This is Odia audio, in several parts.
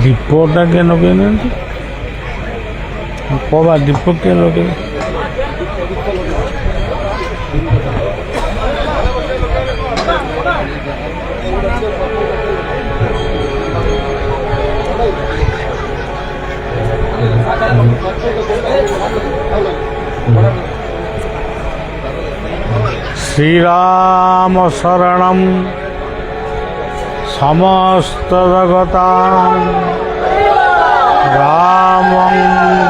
ଦୀପଟା କିଏ ଲଗେଇନାହାନ୍ତି? କବା ଦୀପ କିଏ ଲଗେଇ? श्रीराम शरणं समस्त जगतां रामं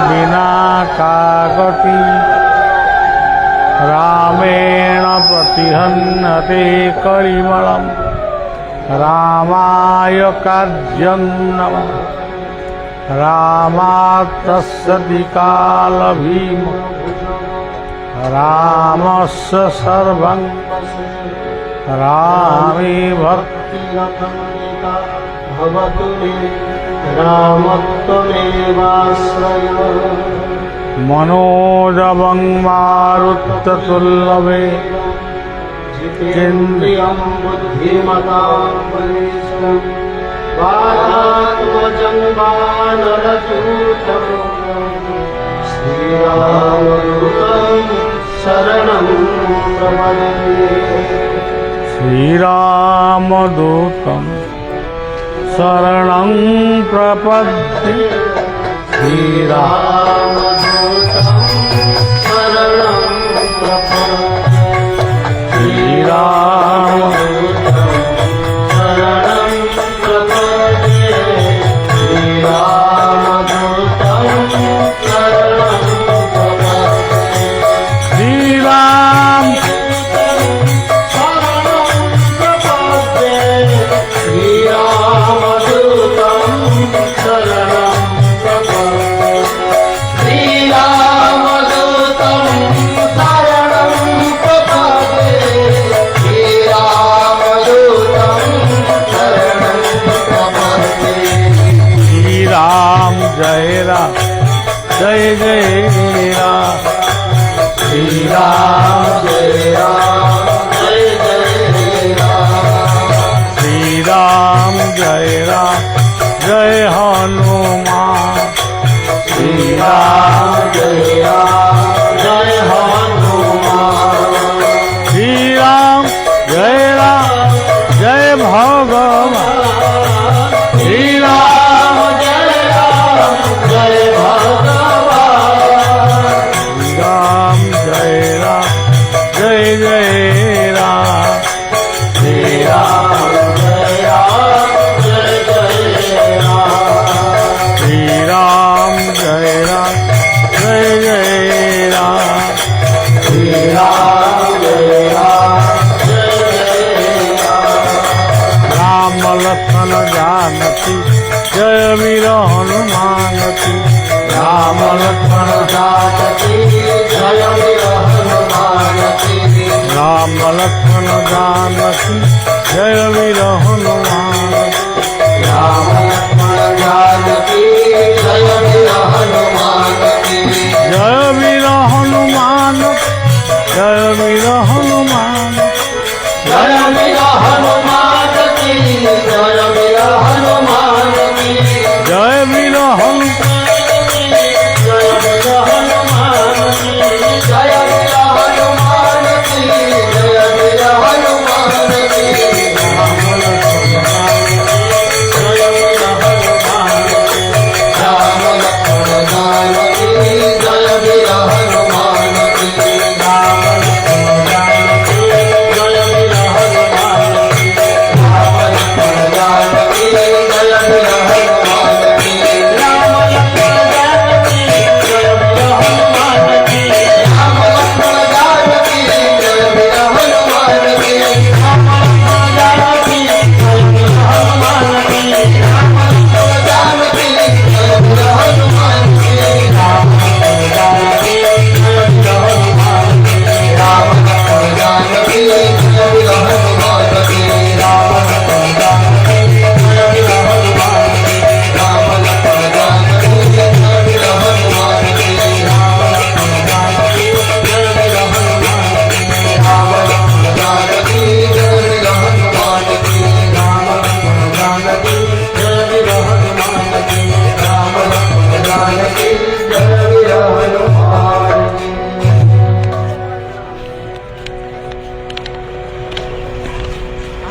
विना कागति रामेण प्रतिहन्यते कलिमलं रामाय कार्यं नमः रामात् तस्सति कालभीम रामस्य सर्वं रामे भक्तिरतमिता भवतु मे रामत्वमेवाश्रयः मनोजवं मारुततुल्लभे जितेन्द्रियं बुद्धिमतां वरिष्ठं वातात्मजं वानरयूथं श्रीरामदूतं शरणं प्रपद्ये श्रीरामदूतं शरणं प्रपद्ये श्रीरामदूतं शरणं प्रपद्ये श्रीरामदूतं शरणं प्रपद्ये श्रीरामदूतं शरणं प्रपद्ये श्रीराम जय राम जय जय राम श्री राम जय राम जय जय राम श्री राम जय राम जय हनुमान श्री राम जय हनुमान श्री राम जय भगवान श्री राम जय राम जय जय राम श्री राम जय राम श्री राम जय राम श्री राम जय राम लक्ष्मण जानकी जय वीर हनुमान की राम लक्ष्मण जानकी जय वीर हनुमान की राम लक्ष्मण जानकी जय वीर हनुमान राम लक्ष्मण जानकी जय वीर हनुमान की जय वीर हनुमान जय वीर हनुमान जय वीर हनुमान की जय वीर हनुमान की जय वीर हनुमान जय वीर हनुमान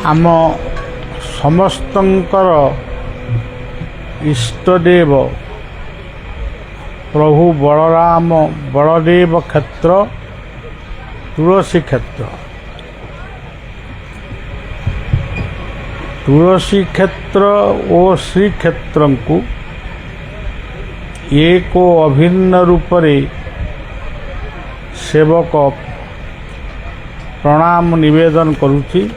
आम समस्तंकर इष्टदेव प्रभु बलराम बलदेव क्षेत्र तुलसी क्षेत्र। तुलसी क्षेत्र और श्री क्षेत्र को एक अभिन्न रूप से सेवक प्रणाम निवेदन करुछि।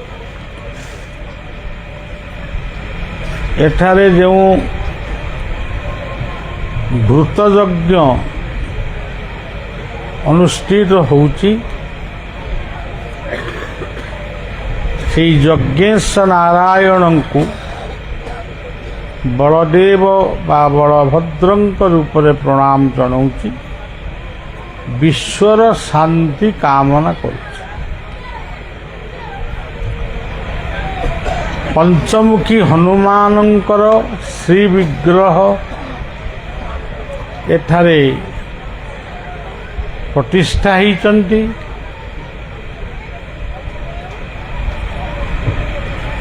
एठारे जो घृतयज्ञ अनुष्ठित होउछि से यज्ञेश नारायण को बलदेव बा बलभद्रंक रूप में प्रणाम जनाऊँच। विश्वर शांति कामना करुछि। पंचमुखी हनुमानंकर श्री विग्रह एठारे प्रतिष्ठा होइचंती।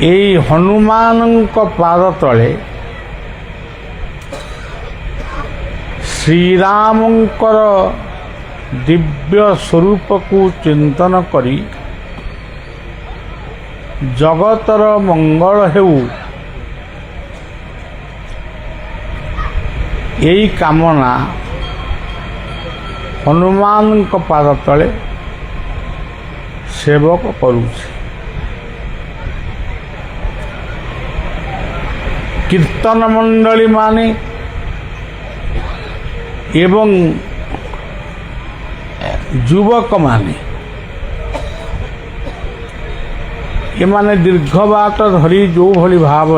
एई हनुमानंक पाद तले श्रीरामंकर दिव्य स्वरूप को चिंतन करी जगतर मंगल हेउ यही कामना हनुमान पाद तले सेवक करुछि। कीर्तन मंडली माने एवं युवक माने एमाने दीर्घ बाट धरी जो भली भाव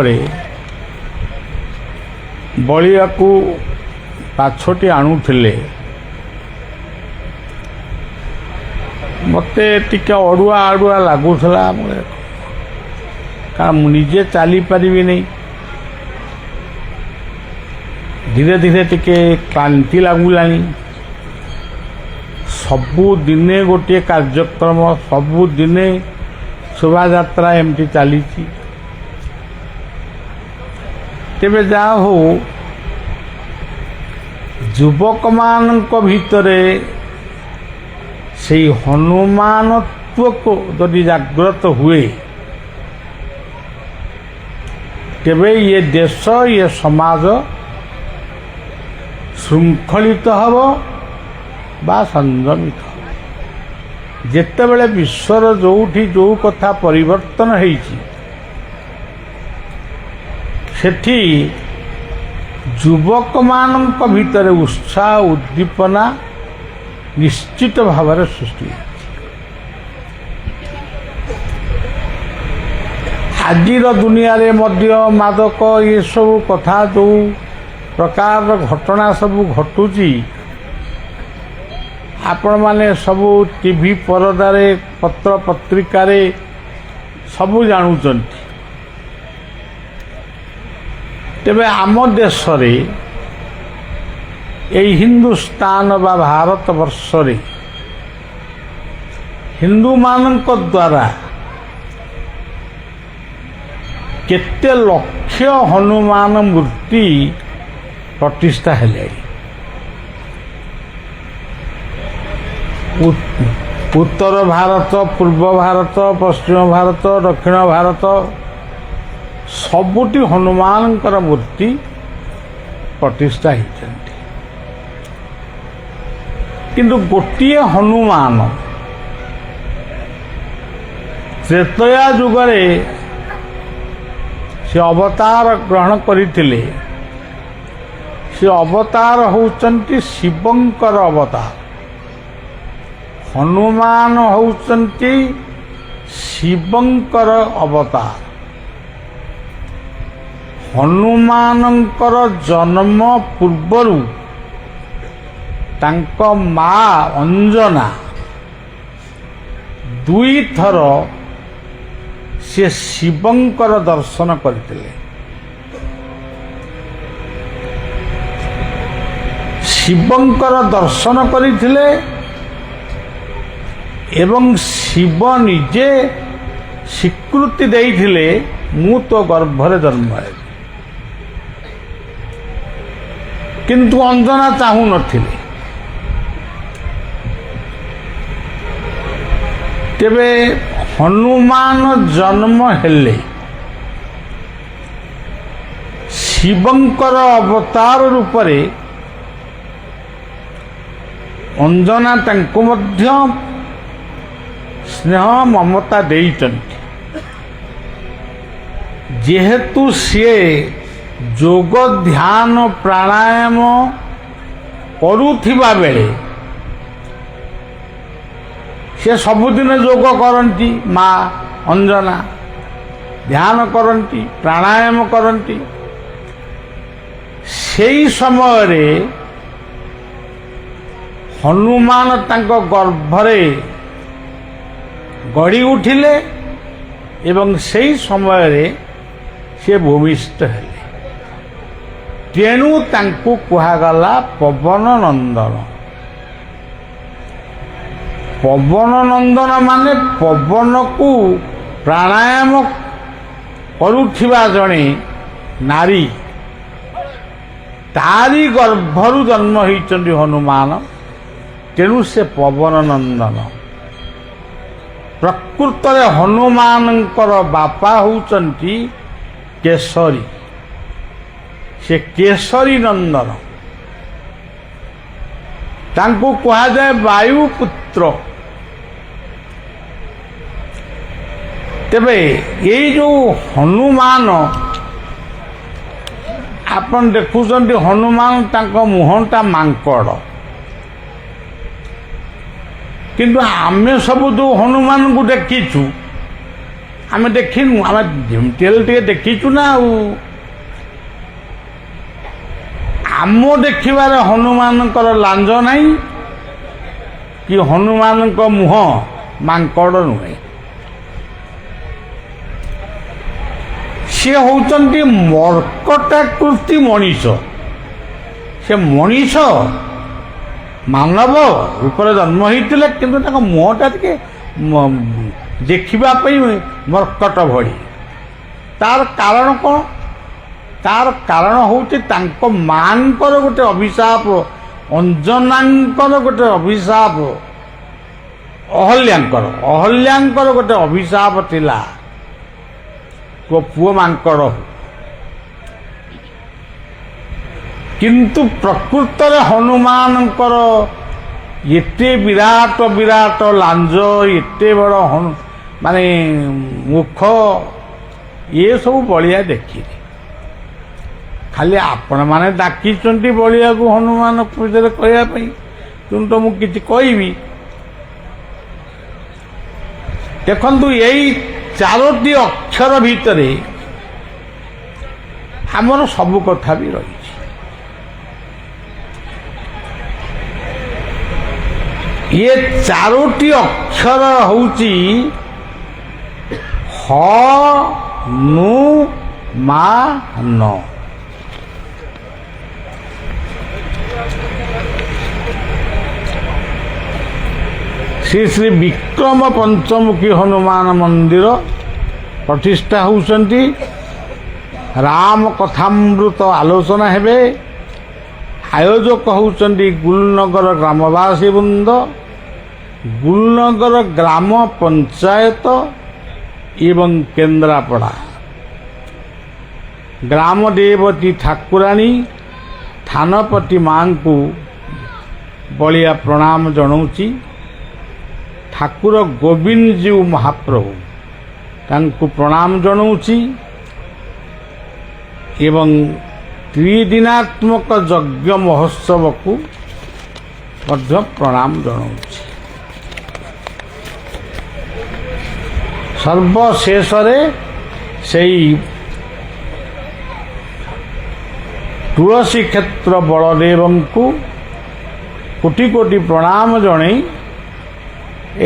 बलिया को पाछटी आणुथिले मते टिके अड़ुआ अड़ुआ लगुला। कारण मुझे चली पारि नहीं। धीरे धीरे टिके क्लांति लगुलानी। सबु दिने गोटे कार्यक्रम सबु दिने शोभा यात्रा एमती चली। तेबे जा हो युवक मानक भितरे से हनुमानत्व को यदि जागृत हुए तेबे ये देश ये समाज श्रृंखलित हब बा संयमित हब। जेतेबेले विश्वर जोठी जो कथा परिवर्तन होइछि सेठी युवक मानक भितर उत्साह उद्दीपना निश्चित भाव सृष्टि। आजिर दुनिया रे मध्य मादक ये सब कथा जो प्रकार घटना सब घटुची आपण माने सबू टीवी परदारे पत्र पत्रिकारे सबू जानुचंती। तेबे आम देश रे एई हिंदुस्तान बा भारत वर्ष रे हिंदू मानक द्वारा केते लक्ष हनुमान मूर्ति प्रतिष्ठा हेले। उत्तर भारत पूर्व भारत पश्चिम भारत दक्षिण भारत सबुटी हनुमान मूर्ति प्रतिष्ठा होती। किंतु गोटे हनुमान त्रेतया जुगरे से अवतार ग्रहण करथिले। से अवतार होचंती शिवंकर अवतार। हनुमान होचंती शिवंकर अवतार। हनुमानंकर जन्म पूर्वरु तांको माँ अंजना दुई थर से शिवंकर दर्शन करथिले। शिवंकर दर्शन करथिले एवं शिव निजे ସ୍ୱୀକୃତି ଦେଇଥିଲେ ମୁଁ ତୋ ଗର୍ଭରେ ଜନ୍ମ ହେବି। କିନ୍ତୁ ଅଞ୍ଜନା ଚାହୁଁନଥିଲେ। ତେବେ ହନୁମାନ ଜନ୍ମ ହେଲେ ଶିବଙ୍କର ଅବତାର ରୂପରେ ଅଞ୍ଜନା ତାଙ୍କୁ ମଧ୍ୟ ସ୍ନେହ ମମତା ଦେଇଛନ୍ତି। ଯେହେତୁ ସିଏ ଯୋଗ ଧ୍ୟାନ ପ୍ରାଣାୟାମ କରୁଥିବା ବେଳେ ସେ ସବୁଦିନ ଯୋଗ କରନ୍ତି, ମା ଅଞ୍ଜନା ଧ୍ୟାନ କରନ୍ତି, ପ୍ରାଣାୟାମ କରନ୍ତି। ସେହି ସମୟରେ ହନୁମାନ ତାଙ୍କ ଗର୍ଭରେ ଗଢ଼ି ଉଠିଲେ ଏବଂ ସେହି ସମୟରେ ସେ ଭୂମିଷ୍ଠ ହେଲେ। ତେଣୁ ତାଙ୍କୁ କୁହାଗଲା ପବନ ନନ୍ଦନ। ପବନ ନନ୍ଦନ ମାନେ ପବନକୁ ପ୍ରାଣାୟାମ କରୁଥିବା ଜଣେ ନାରୀ, ତାରି ଗର୍ଭରୁ ଜନ୍ମ ହୋଇଛନ୍ତି ହନୁମାନ। ତେଣୁ ସେ ପବନ ନନ୍ଦନ। ପ୍ରକୃତରେ ହନୁମାନଙ୍କର ବାପା ହେଉଛନ୍ତି କେଶରୀ। ସେ କେଶରୀ ନନ୍ଦନ। ତାଙ୍କୁ କୁହାଯାଏ ବାୟୁପୁତ୍ର। ତେବେ ଏଇ ଯେଉଁ ହନୁମାନ ଆପଣ ଦେଖୁଛନ୍ତି, ହନୁମାନ ତାଙ୍କ ମୁହଁଟା ମାଙ୍କଡ଼। କିନ୍ତୁ ଆମେ ସବୁ ଯେଉଁ ହନୁମାନଙ୍କୁ ଦେଖିଛୁ, ଆମେ ଦେଖିନୁ, ଆମେ ଯେମିତି ହେଲେ ଟିକେ ଦେଖିଛୁ ନା। ଆଉ ଆମ ଦେଖିବାରେ ହନୁମାନଙ୍କର ଲାଞ୍ଜ ନାହିଁ କି ହନୁମାନଙ୍କ ମୁହଁ ମାଙ୍କଡ଼ ନୁହେଁ। ସିଏ ହେଉଛନ୍ତି ମର୍କଟାକୃତି ମଣିଷ। ସେ ମଣିଷ ମାନବ ରୂପରେ ଜନ୍ମ ହୋଇଥିଲେ, କିନ୍ତୁ ତାଙ୍କ ମୁହଁଟା ଟିକେ ଦେଖିବା ପାଇଁ ମର୍କଟ ଭଳି। ତାର କାରଣ କ'ଣ? ତାର କାରଣ ହେଉଛି ତାଙ୍କ ମାଙ୍କର ଗୋଟେ ଅଭିଶାପ, ଅଞ୍ଜନାଙ୍କର ଗୋଟେ ଅଭିଶାପ, ଅହଲ୍ୟାଙ୍କର ଗୋଟେ ଅଭିଶାପ ଥିଲା, ପୁଅ ମାଙ୍କଡ଼। କିନ୍ତୁ ପ୍ରକୃତରେ ହନୁମାନଙ୍କର ଏତେ ବିରାଟ ବିରାଟ ଲାଞ୍ଜ, ଏତେ ବଡ଼ ମାନେ ମୁଖ, ଏସବୁ ବଳିଆ ଦେଖିଲି। ଖାଲି ଆପଣମାନେ ଡାକିଛନ୍ତି ବଳିଆକୁ ହନୁମାନ ପୂଜାରେ କହିବା ପାଇଁ, ତେଣୁ ତ ମୁଁ କିଛି କହିବି। ଦେଖନ୍ତୁ, ଏଇ 4ଟି ଅକ୍ଷର ଭିତରେ ଆମର ସବୁ କଥା ବି ରହିଛି। ये 4ଟି ଅକ୍ଷର ହେଉଛି ହ ନୁ ମା ନ। ଶ୍ରୀ ଶ୍ରୀ ବିକ୍ରମ ପଞ୍ଚମୁଖୀ ହନୁମାନ ମନ୍ଦିର ପ୍ରତିଷ୍ଠା ହେଉଛନ୍ତି। ରାମ କଥାମୃତ ଆଲୋଚନା ହେବେ। ଆୟୋଜକ ହେଉଛନ୍ତି ଗୁଲନଗର ଗ୍ରାମବାସୀ ବୃନ୍ଦ, ଗୁଲନଗର ଗ୍ରାମ ପଞ୍ଚାୟତ ଏବଂ କେନ୍ଦ୍ରାପଡ଼ା। ଗ୍ରାମ ଦେବତୀ ଠାକୁରାଣୀ ଥାନପତି ମାଙ୍କୁ ବଳିଆ ପ୍ରଣାମ ଜଣାଉଛି। ଠାକୁର ଗୋବିନ୍ଦଜୀଉ ମହାପ୍ରଭୁ ତାଙ୍କୁ ପ୍ରଣାମ ଜଣାଉଛି ଏବଂ ତ୍ରିଦିନାତ୍ମକ ଯଜ୍ଞ ମହୋତ୍ସବକୁ ମଧ୍ୟ ପ୍ରଣାମ ଜଣାଉଛି। ସର୍ବଶେଷରେ ସେଇ ତୁଳସୀ କ୍ଷେତ୍ର ବଳଦେବଙ୍କୁ କୋଟି କୋଟି ପ୍ରଣାମ ଜଣାଇ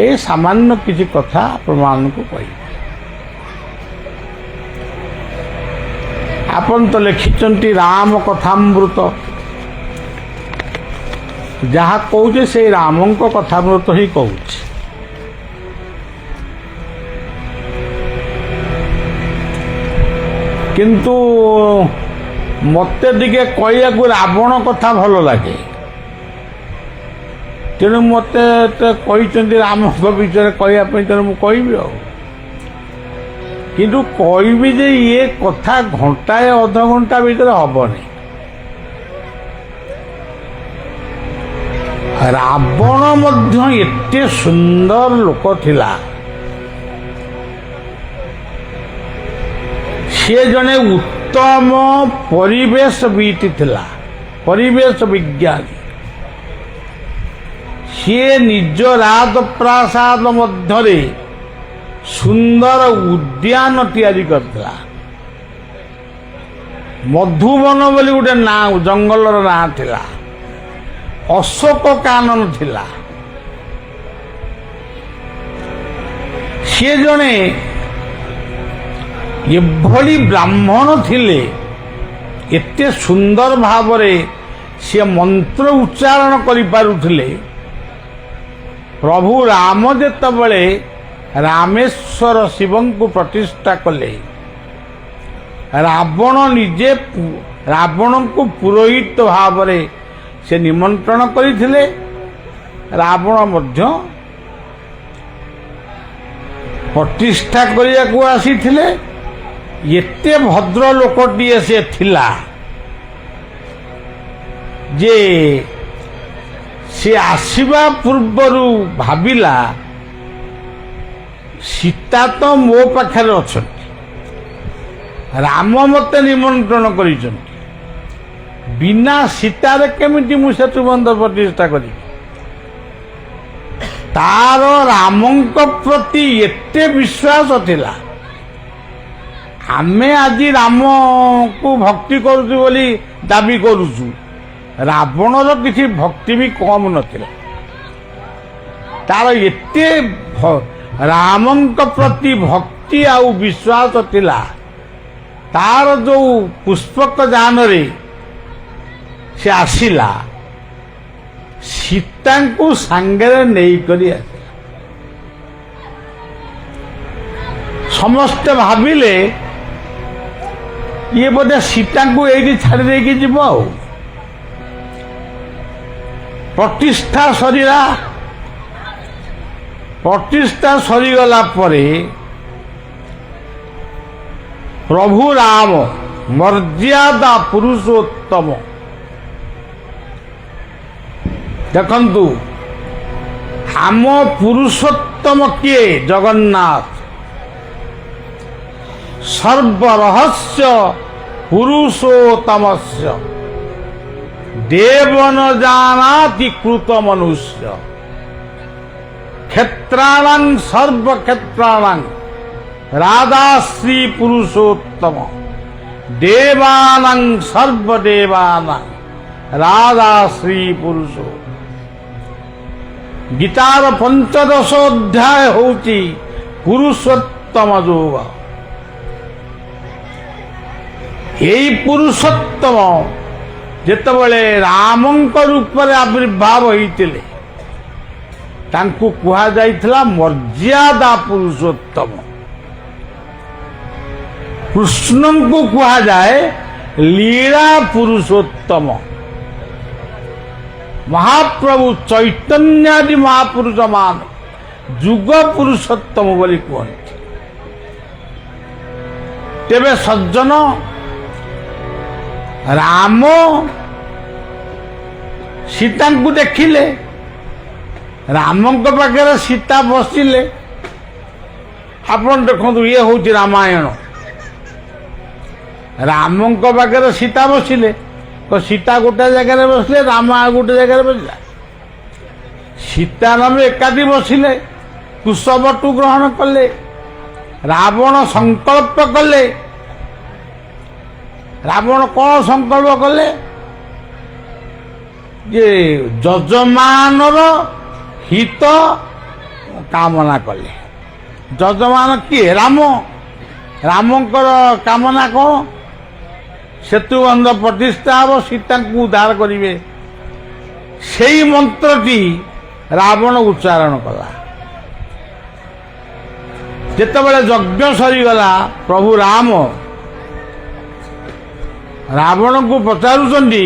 ଏ ସାମାନ୍ୟ କିଛି କଥା ଆପଣମାନଙ୍କୁ କହିବି। ଆପଣ ତ ଲେଖିଛନ୍ତି ରାମ କଥାମୃତ, ଯାହା କହୁଛେ ସେଇ ରାମଙ୍କ କଥାମୃତ ହିଁ କହୁଛି। କିନ୍ତୁ ମୋତେ ଟିକେ କହିବାକୁ ରାବଣ କଥା ଭଲ ଲାଗେ। ତେଣୁ ମୋତେ କହିଛନ୍ତି ରାମଙ୍କ ବିଷୟରେ କହିବା ପାଇଁ, ତେଣୁ ମୁଁ କହିବି ଆଉ। କିନ୍ତୁ କହିବି ଯେ ଇଏ କଥା ଘଣ୍ଟାଏ ଅଧଘଣ୍ଟା ଭିତରେ ହବନି। ରାବଣ ମଧ୍ୟ ଏତେ ସୁନ୍ଦର ଲୋକ ଥିଲା। ସେ ଜଣେ ଉତ୍ତମ ପରିବେଶବିତ୍ ଥିଲା, ପରିବେଶ ବିଜ୍ଞାନୀ। ସିଏ ନିଜ ରାଜପ୍ରାସାଦ ମଧ୍ୟରେ ସୁନ୍ଦର ଉଦ୍ୟାନ ତିଆରି କରିଥିଲା। ମଧୁବନ ବୋଲି ଗୋଟେ ନାଁ, ଜଙ୍ଗଲର ନାଁ ଥିଲା। ଅଶୋକ କାନନ ଥିଲା। ସିଏ ଜଣେ ଏଭଳି ବ୍ରାହ୍ମଣ ଥିଲେ, ଏତେ ସୁନ୍ଦର ଭାବରେ ସିଏ ମନ୍ତ୍ର ଉଚ୍ଚାରଣ କରିପାରୁଥିଲେ। ପ୍ରଭୁ ରାମ ଯେତେବେଳେ ରାମେଶ୍ୱର ଶିବଙ୍କୁ ପ୍ରତିଷ୍ଠା କଲେ, ରାବଣ ନିଜେ ରାବଣଙ୍କୁ ପୁରୋହିତ ଭାବରେ ସେ ନିମନ୍ତ୍ରଣ କରିଥିଲେ। ରାବଣ ମଧ୍ୟ ପ୍ରତିଷ୍ଠା କରିବାକୁ ଆସିଥିଲେ। ଏତେ ଭଦ୍ର ଲୋକଟିଏ ସେ ଥିଲା ଯେ ସେ ଆସିବା ପୂର୍ବରୁ ଭାବିଲା ସୀତା ତ ମୋ ପାଖରେ ଅଛନ୍ତି, ରାମ ମୋତେ ନିମନ୍ତ୍ରଣ କରିଛନ୍ତି, ବିନା ସୀତାରେ କେମିତି ମୁଁ ସେତୁ ବନ୍ଧ ପ୍ରତିଷ୍ଠା କରିବି। ତାର ରାମଙ୍କ ପ୍ରତି ଏତେ ବିଶ୍ୱାସ ଥିଲା। ଆମେ ଆଜି ରାମକୁ ଭକ୍ତି କରୁଛୁ ବୋଲି ଦାବି କରୁଛୁ, ରାବଣର କିଛି ଭକ୍ତି ବି କମ୍ ନଥିଲା। ତାର ଏତେ ରାମଙ୍କ ପ୍ରତି ଭକ୍ତି ଆଉ ବିଶ୍ୱାସ ଥିଲା। ତାର ଯୋଉ ପୁଷ୍ପକ ଯାନରେ ସେ ଆସିଲା, ସୀତାଙ୍କୁ ସାଙ୍ଗରେ ନେଇକରି ଆସିଲା। ସମସ୍ତେ ଭାବିଲେ ଇଏ ବୋଧେ ସୀତାଙ୍କୁ ଏଇଠି ଛାଡ଼ି ଦେଇକି ଯିବ ଆଉ। ପ୍ରତିଷ୍ଠା ସରିଲା। ପ୍ରତିଷ୍ଠା ସରିଗଲା ପରେ ପ୍ରଭୁ ରାମ ମର୍ଯ୍ୟାଦା ପୁରୁଷୋତ୍ତମ, ଦେଖନ୍ତୁ ଆମ ପୁରୁଷୋତ୍ତମ କିଏ? ଜଗନ୍ନାଥ। ସର୍ବରହସ୍ୟ ପୁରୁଷୋତ୍ତମସ୍ୟ ଦେବନ ଜାନାତି କୃତ ମନୁଷ୍ୟ କ୍ଷେତ୍ରାଣାଂ ସର୍ବକ୍ଷେତ୍ରାଣାଂ ରାଧାଶ୍ରୀ ପୁରୁଷୋତ୍ତମ ଦେବାନାଂ ସର୍ବଦେବାନାଂ ରାଧାଶ୍ରୀ ପୁରୁଷ। ଗୀତାର 15 ଅଧ୍ୟାୟ ହେଉଛି ପୁରୁଷୋତ୍ତମ ଯୋଗ। ଏହି ପୁରୁଷୋତ୍ତମ ଯେତେବେଳେ ରାମଙ୍କ ରୂପରେ ଆବିର୍ଭାବ ହୋଇଥିଲେ, ତାଙ୍କୁ କୁହାଯାଇଥିଲା ମର୍ଯ୍ୟାଦା ପୁରୁଷୋତ୍ତମ। କୃଷ୍ଣଙ୍କୁ କୁହାଯାଏ ଲୀଳା ପୁରୁଷୋତ୍ତମ। ମହାପ୍ରଭୁ ଚୈତନ୍ୟାଦି ମହାପୁରୁଷ ମାନ ଯୁଗ ପୁରୁଷୋତ୍ତମ ବୋଲି କୁହନ୍ତି। ତେବେ ସଜ୍ଜନ, ରାମ ସୀତାଙ୍କୁ ଦେଖିଲେ, ରାମଙ୍କ ପାଖରେ ସୀତା ବସିଲେ। ଆପଣ ଦେଖନ୍ତୁ, ଇଏ ହେଉଛି ରାମାୟଣ। ରାମଙ୍କ ପାଖରେ ସୀତା ବସିଲେ, ସୀତା ଗୋଟେ ଜାଗାରେ ବସିଲେ, ରାମ ଆଉ ଗୋଟେ ଜାଗାରେ ବସିଲା। ସୀତାରାମ ଏକାଠି ବସିଲେ, କୁଶବଟୁ ଗ୍ରହଣ କଲେ। ରାବଣ ସଂକଳ୍ପ କଲେ। ରାବଣ କ'ଣ ସଂକଳ୍ପ କଲେ? ଯେ ଯଜମାନର ହିତ କାମନା କଲେ। ଯଜମାନ କିଏ? ରାମ। ରାମଙ୍କର କାମନା କ'ଣ? ସେତୁବନ୍ଧ ପ୍ରତିଷ୍ଠା ହେବ, ସୀତାଙ୍କୁ ଉଦ୍ଧାର କରିବେ। ସେଇ ମନ୍ତ୍ରଟି ରାବଣ ଉଚ୍ଚାରଣ କଲା। ଯେତେବେଳେ ଯଜ୍ଞ ସରିଗଲା, ପ୍ରଭୁ ରାମ ରାବଣକୁ ପଚାରୁଛନ୍ତି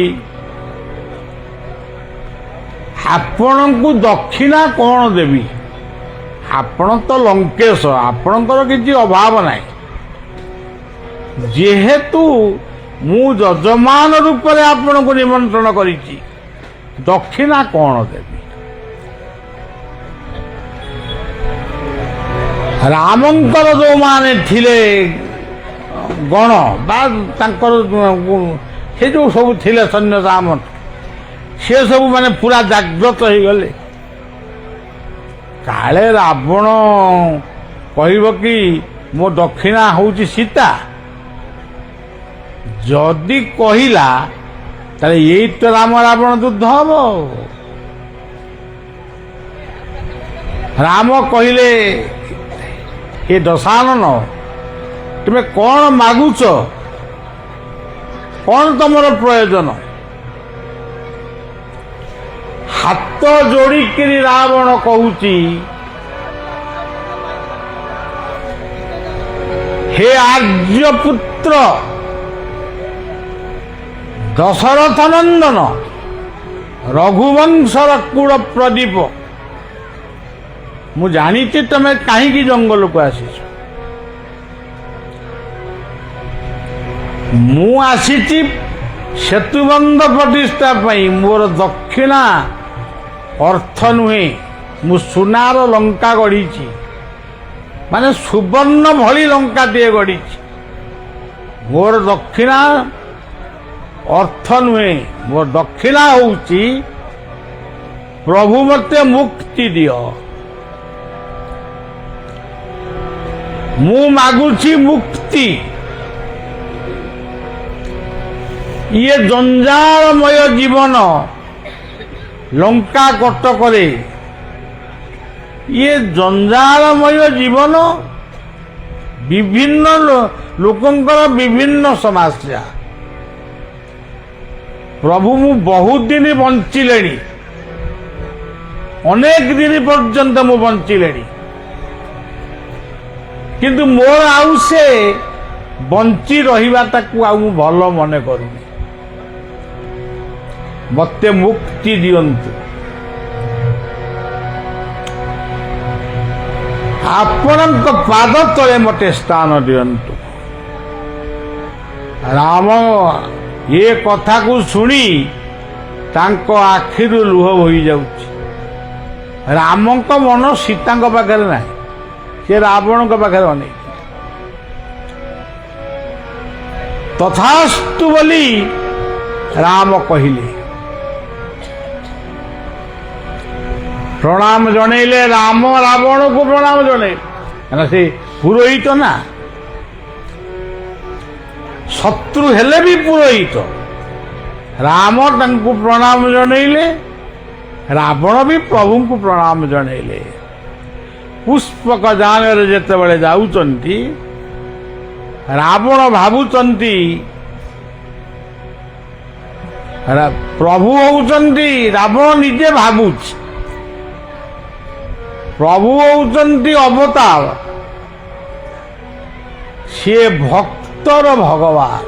ଆପଣଙ୍କୁ ଦକ୍ଷିଣା କ'ଣ ଦେବି? ଆପଣ ତ ଲଙ୍କେଶ, ଆପଣଙ୍କର କିଛି ଅଭାବ ନାହିଁ। ଯେହେତୁ ମୁଁ ଯଜମାନ ରୂପରେ ଆପଣଙ୍କୁ ନିମନ୍ତ୍ରଣ କରିଛି, ଦକ୍ଷିଣା କ'ଣ ଦେବି? ରାମଙ୍କର ଯେଉଁମାନେ ଥିଲେ ଗଣ ବା ତାଙ୍କର ସେ ଯେଉଁ ସବୁ ଥିଲେ ସୈନ୍ୟ ରାମ, ସେ ସବୁ ମାନେ ପୁରା ଜାଗ୍ରତ ହେଇଗଲେ। କାଳେ ରାବଣ କହିବ କି ମୋ ଦକ୍ଷିଣା ହେଉଛି ସୀତା। ଯଦି କହିଲା ତାହେଲେ ଏଇ ତ ରାମ ରାବଣ ଯୁଦ୍ଧ ହବ। ରାମ କହିଲେ ଏ ଦଶାନନ, ତୁମେ କ'ଣ ମାଗୁଛ? କ'ଣ ତମର ପ୍ରୟୋଜନ? ହାତ ଯୋଡ଼ିକିରି ରାବଣ କହୁଛି, ହେ ଆର୍ଯ୍ୟପୁତ୍ର ଦଶରଥ ନନ୍ଦନ, ରଘୁବଂଶର କୁଳ ପ୍ରଦୀପ, ମୁଁ ଜାଣିଛି ତମେ କାହିଁକି ଜଙ୍ଗଲକୁ ଆସିଛ। ମୁଁ ଆସିଛି ସେତୁବନ୍ଧ ପ୍ରତିଷ୍ଠା ପାଇଁ। ମୋର ଦକ୍ଷିଣା ଅର୍ଥ ନୁହେଁ, ମୁଁ ସୁନାର ଲଙ୍କା ଗଢ଼ିଛି, ମାନେ ସୁବର୍ଣ୍ଣ ଭଳି ଲଙ୍କାଟିଏ ଗଢ଼ିଛି। ମୋର ଦକ୍ଷିଣା ଅର୍ଥ ନୁହେଁ, ମୋର ଦକ୍ଷିଣା ହେଉଛି ପ୍ରଭୁ ମୋତେ ମୁକ୍ତି ଦିଅ। ମୁଁ ମାଗୁଛି ମୁକ୍ତି। ଇଏ ଜଞ୍ଜାଳମୟ ଜୀବନ ଲଙ୍କା କଟକରେ, ଇଏ ଜଞ୍ଜାଳମୟ ଜୀବନ, ବିଭିନ୍ନ ଲୋକଙ୍କର ବିଭିନ୍ନ ସମସ୍ୟା। ପ୍ରଭୁ ମୁଁ ବହୁତ ଦିନ ବଞ୍ଚିଲେଣି, ଅନେକ ଦିନ ପର୍ଯ୍ୟନ୍ତ ମୁଁ ବଞ୍ଚିଲେଣି, କିନ୍ତୁ ମୋର ଆଉ ସେ ବଞ୍ଚି ରହିବାଟାକୁ ଆଉ ମୁଁ ଭଲ ମନେ କରୁନି। ମୋତେ ମୁକ୍ତି ଦିଅନ୍ତୁ। ଆପଣଙ୍କ ପାଦ ତଳେ ମୋତେ ସ୍ଥାନ ଦିଅନ୍ତୁ। ରାମ ଏ କଥାକୁ ଶୁଣି ତାଙ୍କ ଆଖିରୁ ଲୁହ ବୋହିଯାଉଛି। ରାମଙ୍କ ମନ ସୀତାଙ୍କ ପାଖରେ ନାହିଁ, ସେ ରାବଣଙ୍କ ପାଖରେ ଅନେକ। ତଥାସ୍ତୁ ବୋଲି ରାମ କହିଲେ, ପ୍ରଣାମ ଜଣେଇଲେ। ରାମ ରାବଣକୁ ପ୍ରଣାମ ଜଣେଇଲେ, କାରଣ ସେ ପୁରୋହିତ ନା, ଶତ୍ରୁ ହେଲେ ବି ପୁରୋହିତ। ରାମ ତାଙ୍କୁ ପ୍ରଣାମ ଜଣେଇଲେ, ରାବଣ ବି ପ୍ରଭୁଙ୍କୁ ପ୍ରଣାମ ଜଣେଇଲେ। ପୁଷ୍ପକ ଯାନରେ ଯେତେବେଳେ ଯାଉଛନ୍ତି, ରାବଣ ଭାବୁଛନ୍ତି ପ୍ରଭୁ ହଉଛନ୍ତି, ରାବଣ ନିଜେ ଭାବୁଛି ପ୍ରଭୁ ହଉଛନ୍ତି ଅବତାର, ସିଏ ଭକ୍ତର ଭଗବାନ।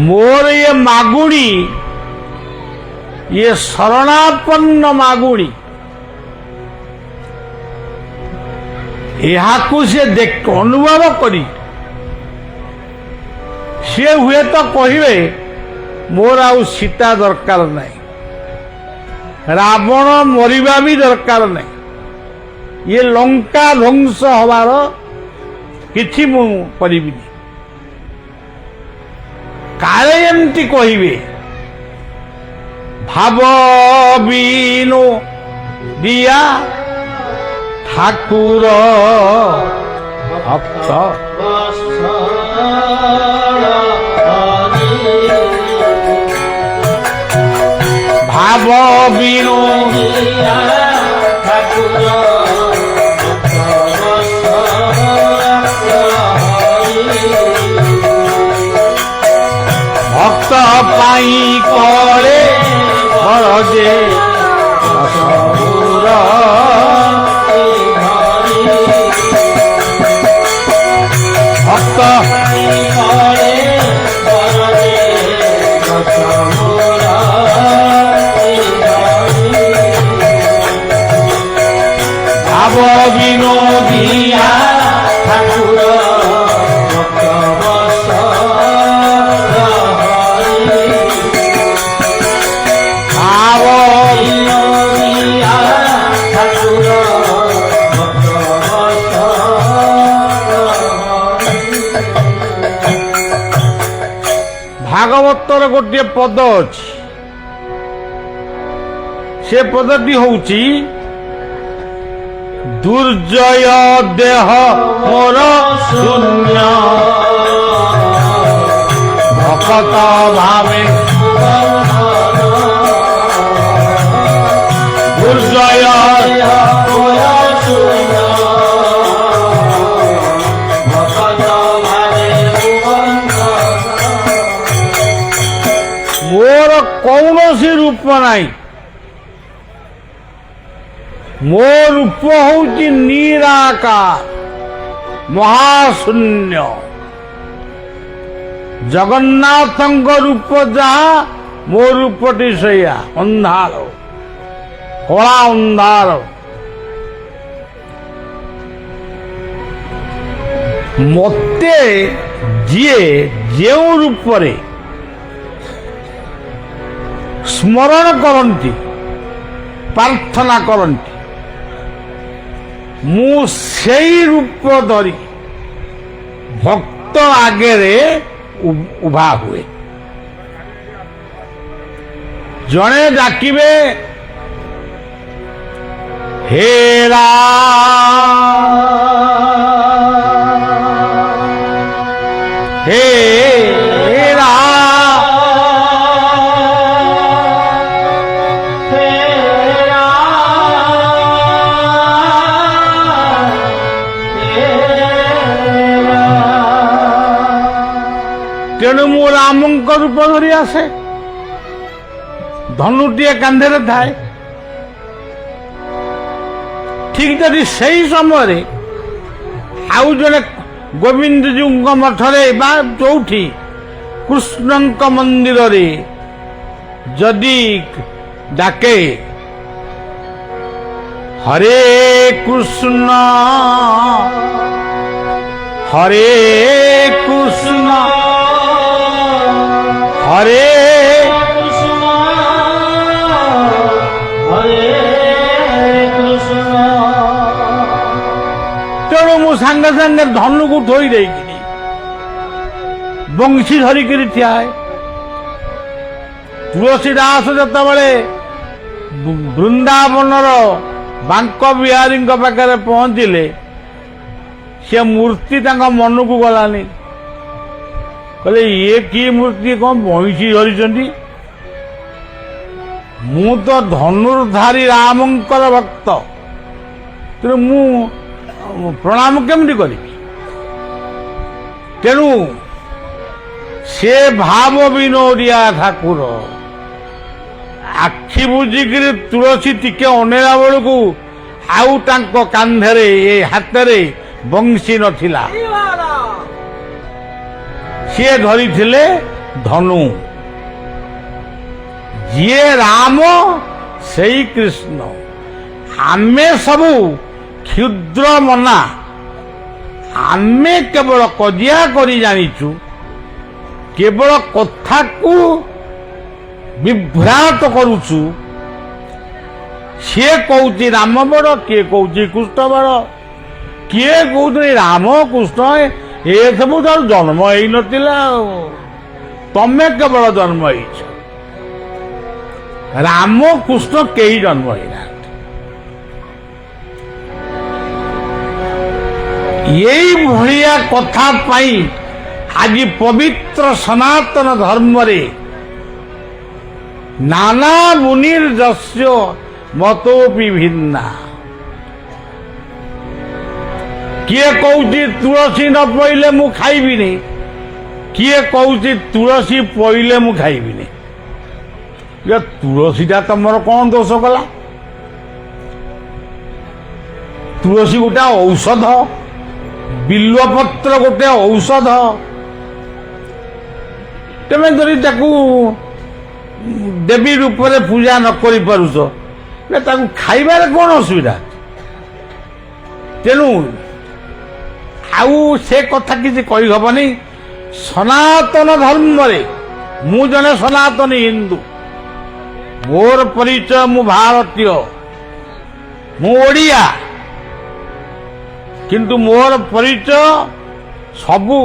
ମୋର ଇଏ ମାଗୁଣି, ଇଏ ଶରଣାପନ୍ନ ମାଗୁଣି, ଏହାକୁ ସେ ଅନୁଭବ କରି ସିଏ ହୁଏତ କହିବେ ମୋର ଆଉ ସୀତା ଦରକାର ନାହିଁ, ରାବଣ ମରିବା ବି ଦରକାର ନାହିଁ, ଇଏ ଲଙ୍କା ଧ୍ୱଂସ ହବାର କିଛି ମୁଁ କରିବିନି। କାଳେ ଏମିତି କହିବେ, ଭାବ ବିନୁ ଦିଆ ଠାକୁର ଭକ୍ତ, ଭାବ ବିନୁ ଠାକୁର ଭକ୍ତ ପାଇଁ କରେ ବର ଯେ ଅସବୁର, ଭକ୍ତ ଭାଗବତର ଗୋଟିଏ ପଦ ଅଛି, ସେ ପଦଟି ହଉଛି ଦୁର୍ଜୟ ଦେହ ମୋର ଶୂନ୍ୟ ଭକତ ଭାବେ ଦୁର୍ଜୟ ମୋର କୌଣସି ରୂପ ନାହିଁ, ମୋ ରୂପ ହଉଛି ନିରାକାର ମହାଶୂନ୍ୟ। ଜଗନ୍ନାଥଙ୍କ ରୂପ ଯାହା, ମୋ ରୂପଟି ସେଇଆ, ଅନ୍ଧାର, କଳା ଅନ୍ଧାର। ମୋତେ ଯିଏ ଯେଉଁ ରୂପରେ ସ୍ମରଣ କରନ୍ତି, ପ୍ରାର୍ଥନା କରନ୍ତି, ମୁଁ ସେଇ ରୂପ ଧରି ଭକ୍ତ ଆଗରେ ଉଭା ହୁଏ। ଜଣେ ଡାକିବେ ହେ ହେ ତେଣୁ ମୁଁ ରାମଙ୍କ ରୂପ ଧରି ଆସେ, ଧନୁଟିଏ କାନ୍ଧରେ ଥାଏ। ଠିକ୍ ଯଦି ସେଇ ସମୟରେ ଆଉ ଜଣେ ଗୋବିନ୍ଦଜୀଙ୍କ ମଠରେ ବା ଯୋଉଠି କୃଷ୍ଣଙ୍କ ମନ୍ଦିରରେ ଯଦି ଡାକେ ହରେ କୃଷ୍ଣ ହରେ କୃଷ୍ଣ ହରେ କୃଷ୍ଣ ହରେ କୃଷ୍ଣ, ତେଣୁ ମୁଁ ସାଙ୍ଗେ ସାଙ୍ଗେ ଧନୁକୁ ଥୋଇ ଦେଇକିରି ବଂଶୀ ଧରିକିରି ଠିଆ ହେ। ତୁଳସୀ ଦାସ ଯେତେବେଳେ ବୃନ୍ଦାବନର ବାଙ୍କ ବିହାରୀଙ୍କ ପାଖରେ ପହଞ୍ଚିଲେ, ସେ ମୂର୍ତ୍ତି ତାଙ୍କ ମନକୁ ଗଲାନି। କହିଲେ ଇଏ କି ମୂର୍ତ୍ତି, କଣ ବଇଁଶୀ ଧରିଛନ୍ତି? ମୁଁ ତ ଧନୁର୍ଧାରୀ ରାମଙ୍କର ଭକ୍ତ, ତେଣୁ ମୁଁ ପ୍ରଣାମ କେମିତି କରିବି? ତେଣୁ ସେ ଭାବ ବିନୋଦିଆ ଠାକୁର ଆଖି ବୁଜିକିରି ତୁଳସୀ ଟିକେ ଅନେଇଲା ବେଳକୁ ଆଉ ତାଙ୍କ କାନ୍ଧରେ ଏ ହାତରେ ବଂଶୀ ନଥିଲା, ସିଏ ଧରିଥିଲେ ଧନୁ। ଯିଏ ରାମ ସେଇ କୃଷ୍ଣ। ଆମେ ସବୁ କ୍ଷୁଦ୍ର ମନା, ଆମେ କେବଳ କଜିଆ କରି ଜାଣିଛୁ, କେବଳ କଥାକୁ ବିଭ୍ରାଟ କରୁଛୁ। ସିଏ କହୁଛି ରାମ ବଡ, କିଏ କହୁଛି କୃଷ୍ଣ ବଡ, କିଏ କହୁଛି ରାମ କୃଷ୍ଣ ଏସବୁ ତ ଜନ୍ମ ହେଇନଥିଲା, ଆଉ ତମେ କେବଳ ଜନ୍ମ ହେଇଛ, ରାମ କୃଷ୍ଣ କେହି ଜନ୍ମ ହେଇନାହାନ୍ତି। ଏଇଭଳିଆ କଥା ପାଇଁ ଆଜି ପବିତ୍ର ସନାତନ ଧର୍ମରେ ନାନା ମୁନିର୍ଯସ୍ୟ ମତୋପି ଭିନ୍ନା। କିଏ କହୁଛି ତୁଳସୀ ନ ପଇଲେ ମୁଁ ଖାଇବିନି, କିଏ କହୁଛି ତୁଳସୀ ପଇଲେ ମୁଁ ଖାଇବିନି। ତୁଳସୀଟା ତମର କଣ ଦୋଷ କଲା? ତୁଳସୀ ଗୋଟେ ଔଷଧ, ବିଲ୍ୱପତ୍ର ଗୋଟେ ଔଷଧ। ତମେ ଯଦି ତାକୁ ଦେବୀ ରୂପରେ ପୂଜା ନ କରିପାରୁଛ, ତାକୁ ଖାଇବାରେ କଣ ଅସୁବିଧା? ତେଣୁ ଆଉ ସେ କଥା କିଛି କହିହବନି। ସନାତନ ଧର୍ମରେ ମୁଁ ଜଣେ ସନାତନୀ ହିନ୍ଦୁ, ମୋର ପରିଚୟ ମୁଁ ଭାରତୀୟ, ମୁଁ ଓଡ଼ିଆ, କିନ୍ତୁ ମୋର ପରିଚୟ ସବୁ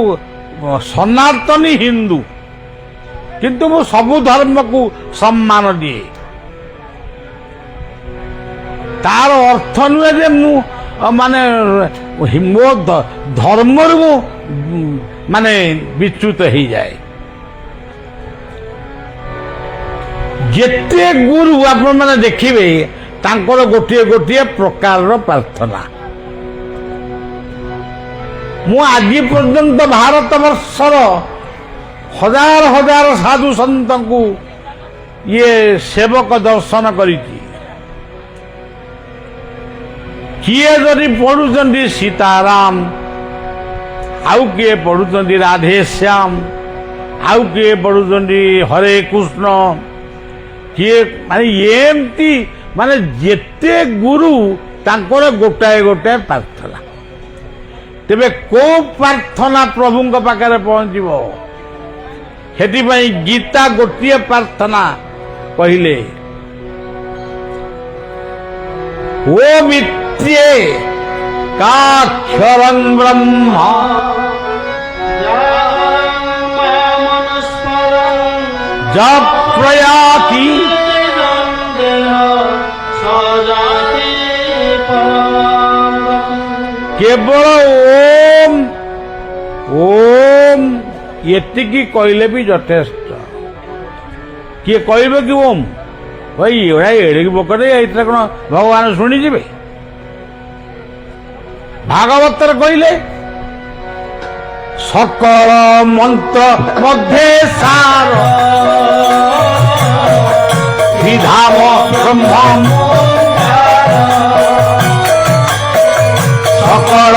ସନାତନୀ ହିନ୍ଦୁ। କିନ୍ତୁ ମୁଁ ସବୁ ଧର୍ମକୁ ସମ୍ମାନ ଦିଏ। ତାର ଅର୍ଥ ନୁହେଁ ଯେ ମୁଁ ମାନେ ମୋ ଧର୍ମରୁ ମୁଁ ମାନେ ବିଚ୍ୟୁତ ହେଇଯାଏ। ଯେତେ ଗୁରୁ ଆପଣମାନେ ଦେଖିବେ ତାଙ୍କର ଗୋଟିଏ ଗୋଟିଏ ପ୍ରକାରର ପ୍ରାର୍ଥନା। ମୁଁ ଆଜି ପର୍ଯ୍ୟନ୍ତ ଭାରତ ବର୍ଷର ହଜାର ହଜାର ସାଧୁ ସନ୍ତଙ୍କୁ ଇଏ ସେବକ ଦର୍ଶନ କରିଛି। କିଏ ଯଦି ପଢୁଛନ୍ତି ସୀତାରାମ, ଆଉ କିଏ ପଢୁଛନ୍ତି ରାଧେଶ୍ୟାମ, ଆଉ କିଏ ପଢୁଛନ୍ତି ହରେ କୃଷ୍ଣ, କିଏ ମାନେ ଏମିତି ମାନେ ଯେତେ ଗୁରୁ ତାଙ୍କର ଗୋଟାଏ ଗୋଟାଏ ପ୍ରାର୍ଥନା। ତେବେ କୋଉ ପ୍ରାର୍ଥନା ପ୍ରଭୁଙ୍କ ପାଖରେ ପହଞ୍ଚିବ? ସେଥିପାଇଁ ଗୀତା ଗୋଟିଏ ପ୍ରାର୍ଥନା କହିଲେ, ଓମ୍ ଇତ୍ୟେ କାକ୍ଷରଂ ବ୍ରହ୍ମା ଯ ପ୍ରୟାତି କେବଳ ଓମ୍ ଓମ୍ ଏତିକି କହିଲେ ବି ଯଥେଷ୍ଟ। କିଏ କହିବ କି ଓମ୍ ଭାଇ ଏଗୁଡ଼ା ଏଡ଼ିକି ବକରେ ଏଇଥିରେ କ'ଣ ଭଗବାନ ଶୁଣିଯିବେ? ଭାଗବତରେ କହିଲେ ସକଳ ମନ୍ତ୍ର ମଧ୍ୟରେ ସାର ବିଧାମ ବ୍ରହ୍ମ ସକଳ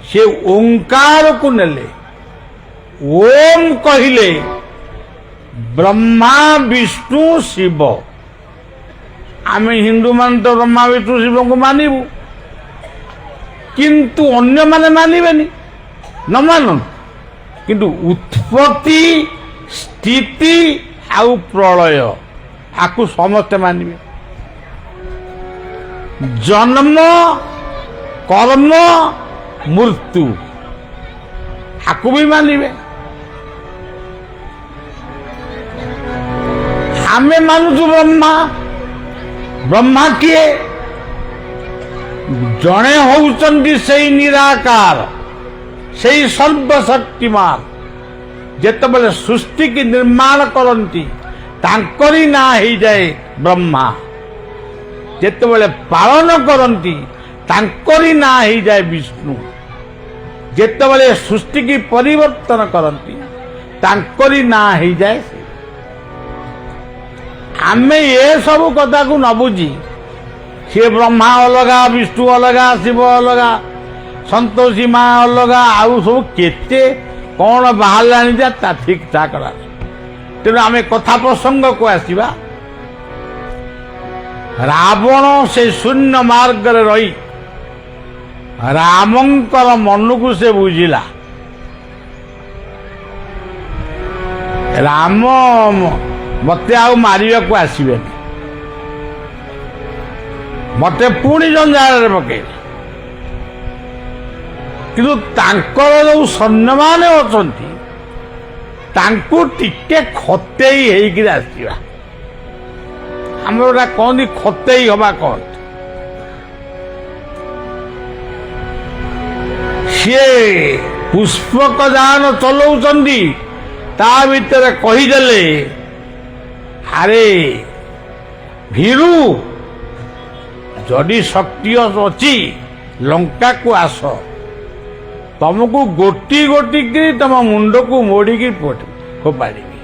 ସେ ଓଙ୍କାରକୁ ନେଲେ। ଓମ୍ କହିଲେ ବ୍ରହ୍ମା ବିଷ୍ଣୁ ଶିବ। ଆମେ ହିନ୍ଦୁମାନେ ତ ବ୍ରହ୍ମା ବିଷ୍ଣୁ ଶିବଙ୍କୁ ମାନିବୁ, କିନ୍ତୁ ଅନ୍ୟମାନେ ମାନିବେନି, ନ ମାନନ୍ତୁ। କିନ୍ତୁ ଉତ୍ପତ୍ତି ସ୍ଥିତି ଆଉ ପ୍ରଳୟ ଆକୁ ସମସ୍ତେ ମାନିବେ। ଜନ୍ମ କର୍ମ ମୃତ୍ୟୁ ଆକୁ ବି ମାନିବେ। ଆମେ ମାନୁଛୁ ବ୍ରହ୍ମା। ବ୍ରହ୍ମା କିଏ? ଜଣେ ହଉଛନ୍ତି ସେଇ ନିରାକାର, ସେଇ ସର୍ବଶକ୍ତିମାନ। ଯେତେବେଳେ ସୃଷ୍ଟିକି ନିର୍ମାଣ କରନ୍ତି ତାଙ୍କରି ନାଁ ହେଇଯାଏ ବ୍ରହ୍ମା। ଯେତେବେଳେ ପାଳନ କରନ୍ତି ତାଙ୍କରି ନାଁ ହେଇଯାଏ ବିଷ୍ଣୁ। ଯେତେବେଳେ ସୃଷ୍ଟିକି ପରିବର୍ତ୍ତନ କରନ୍ତି ତାଙ୍କରି ନାଁ ହେଇଯାଏ। ଆମେ ଏସବୁ କଥାକୁ ନ ବୁଝି ସିଏ ବ୍ରହ୍ମା ଅଲଗା, ବିଷ୍ଣୁ ଅଲଗା, ଶିବ ଅଲଗା, ସନ୍ତୋଷୀ ମା ଅଲଗା, ଆଉ ସବୁ କେତେ କ'ଣ ବାହାରିଲାଣି ଯେ ତା ଠିକ୍ ଠାକ୍ ଅଛି। ତେଣୁ ଆମେ କଥା ପ୍ରସଙ୍ଗକୁ ଆସିବା। ରାବଣ ସେ ଶୂନ୍ୟ ମାର୍ଗରେ ରହି ରାମଙ୍କର ମନକୁ ସେ ବୁଝିଲା। ରାମ ମତେ ଆଉ ମାରିବାକୁ ଆସିବେନି, ମତେ ପୁଣି ଜଞ୍ଜାଳରେ ପକେଇଲେ। କିନ୍ତୁ ତାଙ୍କର ଯୋଉ ସୈନ୍ୟମାନେ ଅଛନ୍ତି ତାଙ୍କୁ ଟିକେ ଖତେଇ ହେଇକିରି ଆସିବା। ଆମର ଗୋଟା କହନ୍ତି ଖତେଇ ହବା କହନ୍ତି। ସିଏ ପୁଷ୍ପକ ଯାନ ଚଲଉଛନ୍ତି, ତା ଭିତରେ କହିଦେଲେ, ଆରେ ଭୀରୁ ଯଦି ଶକ୍ତି ଅଛି ଲଙ୍କାକୁ ଆସ, ତମକୁ ଗୋଟି ଗୋଟିକିରି ତମ ମୁଣ୍ଡକୁ ମୋଡ଼ିକି ଫୋପାଡ଼ିବି।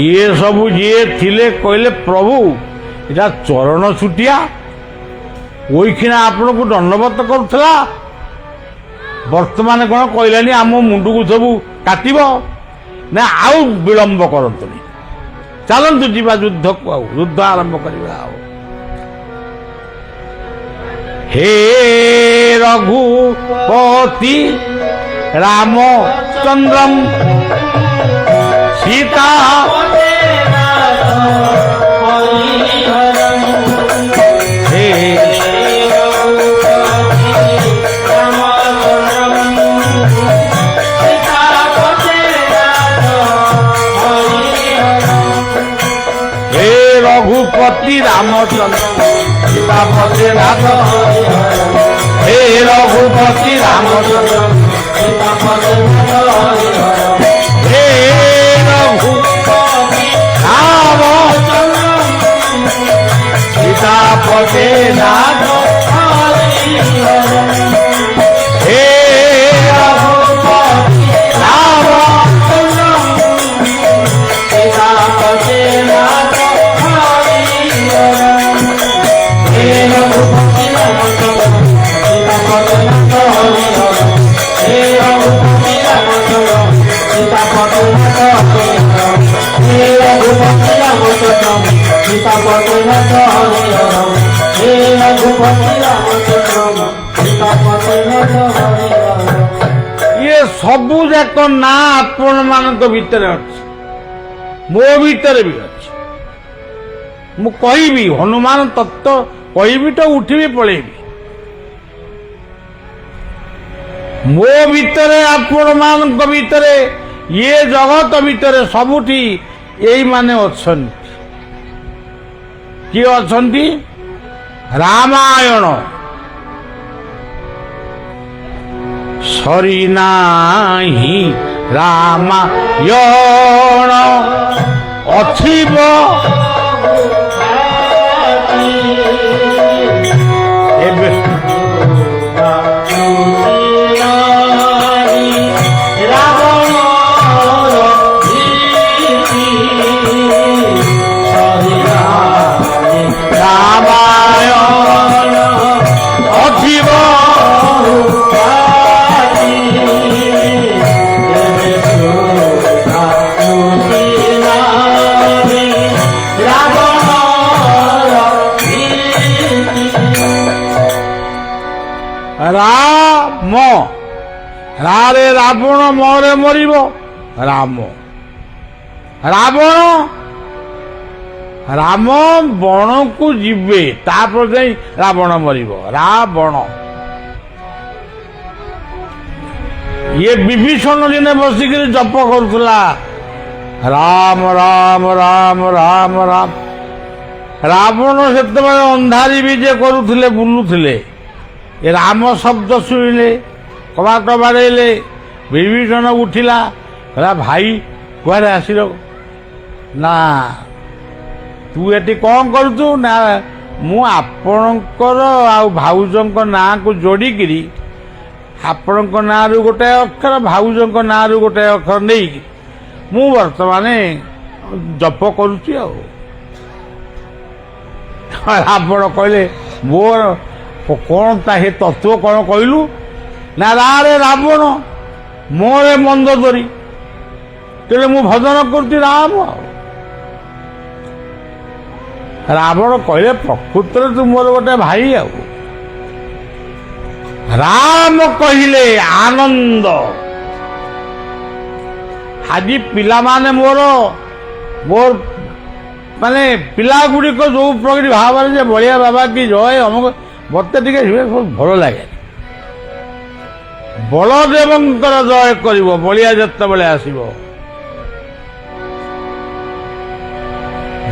ଇଏ ସବୁ ଯିଏ ଥିଲେ କହିଲେ, ପ୍ରଭୁ ଏଟା ଚରଣ ଛୁଟିଆ, ଓଇଖିଣା ଆପଣଙ୍କୁ ଦଣ୍ଡବତ କରୁଥିଲା, ବର୍ତ୍ତମାନ କ'ଣ କହିଲାନି ଆମ ମୁଣ୍ଡକୁ ସବୁ କାଟିବ? ନା ଆଉ ବିଳମ୍ବ କରନ୍ତୁନି, ଚାଲନ୍ତୁ ଯିବା ଯୁଦ୍ଧକୁ, ଆଉ ଯୁଦ୍ଧ ଆରମ୍ଭ କରିବା। ଆଉ ହେ ରଘୁପତି ରାମଚନ୍ଦ୍ରମ୍ ସୀତା রঘুপতি রামচন্দ্র সীতাপতি নাথ হরি হর। হে রঘুপতি রামচন্দ্র সীতাপতি নাথ হরি হর। হে রঘুপতি রামচন্দ্র সীতাপতি নাথ হরি হর। হে রঘুপতি রামচন্দ্র সীতাপতি নাথ হরি হর। হে রঘুপতি রামচন্দ্র সীতাপতি নাথ হরি হর। হে রঘুপতি রামচন্দ্র সীতাপতি নাথ হরি হর। হে রঘুপতি রামচন্দ্র সীতাপতি নাথ হরি হর। হে রঘুপতি রামচন্দ্র সীতাପତି ନାଥ ହରି ହର। ଇଏ ସବୁ ଯାକ ନାଁ ଆପଣ ମାନଙ୍କ ଭିତରେ ଅଛି, ମୋ ଭିତରେ ବି ଅଛି। ମୁଁ କହିବି ହନୁମାନ ତତ୍ତ୍ୱ କହିବି ତ ଉଠିବି ପଳେଇବି। ମୋ ଭିତରେ ଆପଣ ମାନଙ୍କ ଭିତରେ ଇଏ ଜଗତ ଭିତରେ ସବୁଠି ଏଇମାନେ ଅଛନ୍ତି। କିଏ ଅଛନ୍ତି? ରାମାୟଣ ସରି ନାହିଁ ରାମାୟଣ ଅଥିବ ଏବେ ରାମ ରାରେ ରାବଣ ମରେ ମରିବ ରାମ। ରାବଣ ରାମ ବଣକୁ ଯିବେ ତାପରେ ଯାଇ ରାବଣ ମରିବ। ରାବଣ ଇଏ ବିଭୀଷଣ ଦିନେ ବସିକିରି ଜପ କରୁଥିଲା ରାମ ରାମ ରାମ ରାମ ରାମ। ରାବଣ ସେତେବେଳେ ଅନ୍ଧାରି ବିଜେ କରୁଥିଲେ ବୁଲୁଥିଲେ। ଏ ରାମ ଶବ୍ଦ ଶୁଣିଲେ କବାଟ ବାଡ଼େଇଲେ। ବିଭୀଷଣ ଉଠିଲା କହିଲା ଭାଇ କୁଆଡ଼େ ଆସିଲ? ନା ତୁ ଏଠି କ'ଣ କରୁଛୁ? ନା ମୁଁ ଆପଣଙ୍କର ଆଉ ଭାଉଜଙ୍କ ନାଁକୁ ଯୋଡ଼ିକିରି ଆପଣଙ୍କ ନାଁରୁ ଗୋଟାଏ ଅକ୍ଷର ଭାଉଜଙ୍କ ନାଁରୁ ଗୋଟାଏ ଅକ୍ଷର ନେଇକି ମୁଁ ବର୍ତ୍ତମାନ ଜପ କରୁଛି। ଆଉ ଆପଣ କହିଲେ ମୋର କ'ଣ ତା ହେ ତତ୍ତ୍ୱ କ'ଣ କହିଲୁ? ନା ରାରେ ରାବଣ ମୋରେ ମନ୍ଦ ଧରି ତେଣୁ ମୁଁ ଭଜନ କରୁଛି ରାମ। ଆଉ ରାବଣ କହିଲେ ପ୍ରକୃତରେ ତୁ ମୋର ଗୋଟେ ଭାଇ। ଆଉ ରାମ କହିଲେ ଆନନ୍ଦ। ଆଜି ପିଲାମାନେ ମୋର ମାନେ ପିଲାଗୁଡ଼ିକ ଯୋଉ ପ୍ରକାର ଭାବରେ ଯେ ବଳିଆ ବାବା କି ଜୟ ଅମୁକ ମତେ ଟିକେ ଭଲ ଲାଗେ। ବଳଦେବଙ୍କର ଜୟ କରିବ ବଳିଆ ଯେତେବେଳେ ଆସିବ।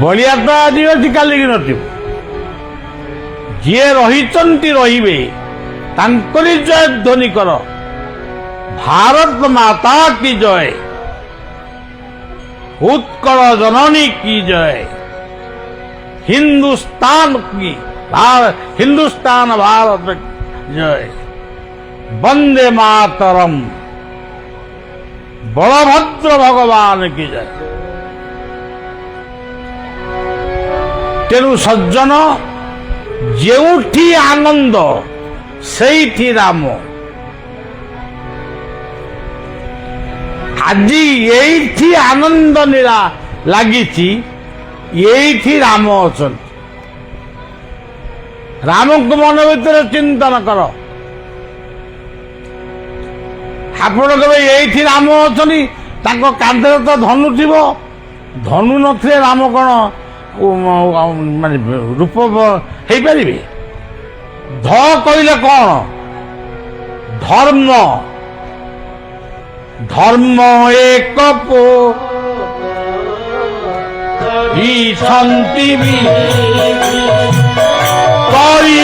ବଳିଆ ତ ଆଜି ଅଛି କାଲିକି ନଥିବ। ଯିଏ ରହିଛନ୍ତି ରହିବେ ତାଙ୍କରି ଜୟ ଧ୍ୱନି କର। ଭାରତ ମାତା କି ଜୟ, ଉତ୍କଳ ଜନନୀ की जय, हिंदुस्तान भारत जय, वंदे मातरम, बलभद्र भगवान की जय। तेणु सज्जन जेउठी आनंद ସେଇଠି ରାମ। ଆଜି ଏଇଠି ଆନନ୍ଦ ନୀଳା ଲାଗିଛି, ଏଇଠି ରାମ ଅଛନ୍ତି। ରାମଙ୍କୁ ମନ ଭିତରେ ଚିନ୍ତନ କର। ଆପଣ କେବେ ଏଇଠି ରାମ ଅଛନ୍ତି? ତାଙ୍କ କାନ୍ଧରେ ତ ଧନୁ ଥିବ। ଧନୁ ନଥିଲେ ରାମ କ'ଣ ମାନେ ରୂପ ହେଇପାରିବେ? ଧ କହିଲେ କ'ଣ? ଧର୍ମ। ଧର୍ମ ଏକ ବିଛନ୍ତି କରି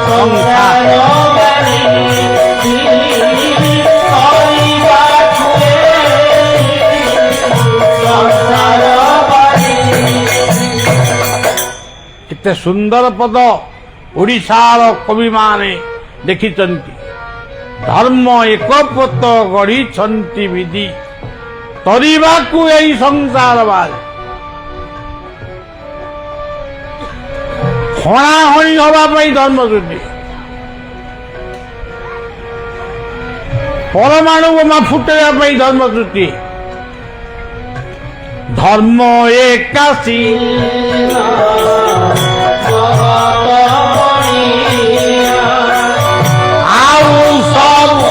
ସଂସାର କେତେ ସୁନ୍ଦର ପଦ ଓଡ଼ିଶାର କବିମାନେ ଲେଖିଛନ୍ତି। ଧର୍ମ ଏକପୋତ ଗଢ଼ିଛନ୍ତି ବିଧି ତରିବାକୁ ଏଇ ସଂସାର ବାହାରେ। ହଣାହଣି ହେବା ପାଇଁ ଧର୍ମ ସୃଷ୍ଟି, ପରମାଣୁ ବୋମା ଫୁଟାଇବା ପାଇଁ ଧର୍ମ ସୃଷ୍ଟି। ଧର୍ମ ଏକାଶୀ ଆଉ ସବୁ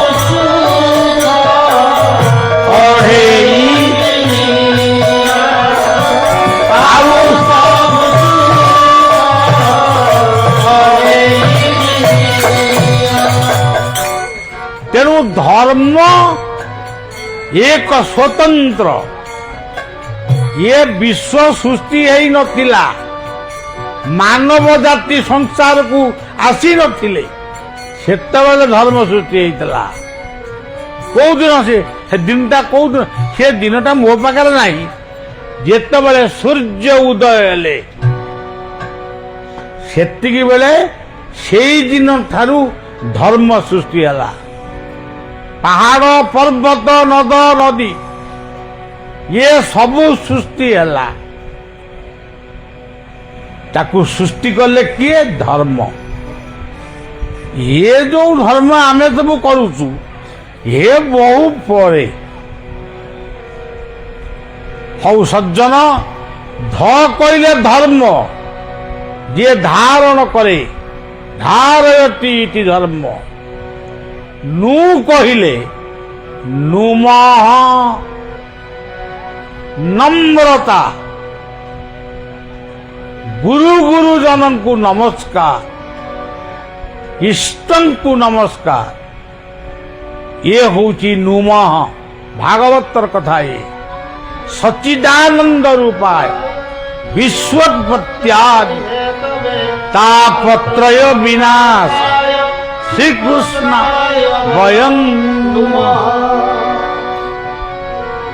ତେଣୁ ଧର୍ମ ଏକ ସ୍ୱତନ୍ତ୍ର, ଏ ବିଶ୍ୱ ସୃଷ୍ଟି ହେଇନଥିଲା, ମାନବ ଜାତି ସଂସାରକୁ ଆସିନଥିଲେ ସେତେବେଳେ ଧର୍ମ ସୃଷ୍ଟି ହେଇଥିଲା। କୋଉ ଦିନ ସେ ଦିନଟା କୋଉ ଦିନ? ସେ ଦିନଟା ମୋ ପାଖରେ ନାହିଁ। ଯେତେବେଳେ ସୂର୍ଯ୍ୟ ଉଦୟ ହେଲେ ସେତିକି ବେଳେ ସେଇ ଦିନ ଠାରୁ ଧର୍ମ ସୃଷ୍ଟି ହେଲା। ପାହାଡ଼ ପର୍ବତ ନଦ ନଦୀ ଇଏ ସବୁ ସୃଷ୍ଟି ହେଲା। ତାକୁ ସୃଷ୍ଟି କଲେ କିଏ? ଧର୍ମ। ଇଏ ଯୋଉ ଧର୍ମ ଆମେ ସବୁ କରୁଛୁ ଏ ବହୁ ପରେ। ହଉ ସଜ୍ଜନ, ଧ କହିଲେ ଧର୍ମ, ଯିଏ ଧାରଣ କରେ, ଧାରୟତି ଇତି ଧର୍ମ। ନୁ କହିଲେ ନୁମଃ ନମ୍ରତା, ଗୁରୁ ଗୁରୁଜନଙ୍କୁ ନମସ୍କାର, ଇଷ୍ଟଙ୍କୁ ନମସ୍କାର। ଇଏ ହଉଛି ନୁମଃ, ଭାଗବତର କଥା। ଏ ସଚ୍ଚିଦାନନ୍ଦ ରୂପାୟ ବିଶ୍ୱତ୍ପତ୍ତ୍ୟାଦି ତାପତ୍ରୟ ବିନାଶ ଶ୍ରୀକୃଷ୍ଣ ବୟଂ ନୁମଃ।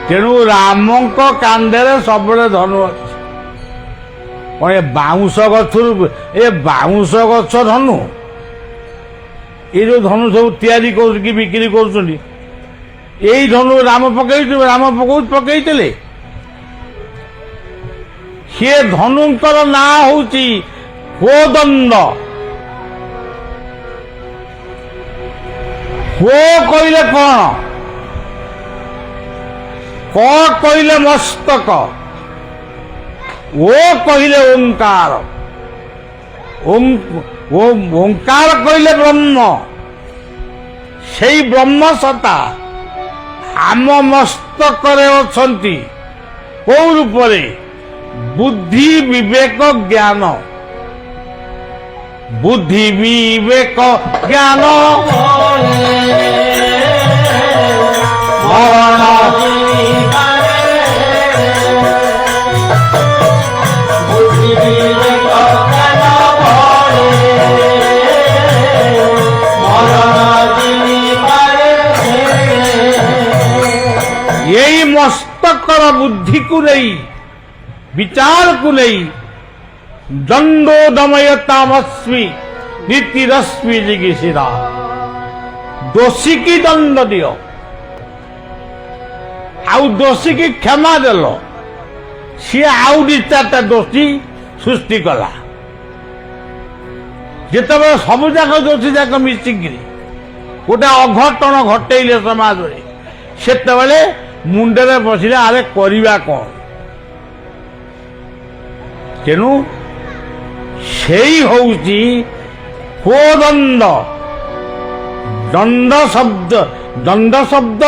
ତେଣୁ ରାମଙ୍କ କାନ୍ଧରେ ସବୁବେଳେ ଧନୁ ଅଛି। କଣ ଏ ବାଉଁଶ ଗଛରୁ ବାଉଁଶ ଗଛ ଧନୁ? ଏ ଯୋଉ ଧନୁ ସବୁ ତିଆରି କି ବିକ୍ରି କରୁଛନ୍ତି, ଏଇ ଧନୁ ରାମ ପକେଇଥିଲେ। ସିଏ ଧନୁଙ୍କର ନାଁ ହଉଛି କୋଦଣ୍ଡ। କୋ କହିଲେ କଣ? କ କହିଲେ ମସ୍ତକ, ଓ କହିଲେ ଓଙ୍କାର, ଓଙ୍କାର କହିଲେ ବ୍ରହ୍ମ। ସେଇ ବ୍ରହ୍ମ ସତ୍ତା ଆମ ମସ୍ତକରେ ଅଛନ୍ତି। କୋଉ ରୂପରେ? ବୁଦ୍ଧି ବିବେକ ଜ୍ଞାନ। ବୁଦ୍ଧି ବିବେକ ଜ୍ଞାନ ମରଣ ଏଇ ମସ୍ତକର ବୁଦ୍ଧିକୁ ନେଇ, ବିଚାରକୁ ନେଇ ଦଣ୍ଡୋ ଦମୟତାମସ୍ମି ନୀତିରଶ୍ମି ଜିଗିଷିରା। ଦୋଷୀ କି ଦଣ୍ଡ ଦିଅ, ଆଉ ଦୋଷୀ କି କ୍ଷମା ଦେଲ, ସିଏ ଆଉ ଦି ଚାରିଟା ଦୋଷୀ ସୃଷ୍ଟି କଲା। ଯେତେବେଳେ ସବୁ ଯାକ ଦୋଷୀ ଯାକ ମିଶିକିରି ଗୋଟେ ଅଘଟଣ ଘଟେଇଲେ ସମାଜରେ, ସେତେବେଳେ ମୁଣ୍ଡରେ ବସିଲେ ଆରେ କରିବା କଣ? ତେଣୁ ସେଇ ହଉଛି କୋଦଣ୍ଡ। ଦଣ୍ଡ ଶବ୍ଦ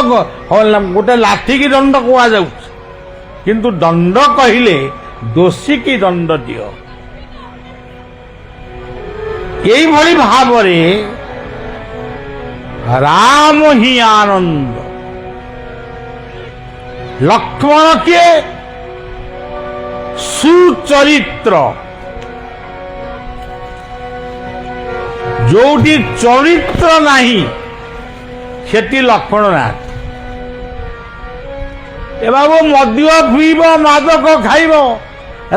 ଗୋଟେ ଲାଠିକି ଦଣ୍ଡ କୁହାଯାଉଛି, କିନ୍ତୁ ଦଣ୍ଡ କହିଲେ ଦୋଷୀ କି ଦଣ୍ଡ ଦିଅ। এইভাবে ভাବରେ রাম হি আনন্দ। ଲକ୍ଷ୍ମଣ କିଏ? ସୁଚରିତ୍ର। ଯୋଉଠି ଚରିତ୍ର ନାହିଁ ସେଠି ଲକ୍ଷ୍ମଣ ନାହାନ୍ତି। ଏ ବାବୁ ମଦ୍ୟ ପିଇବ, ମାଦକ ଖାଇବ,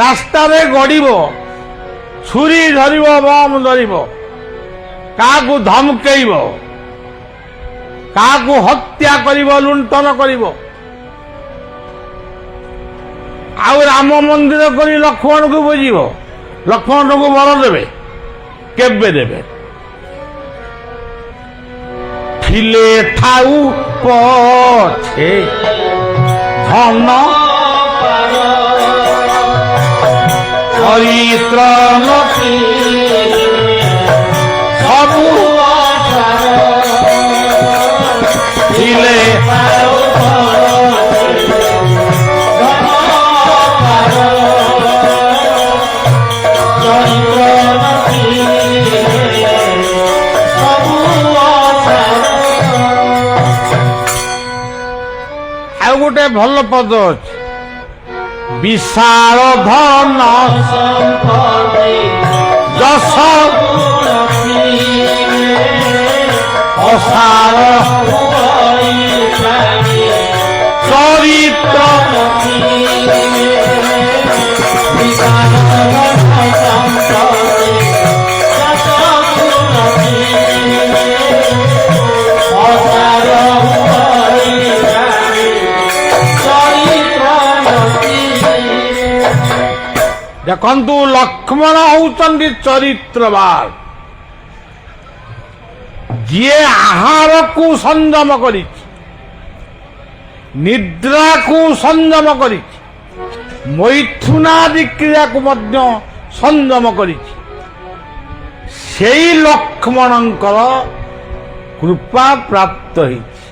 ରାସ୍ତାରେ ଗଡ଼ିବ, ଛୁରୀ ଧରିବ, ବମ୍ ଧରିବ, କାହାକୁ ଧମକେଇବ, କାହାକୁ ହତ୍ୟା କରିବ, ଲୁଣ୍ଠନ କରିବ, ଆଉ ରାମ ମନ୍ଦିର କରି ଲକ୍ଷ୍ମଣକୁ ବୁଝିବ? ଲକ୍ଷ୍ମଣକୁ ବର ଦେବେ? କେବେ ଦେବେ? ଥିଲେ ଥାଉ ପଛେ ଧନ ଚରିତ୍ର ସବୁ ଥିଲେ ଆଉ ଗୋଟେ ଭଲ ପଦ ଅଛି, ବିଶାଳ ଧନ ଯଶ ଅସାର ଚରିତ୍ର ଦେଖନ୍ତୁ, ଲକ୍ଷ୍ମଣ ହଉଛନ୍ତି ଚରିତ୍ରବାନ, ଯିଏ ଆହାରକୁ ସଂଯମ କରିଛି, ନିଦ୍ରାକୁ ସଂଯମ କରିଛି, ମୈଥୁନାଦି କ୍ରିୟାକୁ ମଧ୍ୟ ସଂଯମ କରିଛି। ସେଇ ଲକ୍ଷ୍ମଣଙ୍କର କୃପା ପ୍ରାପ୍ତ ହେଇଛି।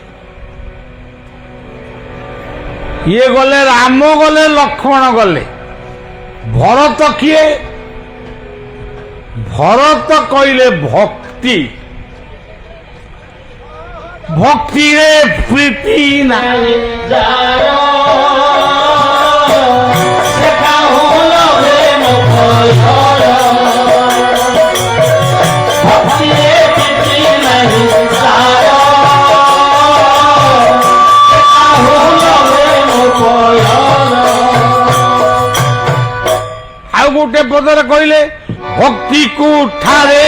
ଇଏ ଗଲେ, ରାମ ଗଲେ, ଲକ୍ଷ୍ମଣ ଗଲେ। ଭରତ କିଏ? ଭରତ କହିଲେ ଭକ୍ତି। ଭକ୍ତିରେ ପ୍ରୀତି ନାହିଁ ଆଉ ଗୋଟେ ପଦରେ କହିଲେ, ଭକ୍ତିକୁ ଠାରେ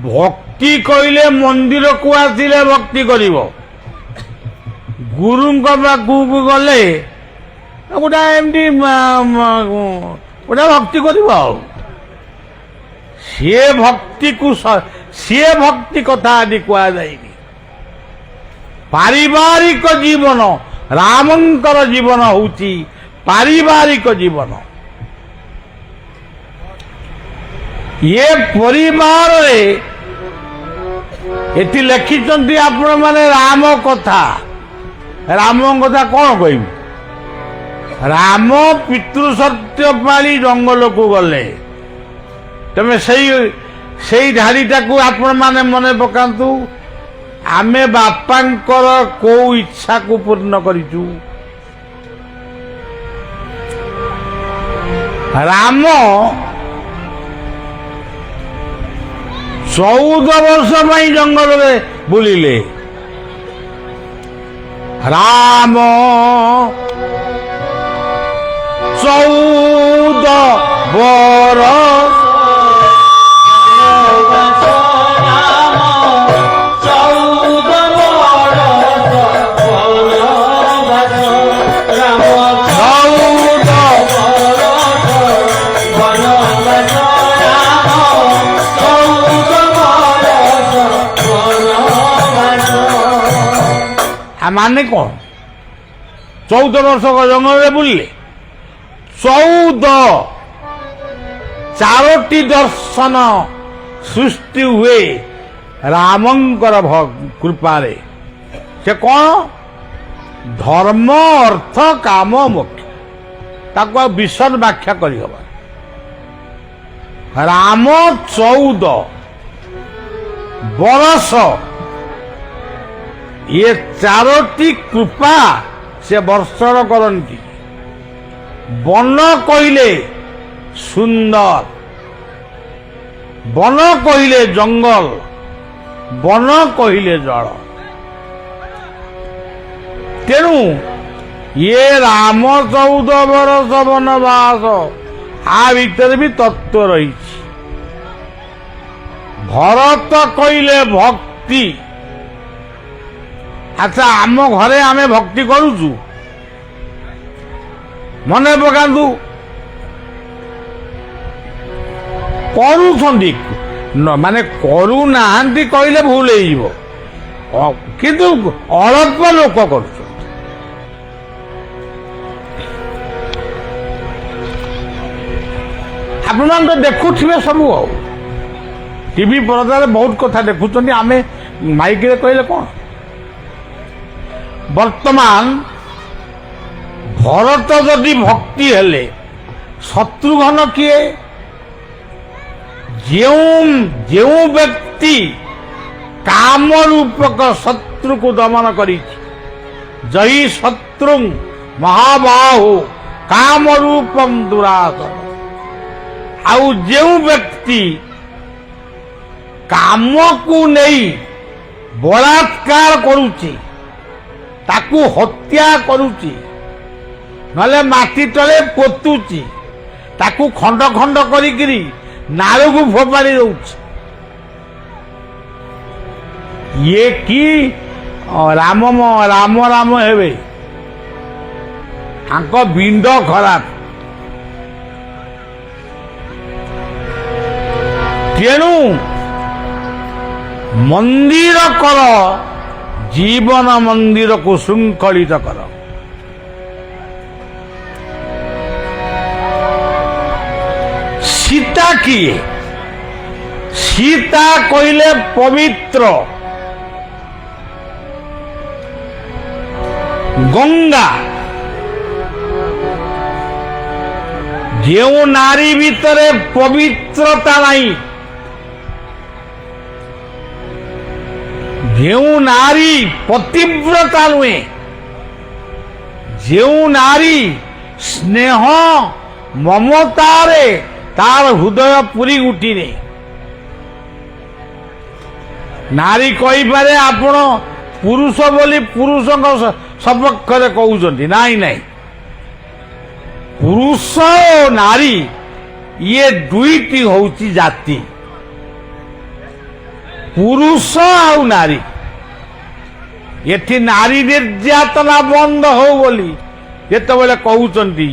ଭକ୍ତି କହିଲେ ମନ୍ଦିରକୁ ଆସିଲେ ଭକ୍ତି କରିବ, ଗୁରୁଙ୍କ ପାଖକୁ ଗଲେ ଗୋଟା ଏମିତି ଗୋଟା ଭକ୍ତି କରିବ। ଆଉ ସିଏ ଭକ୍ତିକୁ, ସିଏ ଭକ୍ତି କଥା ଆଜି କୁହାଯାଇନି। ପାରିବାରିକ ଜୀବନ, ରାମଙ୍କର ଜୀବନ ହଉଛି ପାରିବାରିକ ଜୀବନ। ଇଏ ପରିବାରରେ ଏଠି ଲେଖିଛନ୍ତି ଆପଣମାନେ ରାମ କଥା। ରାମଙ୍କ କଥା କଣ କହିବି? ରାମ ପିତୃ ସତ୍ୟ ପାଳି ଜଙ୍ଗଲକୁ ଗଲେ। ତମେ ସେଇ ଧାଡ଼ିଟାକୁ ଆପଣମାନେ ମନେ ପକାନ୍ତୁ। ଆମେ ବାପାଙ୍କର କୋଉ ଇଚ୍ଛାକୁ ପୂର୍ଣ୍ଣ କରିଛୁ? ରାମ 14 ବର୍ଷ ପାଇଁ ଜଙ୍ଗଲରେ ବୁଲିଲେ। ରାମ 14 ବର୍ଷ ମାନେ କଣ? 14 ବର୍ଷ ଜଙ୍ଗଲରେ ବୁଲିଲେ। 14 4ଟି ଦର୍ଶନ ସୃଷ୍ଟି ହୁଏ ରାମଙ୍କର କୃପାରେ ସେ କ'ଣ ଧର୍ମ ଅର୍ଥ କାମ ମୋକ୍ଷ ତାକୁ ଆଉ ବିଶଦ ବ୍ୟାଖ୍ୟା କରିହେବ। ରାମ 14 ବର୍ଷ ଇଏ 4ଟି କୃପା ସେ ବର୍ଷର କରନ୍ତି। ବନ କହିଲେ ସୁନ୍ଦର, ବନ କହିଲେ ଜଙ୍ଗଲ, ବନ କହିଲେ ଜଳ। ତେଣୁ ଇଏ ରାମ 14 ବର୍ଷ ବନବାସ, ଆ ଭିତରେ ବି ତତ୍ତ୍ୱ ରହିଛି। ଭରତ କହିଲେ ଭକ୍ତି। ଆଚ୍ଛା, ଆମ ଘରେ ଆମେ ଭକ୍ତି କରୁଛୁ? ମନେ ପକାନ୍ତୁ, କରୁଛନ୍ତି ମାନେ କରୁନାହାନ୍ତି କହିଲେ ଭୁଲ ହେଇଯିବ, କିନ୍ତୁ ଅଳ୍ପ ଲୋକ କରୁଛନ୍ତି। ଆପଣମାନେ ତ ଦେଖୁଥିବେ ସବୁ, ଆଉ ଟିଭି ପରଦାରେ ବହୁତ କଥା ଦେଖୁଛନ୍ତି, ଆମେ ମାଇକରେ କହିଲେ କ'ଣ? ବର୍ତ୍ତମାନ ଭରତ ଯଦି ଭକ୍ତି ହେଲେ, ଶତ୍ରୁଘ୍ନ କିଏ? ଯେଉଁ ବ୍ୟକ୍ତି କାମ ରୂପକ ଶତ୍ରୁକୁ ଦମନ କରିଛି, ଜୟୀ ଶତ୍ରୁ ମହାବାହୁ କାମ ରୂପମ ଦୁରାସନ। ଆଉ ଯେଉଁ ବ୍ୟକ୍ତି କାମକୁ ନେଇ ବଳାତ୍କାର କରୁଛି, ତାକୁ ହତ୍ୟା କରୁଛି, ନହେଲେ ମାଟି ତଳେ ପୋତୁଛି, ତାକୁ ଖଣ୍ଡ ଖଣ୍ଡ କରିକିରି ନାଳକୁ ଫୋପାଡ଼ି ଦଉଛି, ଇଏ କି ରାମ ରାମ ହେବେ? ତାଙ୍କ ବିଣ୍ଡ ଖରାପ। ତେଣୁ ମନ୍ଦିର କର, ଜୀବନ ମନ୍ଦିରକୁ ଶୃଙ୍ଖଳିତ କର। ସୀତା କିଏ? ସୀତା କହିଲେ ପବିତ୍ର, ଗଙ୍ଗା। ଯେଉଁ ନାରୀ ଭିତରେ ପବିତ୍ରତା ନାହିଁ, ଯେଉଁ ନାରୀ ପତିବ୍ରତା ନୁହେଁ, ଯେଉଁ ନାରୀ ସ୍ନେହ ମମତାରେ ତାର ହୃଦୟ ପୁରୀ ଉଠିନେ, ନାରୀ କହିପାରେ ଆପଣ ପୁରୁଷ ବୋଲି ପୁରୁଷଙ୍କ ସପକ୍ଷରେ କହୁଛନ୍ତି। ନାଇଁ ନାଇଁ, ପୁରୁଷ ଓ ନାରୀ ଇଏ ଦୁଇଟି ହଉଛି ଜାତି। ପୁରୁଷ ଆଉ ନାରୀ, ଏଠି ନାରୀ ନିର୍ଯାତନା ବନ୍ଦ ହଉ ବୋଲି ଯେତେବେଳେ କହୁଛନ୍ତି,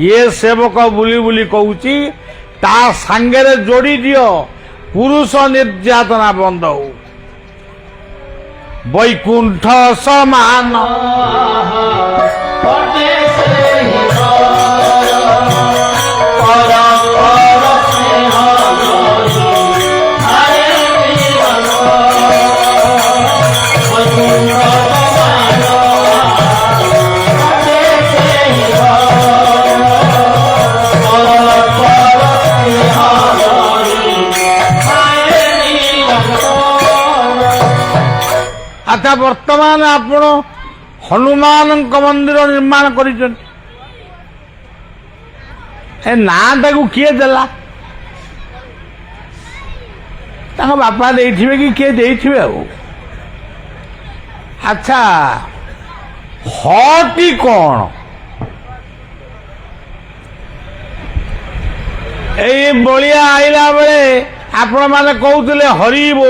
ଇଏ ସେବକ ବୁଲି ବୁଲି କହୁଛି ତା ସାଙ୍ଗରେ ଯୋଡ଼ି ଦିଅ ପୁରୁଷ ନିର୍ଯାତନା ବନ୍ଦ ହଉ। ବୈକୁଣ୍ଠ ସମାନ ଆଚ୍ଛା, ବର୍ତ୍ତମାନ ଆପଣ ହନୁମାନଙ୍କ ମନ୍ଦିର ନିର୍ମାଣ କରିଛନ୍ତି, ଏ ନାଁଟାକୁ କିଏ ଦେଲା? ତାଙ୍କ ବାପା ଦେଇଥିବେ କି କିଏ ଦେଇଥିବେ ଆଉ। ଆଚ୍ଛା, ହଟି କ'ଣ? ଏଇ ବଳିଆ ଆଇଲା ବେଳେ ଆପଣମାନେ କହୁଥିଲେ ହରିବ।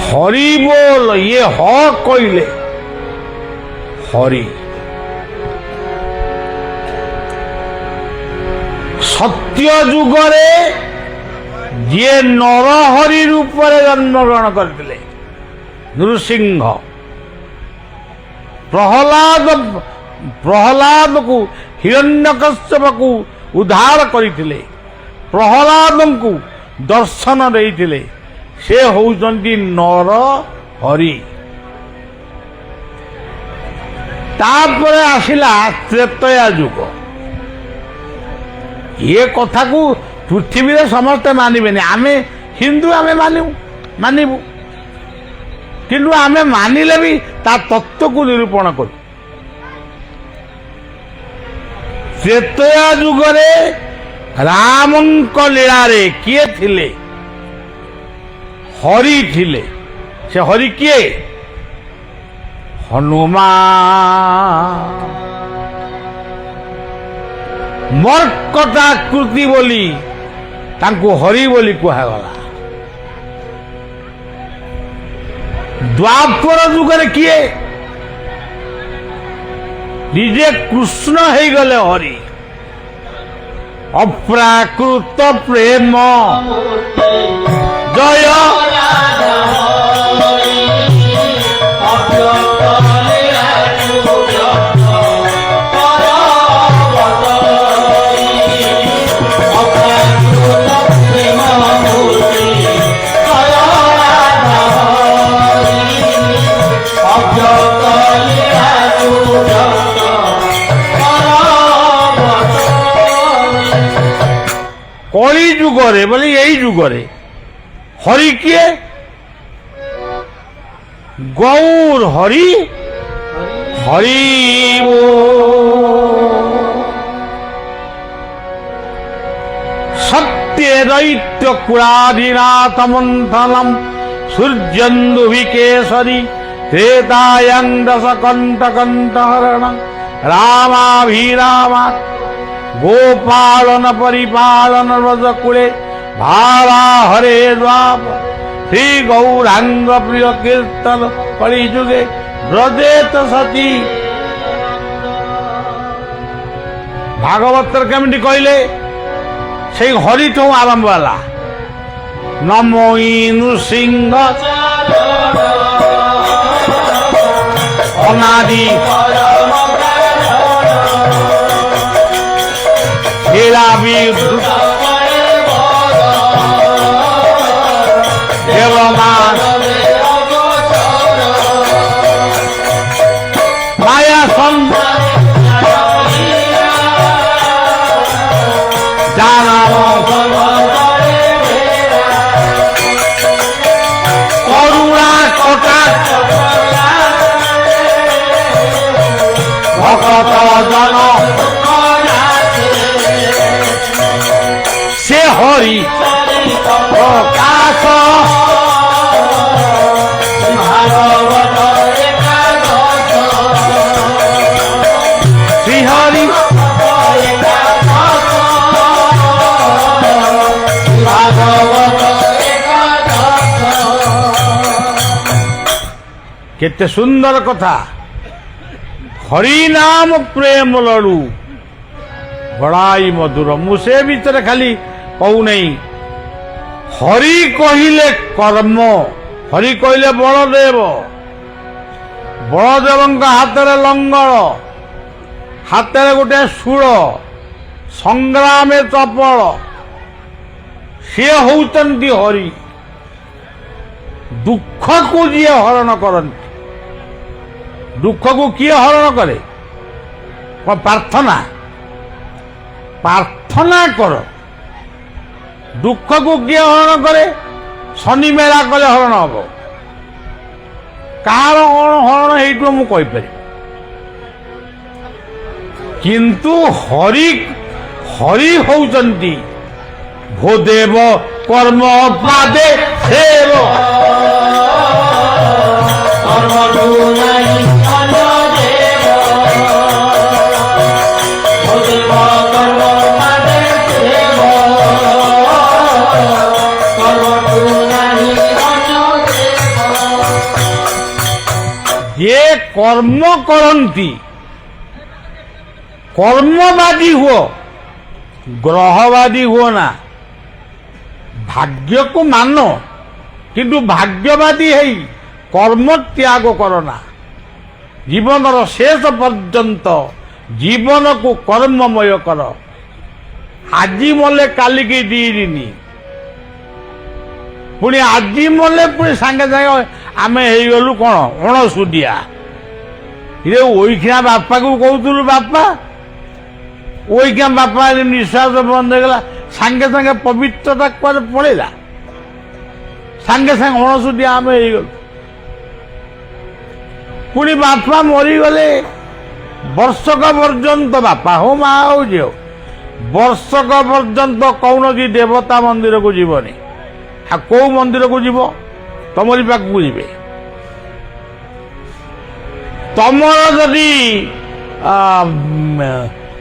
ହରି ବୋଲ, ଇଏ ହ କହିଲେ ହରି। ସତ୍ୟ ଯୁଗରେ ଯିଏ ନରହରି ରୂପରେ ଜନ୍ମଗ୍ରହଣ କରିଥିଲେ, ନୃସିଂହ ପ୍ରହ୍ଲାଦକୁ ହିରଣ୍ୟକଶ୍ୟପକୁ ଉଦ୍ଧାର କରିଥିଲେ, ପ୍ରହ୍ଲାଦଙ୍କୁ ଦର୍ଶନ ଦେଇଥିଲେ ସେ ହେଉଛନ୍ତି ନର ହରି। ତାପରେ ଆସିଲା ତ୍ରେତୟା ଯୁଗ। ଏ କଥାକୁ ପୃଥିବୀରେ ସମସ୍ତେ ମାନିବେନି। ଆମେ ହିନ୍ଦୁ, ଆମେ ମାନିବୁ, କିନ୍ତୁ ଆମେ ମାନିଲେ ବି ତା ତତ୍ତ୍ୱକୁ ନିରୂପଣ କରୁ। ତ୍ରେତୟା ଯୁଗରେ ରାମଙ୍କ ଲୀଳାରେ କିଏ ଥିଲେ? ହରି ଥିଲେ। ସେ ହରି କିଏ? ହନୁମାନ। ମର୍କଟାକୃତି ବୋଲି ତାଙ୍କୁ ହରି ବୋଲି କୁହାଗଲା। ଦ୍ୱାପର ଯୁଗରେ କିଏ? ନିଜେ କୃଷ୍ଣ ହେଇଗଲେ ହରି। ଅପ୍ରାକୃତ ପ୍ରେମ ଜୟ କଳି ଯୁଗରେ ବୋଲି ଏଇ ଯୁଗରେ ହରି କିଏ? ଗୌର ହରି ହରି ସତ୍ୟ ଦୈତ୍ୟ କୁଳାଧିନାଥ ମନ୍ଥନମ୍ ସୂର୍ଯ୍ୟନ୍ଦୁଭିକେଶରୀ ତ୍ରେତାୟଂ ଦଶକଣ୍ଠ କଣ୍ଠହରଣ ରାମାଭିରାମା ଗୋପାଳନ ପରିପାଳନ ବ୍ରଜକୁଳେ ଭାବା ହରେ ଦ୍ୱାପ ଶ୍ରୀ ଗୌରାଙ୍ଗ ପ୍ରିୟ କୀର୍ତ୍ତନ କଳି ଯୁଗେ ବ୍ରଜେତ ସତୀ। ଭାଗବତର କେମିତି କହିଲେ? ସେଇ ହରିଠୁ ଆରମ୍ଭ ହେଲା। ନମୋ ନୃସିଂହ ଅନାଦି ଦେବମାନ ମାୟା ଜାନବ କରୁଣା କଟା ভকত জন সে হরি প্রকাশ ভাগবত শ্রীহরি ভাগবত কেতে সুন্দর কথা। হরিনাম প্রেম লড়ু বড়াই মধুর। মু সে ভিতরে খালি কহু নাই। হরি কহিলে কর্ম, হরি কহিলে বলদেব, বলদেবଙ୍କ ହାତରେ ଲଙ୍ଗଳ, ହାତରେ ଗୋଟେ ଶୂଳ, ସଂଗ୍ରାମେ ଚପଳ, ସିଏ ହଉଛନ୍ତି ହରି। ଦୁଃଖକୁ ଯିଏ ହରଣ କରନ୍ତି। ଦୁଃଖକୁ କିଏ ହରଣ କରେ? କଣ ପ୍ରାର୍ଥନା? ପ୍ରାର୍ଥନା କର। ଦୁଃଖକୁ କିଏ ହରଣ କରେ? ଶନି ମେଳା କଲେ ହରଣ ହବ। କାହାର କଣ ହରଣ ହେଇଥିବ ମୁଁ କହିପାରିବି, କିନ୍ତୁ ହରି ହରି ହଉଛନ୍ତି ଭୋଦେବ କର୍ମ ପାଦେ ସେବ যে কর্ম করন্তি, কর্মবাদী হুও, গ্রহবাদী হুও না। ভাগ্যକୁ ମାନ, কিন্তু ଭାଗ୍ୟବାଦୀ ହେଇ କର୍ମ ତ୍ୟାଗ କର ନା। ଜୀବନର ଶେଷ ପର୍ଯ୍ୟନ୍ତ ଜୀବନକୁ କର୍ମମୟ କର। ଆଜି ମଲେ କାଲିକି ଦିନି, ପୁଣି ଆଜି ମଲେ ପୁଣି ସାଙ୍ଗେ ସାଙ୍ଗେ ଆମେ ହେଇଗଲୁ କ'ଣ ଅଣସୁଦିଆ। ଇରେ ଓଇଖିଣା ବାପାକୁ କହୁଥିଲୁ ବାପା, ଓଇଖିଣା ବାପା ନିଶ୍ୱାସ ବନ୍ଦ ହେଇଗଲା, ସାଙ୍ଗେ ସାଙ୍ଗେ ପବିତ୍ରତା କୁଆଡ଼େ ପଳେଇଲା, ସାଙ୍ଗେ ସାଙ୍ଗେ ଅଣସୁଦିଆ ଆମେ ହେଇଗଲୁ। ପୁଣି ବାପା ମରିଗଲେ ବର୍ଷକ ପର୍ଯ୍ୟନ୍ତ, ବାପା ହଉ ମା ହଉ ଝିଅ, ବର୍ଷକ ପର୍ଯ୍ୟନ୍ତ କୌଣସି ଦେବତା ମନ୍ଦିରକୁ ଯିବନି। ଆଉ କୋଉ ମନ୍ଦିରକୁ ଯିବ? ତମରି ପାଖକୁ ଯିବେ। ତମର ଯଦି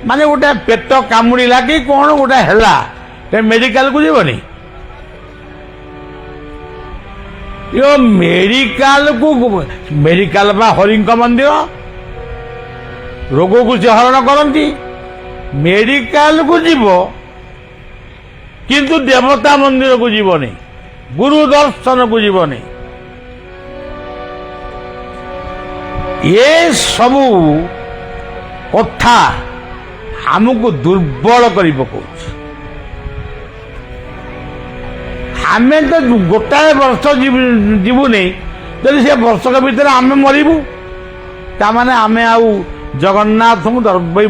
ମାନେ ଗୋଟେ ପେଟ କାମୁଡ଼ିଲା କି କ'ଣ ଗୋଟେ ହେଲା, ମେଡିକାଲକୁ ଯିବନି? ମେଡିକାଲ ବା ହରିଙ୍କ ମନ୍ଦିର, ରୋଗକୁ ସେ ହରଣ କରନ୍ତି। ମେଡିକାଲକୁ ଯିବ କିନ୍ତୁ ଦେବତା ମନ୍ଦିରକୁ ଯିବନି, ଗୁରୁ ଦର୍ଶନକୁ ଯିବନି। ଏ ସବୁ କଥା ଆମକୁ ଦୁର୍ବଳ କରି ପକାଉଛି। ଆମେ ତ ଗୋଟାଏ ବର୍ଷ ଯିବୁନି, ଯଦି ସେ ବର୍ଷକ ଭିତରେ ଆମେ ମରିବୁ, ତାମାନେ ଆମେ ଆଉ ଜଗନ୍ନାଥଙ୍କୁ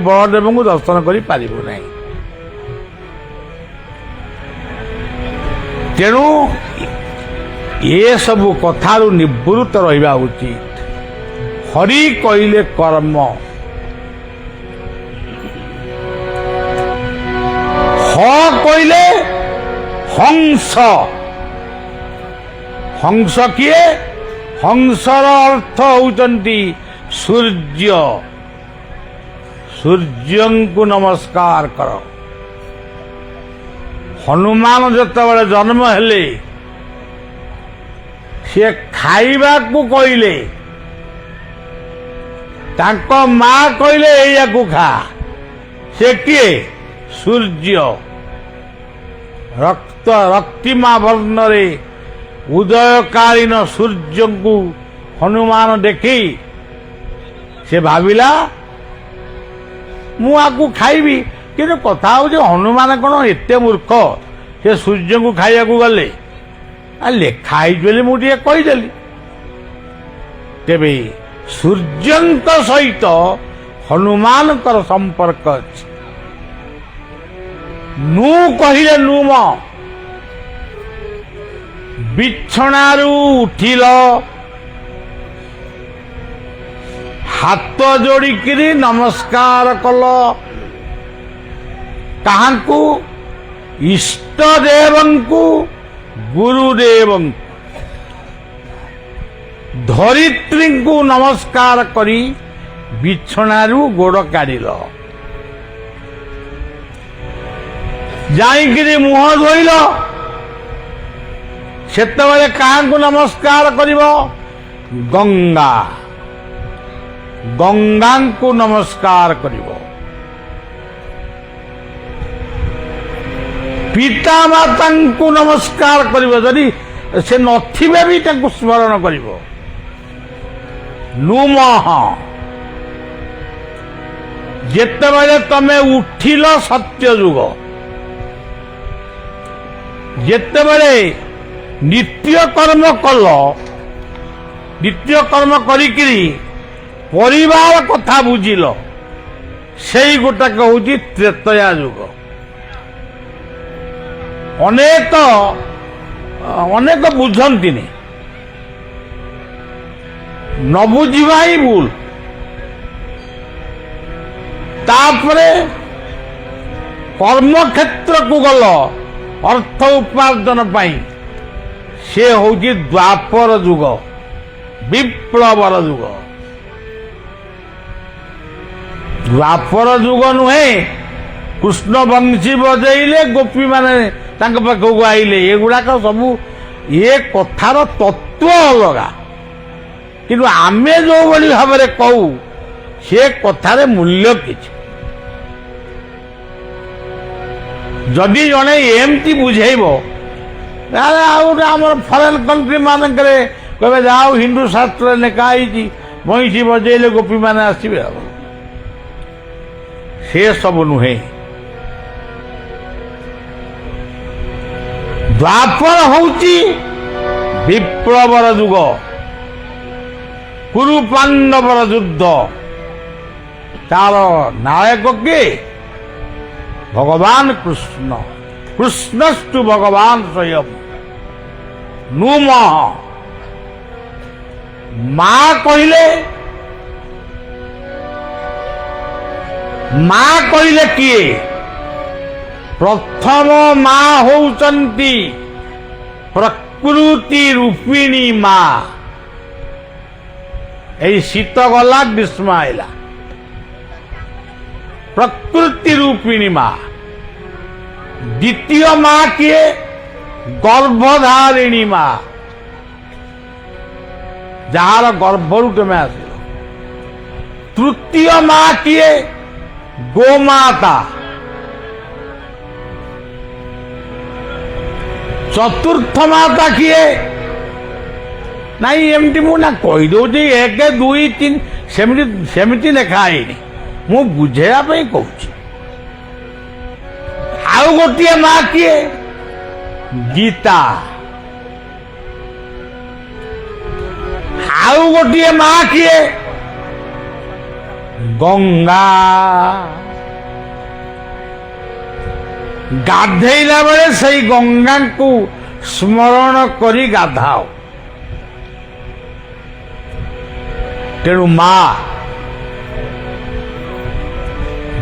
ବଳଦେବଙ୍କୁ ଦର୍ଶନ କରିପାରିବୁ ନାହିଁ। ତେଣୁ ଏସବୁ କଥାରୁ ନିବୃତ୍ତ ରହିବା ଉଚିତ। ହରି କହିଲେ କର୍ମ, ହ କହିଲେ ହଂସ। ହଂସ କିଏ? ହଂସର ଅର୍ଥ ହେଉଛନ୍ତି ସୂର୍ଯ୍ୟ। ସୂର୍ଯ୍ୟଙ୍କୁ ନମସ୍କାର କର। ହନୁମାନ ଯେତେବେଳେ ଜନ୍ମ ହେଲେ, ସେ ଖାଇବାକୁ କହିଲେ, ତାଙ୍କ ମା କହିଲେ ଏଇଆକୁ ଖା। ସେ କିଏ? ସୂର୍ଯ୍ୟ। ରକ୍ତିମା ବର୍ଣ୍ଣରେ ଉଦୟକାଳୀନ ସୂର୍ଯ୍ୟଙ୍କୁ ହନୁମାନ ଦେଖି ସେ ଭାବିଲା ମୁଁ ଆକୁ ଖାଇବି। କିନ୍ତୁ କଥା ହଉଛି ହନୁମାନ କ'ଣ ଏତେ ମୂର୍ଖ, ସେ ସୂର୍ଯ୍ୟଙ୍କୁ ଖାଇବାକୁ ଗଲେ? ଲେଖା ହେଇଛି ବୋଲି ମୁଁ ଟିକେ କହିଦେଲି। ତେବେ ସୂର୍ଯ୍ୟଙ୍କ ସହିତ ହନୁମାନଙ୍କର ସମ୍ପର୍କ ଅଛି। ନୁ କହିଲେ ନୁମ, ବିଛଣାରୁ ଉଠିଲ, ହାତ ଯୋଡ଼ିକିରି ନମସ୍କାର କଲ। କାହାଙ୍କୁ? ଇଷ୍ଟଦେବଙ୍କୁ, ଗୁରୁଦେବଙ୍କୁ। ଧରିତ୍ରୀଙ୍କୁ ନମସ୍କାର କରି ବିଛଣାରୁ ଗୋଡ଼ କାଢ଼ିଲ। ଯାଇକିରି ମୁହଁ ଧୋଇଲ। ସେତେବେଳେ କାହାଙ୍କୁ ନମସ୍କାର କରିବ? ଗଙ୍ଗା। ଗଙ୍ଗାଙ୍କୁ ନମସ୍କାର କରିବ। ପିତାମାତାଙ୍କୁ ନମସ୍କାର କରିବ, ଯଦି ସେ ନଥିବେ ବି ତାଙ୍କୁ ସ୍ମରଣ କରିବ। ନୁମଃ। ଯେତେବେଳେ ତମେ ଉଠିଲ ସତ୍ୟ ଯୁଗ, ଯେତେବେଳେ ନିତ୍ୟ କର୍ମ କଲ, ନିତ୍ୟ କର୍ମ କରିକିରି ପରିବାର କଥା ବୁଝିଲ, ସେଇ ଗୋଟାକ ହଉଛି ତ୍ରେତୟା ଯୁଗ। ଅନେକ ବୁଝନ୍ତିନି, ନ ବୁଝିବା ହିଁ ଭୁଲ। ତାପରେ କର୍ମକ୍ଷେତ୍ରକୁ ଗଲ ଅର୍ଥ ଉପାର୍ଜନ ପାଇଁ, ସେ ହଉଛି ଦ୍ୱାପର ଯୁଗ, ବିପ୍ଳବର ଯୁଗ। ଦ୍ୱାପର ଯୁଗ ନୁହେଁ କୃଷ୍ଣ ବଂଶୀ ବଜେଇଲେ, ଗୋପୀମାନେ ତାଙ୍କ ପାଖକୁ ଆଇଲେ, ଏଗୁଡାକ ସବୁ ଏ କଥାର ତତ୍ତ୍ୱ ଅଲଗା। କିନ୍ତୁ ଆମେ ଯୋଉଭଳି ଭାବରେ କହୁ, ସେ କଥାରେ ମୂଲ୍ୟ କିଛି। ଯଦି ଜଣେ ଏମିତି ବୁଝେଇବ, ତାହେଲେ ଆଉ ଗୋଟେ ଆମର ଫରେନ୍ କଣ୍ଟ୍ରି ମାନଙ୍କରେ କହିବେ ଯାହା ହିନ୍ଦୁ ଶାସ୍ତ୍ରରେ ଲେଖା ହେଇଛି ବଂଶୀ ବଜେଇଲେ ଗୋପୀମାନେ ଆସିବେ। ଆଉ ସେ ସବୁ ନୁହେଁ। ଦ୍ୱାପର ହଉଛି ବିପ୍ଳବର ଯୁଗ, କୁରୁ ପାଣ୍ଡବର ଯୁଦ୍ଧ। ତାର ନାୟକ କିଏ? ଭଗବାନ କୃଷ୍ଣ। କୃଷ୍ଣଷ୍ଟୁ ଭଗବାନ ସ୍ୱୟଂ ନୁମ। ମା କହିଲେ କିଏ? ପ୍ରଥମ ମା ହଉଛନ୍ତି ପ୍ରକୃତି ରୂପିଣୀ ମା। এই শীত গলা গ্রীষ্ম আইলা, প্রকৃতি রূপিণী মা। দ্বিতীয় মা কিয়ে? গর্ভধারিণী মা, যাহার গর্ভরু তুমি আসিল। তৃতীয় মা কিয়ে? গোমাতা। চতুর্থ মাতা কিয়ে? ନାଇଁ ଏମିତି ମୁଁ ନା କହିଦେଉଛି 1 2 3 ସେମିତି ଲେଖା ହେଇନି, ମୁଁ ବୁଝେଇବା ପାଇଁ କହୁଛି। ଆଉ ଗୋଟିଏ ମା କିଏ? ଗୀତା। ଆଉ ଗୋଟିଏ ମା କିଏ? ଗଙ୍ଗା। ଗାଧେଇଲା ବେଳେ ସେଇ ଗଙ୍ଗାଙ୍କୁ ସ୍ମରଣ କରି ଗାଧାଅ। ତେଣୁ ମା।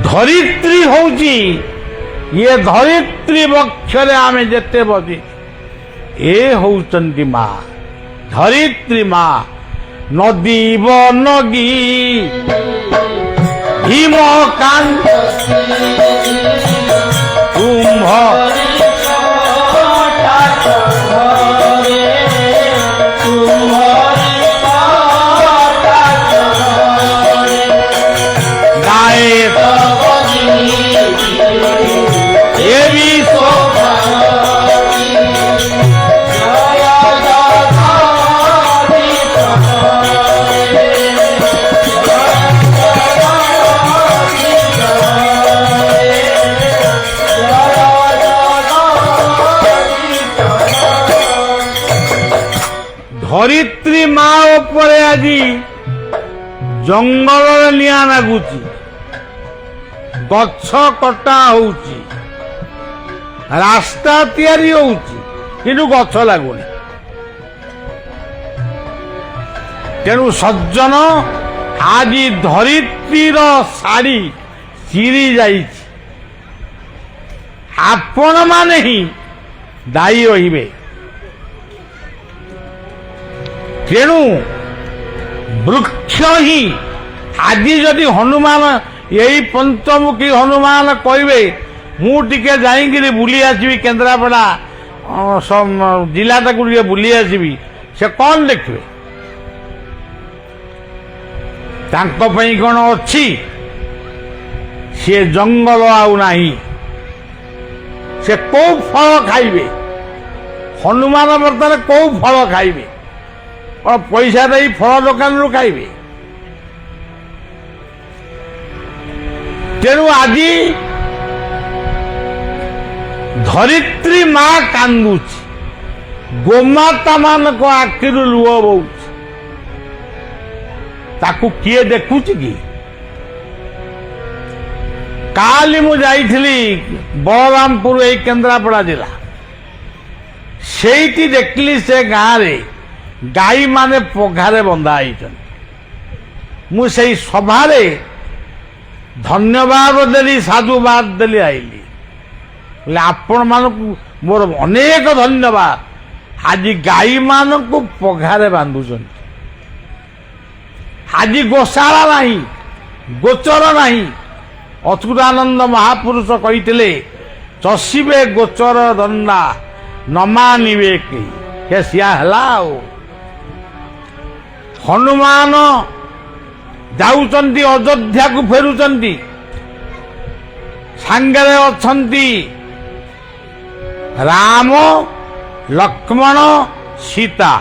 ଧରିତ୍ରୀ ହଉଛି, ଇଏ ଧରିତ୍ରୀ ବକ୍ଷରେ ଆମେ ଯେତେ ବସି, ଏ ହଉଛନ୍ତି ମା, ଧରିତ୍ରୀ ମା। ନଦୀ ବନଗୀ ଭୀମ କାନ୍ତ କୁମ୍ଭ ଧରିତ୍ରୀ ମା ଉପରେ ଆଜି ଜଙ୍ଗଲରେ ନିଆଁ ଲାଗୁଛି, ଗଛ କଟା ହଉଛି, ରାସ୍ତା ତିଆରି ହଉଛି, କିନ୍ତୁ ଗଛ ଲାଗୁନି। ତେଣୁ ସଜ୍ଜନ, ଆଜି ଧରିତ୍ରୀର ଶାଢ଼ୀ ଚିରି ଯାଇଛି, ଆପଣମାନେ ହିଁ ଦାୟୀ ରହିବେ। ତେଣୁ ବୃକ୍ଷ ହିଁ, ଆଜି ଯଦି ହନୁମାନ, ଏଇ ପଞ୍ଚମୁଖୀ ହନୁମାନ କହିବେ ମୁଁ ଟିକେ ଯାଇକିରି ବୁଲି ଆସିବି, କେନ୍ଦ୍ରାପଡ଼ା ଜିଲ୍ଲାଟାକୁ ଟିକେ ବୁଲି ଆସିବି, ସେ କ'ଣ ଦେଖିବେ? ତାଙ୍କ ପାଇଁ କ'ଣ ଅଛି? ସିଏ ଜଙ୍ଗଲ ଆଉ ନାହିଁ। ସେ କୋଉ ଫଳ ଖାଇବେ? ହନୁମାନ ବର୍ତ୍ତମାନ କୋଉ ଫଳ ଖାଇବେ? କ'ଣ ପଇସା ଦେଇ ଫଳ ଦୋକାନରୁ ଖାଇବେ? ତେଣୁ ଆଜି ଧରିତ୍ରୀ ମା କାନ୍ଦୁଛି, ଗୋମାତା ମାନଙ୍କ ଆଖିରୁ ଲୁହ ବହୁଛି। ତାକୁ କିଏ ଦେଖୁଛି କି? କାଲି ମୁଁ ଯାଇଥିଲି ବଳରାମପୁର, ଏଇ କେନ୍ଦ୍ରାପଡ଼ା ଜିଲ୍ଲା, ସେଇଠି ଦେଖିଲି ସେ ଗାଁରେ ଗାଈମାନେ ପଘାରେ ବନ୍ଧା ହେଇଛନ୍ତି। ମୁଁ ସେଇ ସଭାରେ ଧନ୍ୟବାଦ ଦେଲି, ସାଧୁବାଦ ଦେଲି, ଆଇଲି। ବୋଲେ ଆପଣମାନଙ୍କୁ ମୋର ଅନେକ ଧନ୍ୟବାଦ। ଆଜି ଗାଈମାନଙ୍କୁ ପଘାରେ ବାନ୍ଧୁଛନ୍ତି। ଆଜି ଗୋଶାଳା ନାହିଁ, ଗୋଚର ନାହିଁ। ଅଚ୍ୟୁତାନନ୍ଦ ମହାପୁରୁଷ କହିଥିଲେ, ଚଷିବେ ଗୋଚର ଦଣ୍ଡା ନ ମାନିବେ କେହି। ସେ ସିଆ ହେଲା ଆଉ। ହନୁମାନ ଯାଉଛନ୍ତି, ଅଯୋଧ୍ୟାକୁ ଫେରୁଛନ୍ତି, ସାଙ୍ଗରେ ଅଛନ୍ତି ରାମ, ଲକ୍ଷ୍ମଣ, ସୀତା।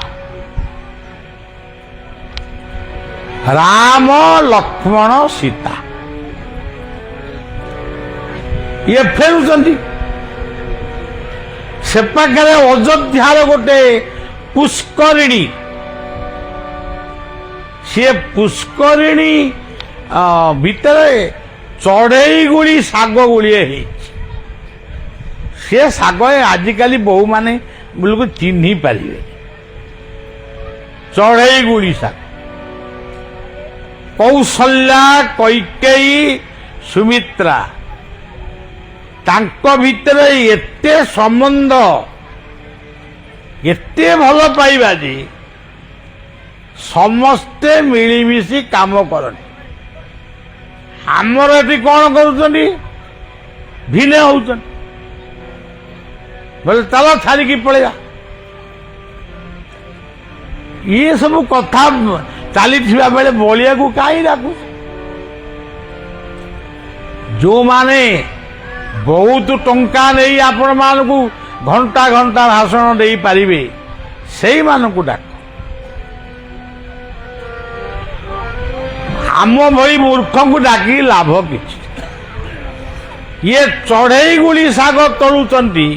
ରାମ, ଲକ୍ଷ୍ମଣ, ସୀତା ଇଏ ଫେରୁଛନ୍ତି। ସେ ପାଖରେ ଅଯୋଧ୍ୟାର ଗୋଟେ ପୁଷ୍କରିଣୀ, ସିଏ ପୁଷ୍କରିଣୀ ଭିତରେ ଚଢ଼େଇ ଗୁଳି ଶାଗ ଗୁଳିଏ ହେଇଛି। ସେ ଶାଗ ଆଜିକାଲି ବୋହୂମାନେ ବିଲକୁଲ ଚିହ୍ନି ପାରିବେ। ଚଢ଼େଇ ଗୁଳି ଶାଗ। କୌଶଲ୍ୟା, କୈକେୟୀ, ସୁମିତ୍ରା, ତାଙ୍କ ଭିତରେ ଏତେ ସମ୍ବନ୍ଧ, ଏତେ ଭଲ ପାଇବା ଯେ ସମସ୍ତେ ମିଳିମିଶି କାମ କରନ୍ତି। ଆମର ଏଠି କ'ଣ କରୁଛନ୍ତି? ଭିନେ ହଉଛନ୍ତି। ବୋଲେ ଚାଲ ଛାଡ଼ିକି ପଳେଇବା। ଇଏ ସବୁ କଥା ଚାଲିଥିବା ବେଳେ ବଳିଆକୁ କାହିଁ ଡାକୁଛ? ଯୋଉମାନେ ବହୁତ ଟଙ୍କା ନେଇ ଆପଣମାନଙ୍କୁ ଘଣ୍ଟା ଘଣ୍ଟା ଭାଷଣ ଦେଇପାରିବେ ସେଇମାନଙ୍କୁ ଡାକ। ଆମ ଭଳି ମୂର୍ଖଙ୍କୁ ଡାକି ଲାଭ କିଛି। ଇଏ ଚଢ଼େଇ ଗୁଳି ଶାଗ ତୋଳୁଛନ୍ତି,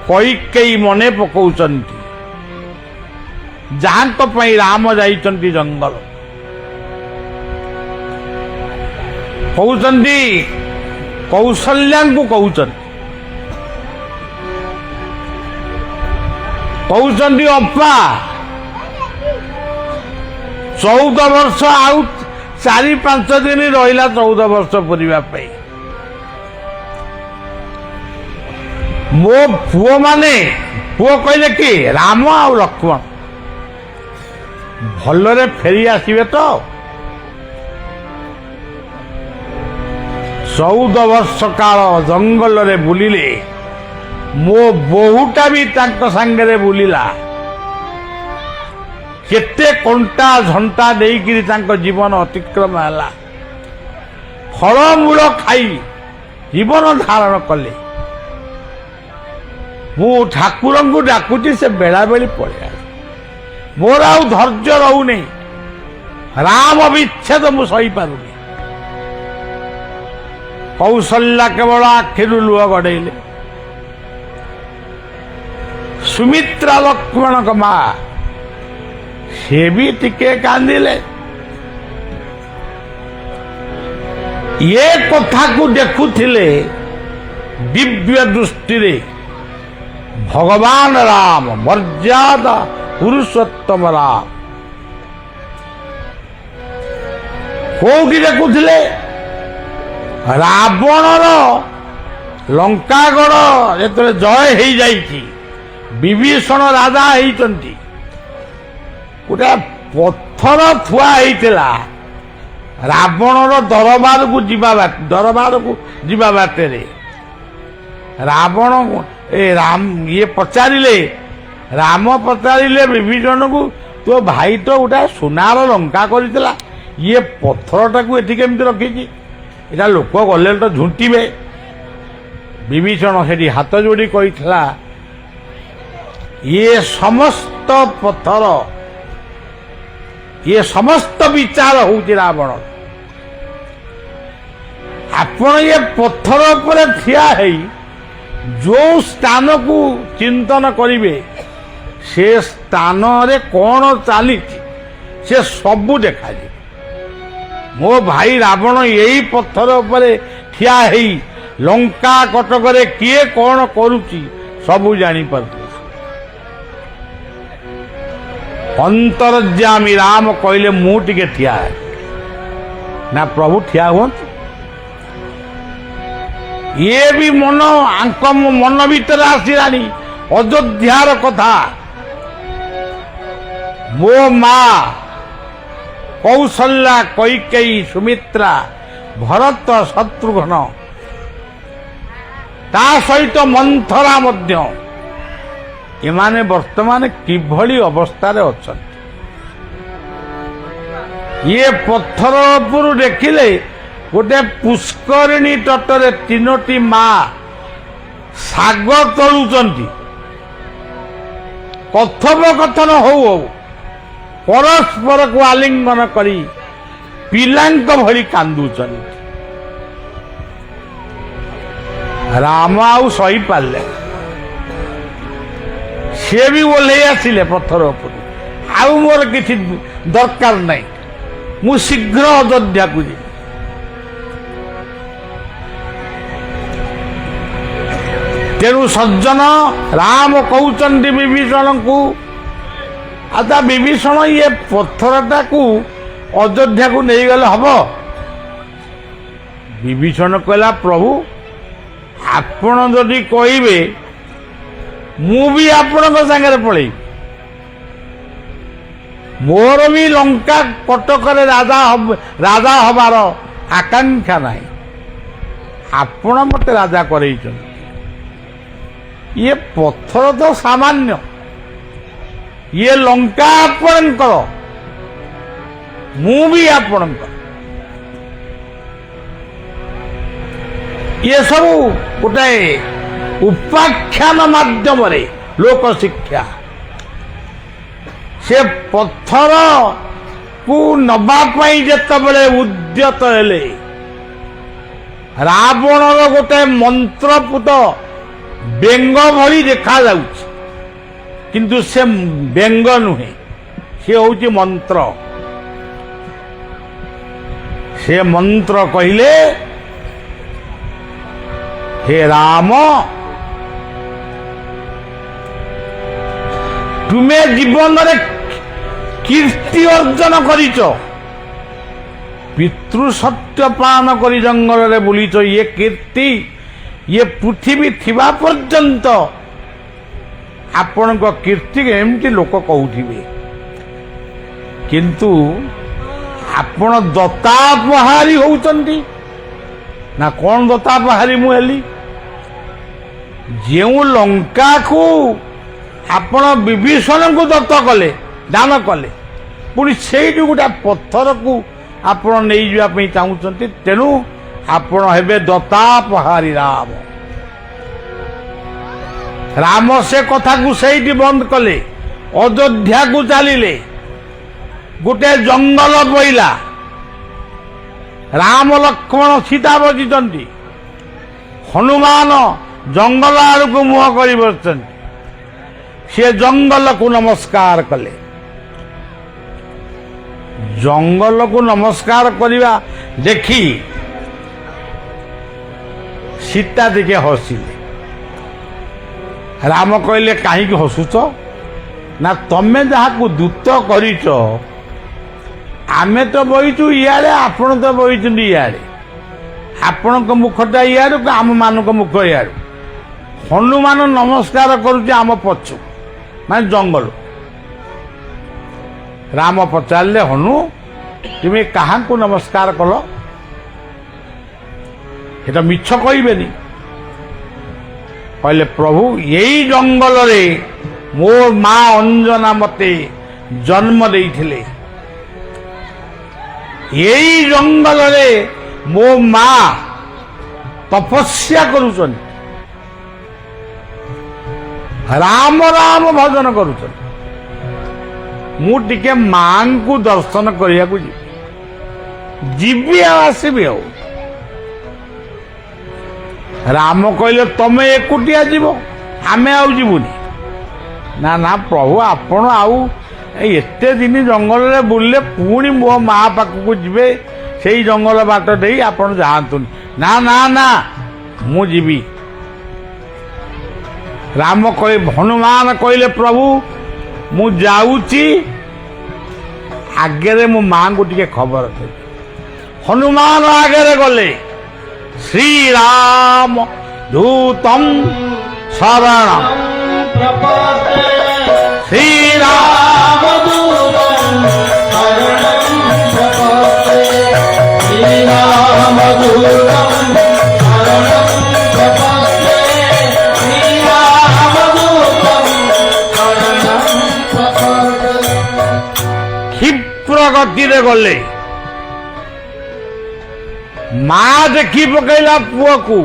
କୈକେୟୀ ମନେ ପକାଉଛନ୍ତି ଯାହାଙ୍କ ପାଇଁ ରାମ ଯାଇଛନ୍ତି ଜଙ୍ଗଲ। କହୁଛନ୍ତି କୌଶଲ୍ୟାଙ୍କୁ, କହୁଛନ୍ତି ଅପା 14 ବର୍ଷ ଆଉ 4-5 ଦିନ ରହିଲା 14 ବର୍ଷ ପୁରିବା ପାଇଁ। ମୋ ପୁଅ କହିଲେ କି ରାମ ଆଉ ଲକ୍ଷ୍ମଣ ଭଲରେ ଫେରି ଆସିବେ ତ? 14 ବର୍ଷ କାଳ ଜଙ୍ଗଲରେ ବୁଲିଲେ, ମୋ ବୋହୂଟା ବି ତାଙ୍କ ସାଙ୍ଗରେ ବୁଲିଲା। କେତେ କଣ୍ଟା ଝଣ୍ଟା ଦେଇକିରି ତାଙ୍କ ଜୀବନ ଅତିକ୍ରମ ହେଲା। ଫଳମୂଳ ଖାଇ ଜୀବନ ଧାରଣ କଲେ। ମୁଁ ଠାକୁରଙ୍କୁ ଡାକୁଛି ସେ ବେଳାବେଳି ପଳେଇ ଆସେ। ମୋର ଆଉ ଧୈର୍ଯ୍ୟ ରହୁନି। ରାମ ବିଚ୍ଛେଦ ମୁଁ ସହିପାରୁନି। କୌଶଲ୍ୟା କେବଳ ଆଖିରୁ ଲୁହ ଗଡ଼େଇଲେ। ସୁମିତ୍ରା ଲକ୍ଷ୍ମଣଙ୍କ ମା ସେ ବି ଟିକେ କାନ୍ଦିଲେ। ଏ କଥାକୁ ଦେଖୁଥିଲେ ଦିବ୍ୟ ଦୃଷ୍ଟିରେ ଭଗବାନ ରାମ, ମର୍ଯ୍ୟାଦା ପୁରୁଷୋତ୍ତମ ରାମ। କୋଉଠି ଦେଖୁଥିଲେ? ରାବଣର ଲଙ୍କାଗଡ଼ ଯେତେବେଳେ ଜୟ ହେଇଯାଇଛି, ବିଭୀଷଣ ରାଜା ହେଇଛନ୍ତି, ଗୋଟେ ପଥର ଥୁଆ ହେଇଥିଲା ରାବଣର ଦରବାରକୁ ଯିବା ବାଟରେ। ରାବଣ ଇଏ ପଚାରିଲେ, ରାମ ପଚାରିଲେ ବିଭୀଷଣକୁ, ତୋ ଭାଇ ତ ଗୋଟେ ସୁନାର ଲଙ୍କା କରିଥିଲା, ଇଏ ପଥରଟାକୁ ଏଠି କେମିତି ରଖିଛି? ଏଟା ଲୋକ ଗଲେ ତ ଝୁଣ୍ଟିବେ। ବିଭୀଷଣ ସେଠି ହାତ ଯୋଡ଼ି କହିଥିଲା, ଇଏ ସମସ୍ତ ପଥର, ଇଏ ସମସ୍ତ ବିଚାର ହଉଛି ରାବଣ। ଆପଣ ଇଏ ପଥର ଉପରେ ଠିଆ ହେଇ ଯୋଉ ସ୍ଥାନକୁ ଚିନ୍ତନ କରିବେ, ସେ ସ୍ଥାନରେ କ'ଣ ଚାଲିଛି ସେ ସବୁ ଦେଖାଯିବ। ମୋ ଭାଇ ରାବଣ ଏଇ ପଥର ଉପରେ ଠିଆ ହେଇ ଲଙ୍କା କଟକରେ କିଏ କ'ଣ କରୁଛି ସବୁ ଜାଣିପାରୁଛି। ଅନ୍ତର୍ଯାମୀ ରାମ କହିଲେ, ମୁଁ ଟିକେ ଠିଆ ହେବି ନା? ପ୍ରଭୁ ଠିଆ ହୁଅନ୍ତୁ। ଇଏ ବି ଆଙ୍କ ମନ ଭିତରେ ଆସିଲାଣି ଅଯୋଧ୍ୟାର କଥା। ମୋ ମା କୌଶଲ୍ୟା, କୈକେୟୀ, ସୁମିତ୍ରା, ଭରତ, ଶତ୍ରୁଘ୍ନ, ତା ସହିତ ମନ୍ଥରା ମଧ୍ୟ, ଏମାନେ ବର୍ତ୍ତମାନ କିଭଳି ଅବସ୍ଥାରେ ଅଛନ୍ତି? ଇଏ ପଥର ଉପରୁ ଦେଖିଲେ ଗୋଟେ ପୁଷ୍କରିଣୀ ତଟରେ 3ଟି ମା ଶାଗ ତୋଳୁଛନ୍ତି। କଥୋପକଥନ ହଉ ହଉ ପରସ୍ପରକୁ ଆଲିଙ୍ଗନ କରି ପିଲାଙ୍କ ଭଳି କାନ୍ଦୁଛନ୍ତି। ରାମ ଆଉ ସହିପାରିଲେ। ସିଏ ବି ଓହ୍ଲେଇ ଆସିଲେ ପଥର ଉପରୁ। ଆଉ ମୋର କିଛି ଦରକାର ନାହିଁ, ମୁଁ ଶୀଘ୍ର ଅଯୋଧ୍ୟାକୁ ଯିବି। ତେଣୁ ସଜ୍ଜନ ରାମ କହୁଛନ୍ତି ବିଭୀଷଣଙ୍କୁ, ଆଚ୍ଛା ବିଭୀଷଣ ଇଏ ପଥରଟାକୁ ଅଯୋଧ୍ୟାକୁ ନେଇଗଲେ ହବ? ବିଭୀଷଣ କହିଲା, ପ୍ରଭୁ ଆପଣ ଯଦି କହିବେ ମୁଁ ବି ଆପଣଙ୍କ ସାଙ୍ଗରେ ପଳେଇବି। ମୋର ବି ଲଙ୍କା କଟକରେ ରାଜା ହବାର ଆକାଂକ୍ଷା ନାହିଁ। ଆପଣ ମତେ ରାଜା କରେଇଛନ୍ତି। ଇଏ ପଥର ତ ସାମାନ୍ୟ, ଇଏ ଲଙ୍କା ଆପଣଙ୍କର, ମୁଁ ବି ଆପଣଙ୍କର। ଇଏ ସବୁ ଗୋଟାଏ ଉପାଖ୍ୟାନ ମାଧ୍ୟମରେ ଲୋକ ଶିକ୍ଷା। ସେ ପଥରକୁ ନବା ପାଇଁ ଯେତେବେଳେ ଉଦ୍ୟତ ହେଲେ, ରାବଣର ଗୋଟାଏ ମନ୍ତ୍ରପୁତ ବେଙ୍ଗ ଭଳି ଦେଖାଯାଉଛି, କିନ୍ତୁ ସେ ବେଙ୍ଗ ନୁହେଁ, ସେ ହଉଛି ମନ୍ତ୍ର। ସେ ମନ୍ତ୍ର କହିଲେ, ହେ ରାମ, ତୁମେ ଜୀବନରେ କୀର୍ତ୍ତି ଅର୍ଜନ କରିଛ, ପିତୃ ସତ୍ୟ ପାଳନ କରି ଜଙ୍ଗଲରେ ବୁଲିଛ। ଇଏ କୀର୍ତ୍ତି, ଇଏ ପୃଥିବୀ ଥିବା ପର୍ଯ୍ୟନ୍ତ ଆପଣଙ୍କ କୀର୍ତ୍ତି ଏମିତି ଲୋକ କହୁଥିବେ। କିନ୍ତୁ ଆପଣ ଦତ୍ତାପହାରୀ ହଉଛନ୍ତି ନା କଣ? ଦତ୍ତାପହାରୀ ମୁଁ ହେଲି? ଯେଉଁ ଲଙ୍କାକୁ ଆପଣ ବିଭୀଷଣଙ୍କୁ ଦତ୍ତ କଲେ, ଦାନ କଲେ, ପୁଣି ସେଇଠୁ ଗୋଟେ ପଥରକୁ ଆପଣ ନେଇଯିବା ପାଇଁ ଚାହୁଁଛନ୍ତି। ତେଣୁ ଆପଣ ହେବେ ଦତ୍ତାପହାରୀ ରାମ। ରାମ ସେ କଥାକୁ ସେଇଠି ବନ୍ଦ କଲେ, ଅଯୋଧ୍ୟାକୁ ଚାଲିଲେ। ଗୋଟେ ଜଙ୍ଗଲ ପଇଲା, ରାମ ଲକ୍ଷ୍ମଣ ସୀତା ବସିଛନ୍ତି, ହନୁମାନ ଜଙ୍ଗଲ ଆଡ଼କୁ ମୁହଁ କରି ବସିଛନ୍ତି। ସେ ଜଙ୍ଗଲକୁ ନମସ୍କାର କଲେ। ଜଙ୍ଗଲକୁ ନମସ୍କାର କରିବା ଦେଖି ସୀତା ଟିକେ ହସିଲେ। ରାମ କହିଲେ, କାହିଁକି ହସୁଛ? ନା ତମେ ଯାହାକୁ ଦୂତ କରିଛ, ଆମେ ତ ବହିଛୁ ଇଆଡ଼େ, ଆପଣ ତ ବହିଛନ୍ତି ଇଆଡ଼େ। ଆପଣଙ୍କ ମୁଖଟା ଇଆଡ଼କୁ, ଆମମାନଙ୍କ ମୁଖ ଇଆଡ଼ୁ। ହନୁମାନ ନମସ୍କାର କରୁଛି ଆମ ପଛକୁ, ମାନେ ଜଙ୍ଗଲ। ରାମ ପଚାରିଲେ, ହନୁ ତୁମେ କାହାକୁ ନମସ୍କାର କଲ? এটা ମିଛ କହିବେନି। କହିଲେ, ପ୍ରଭୁ ଏଇ ଜଙ୍ଗଲରେ ମୋ ମା ଅଞ୍ଜନା ମତେ ଜନ୍ମ ଦେଇଥିଲେ। ଏଇ ଜଙ୍ଗଲରେ ମୋ ମା ତପସ୍ୟା କରୁଛନ୍ତି, ରାମ ରାମ ଭଜନ କରୁଛନ୍ତି। ମୁଁ ଟିକେ ମାଙ୍କୁ ଦର୍ଶନ କରିବାକୁ ଯିବି ଆଉ ଆସିବି ଆଉ। ରାମ କହିଲେ, ତମେ ଏକୁଟିଆ ଯିବ, ଆମେ ଆଉ ଯିବୁନି। ନା ନା ପ୍ରଭୁ, ଆପଣ ଆଉ ଏତେ ଦିନ ଜଙ୍ଗଲରେ ବୁଲିଲେ, ପୁଣି ମୋ ମା ପାଖକୁ ଯିବେ, ସେଇ ଜଙ୍ଗଲ ବାଟ ଦେଇ ଆପଣ ଯାଆନ୍ତୁନି। ନା ନା ନା, ମୁଁ ଯିବି। ରାମ ହନୁମାନ କହିଲେ, ପ୍ରଭୁ ମୁଁ ଯାଉଛି, ଆଗରେ ମୋ ମାଙ୍କୁ ଟିକେ ଖବର ଦେବି। ହନୁମାନ ଆଗରେ ଗଲେ। ଶ୍ରୀରାମ ଦୂତಂ ଶରଣ, ଶ୍ରୀରାମ ଦୂତಂ ଶରଣ, ଶ୍ରୀରାମ ଦୂତಂ ଶରଣ, ଶ୍ରୀରାମ ଦୂତಂ ଶରଣ। କ୍ଷିପ୍ର ଗତିରେ ଗଲେ। ମା ଦେଖି ପକେଇଲା ପୁଅକୁ।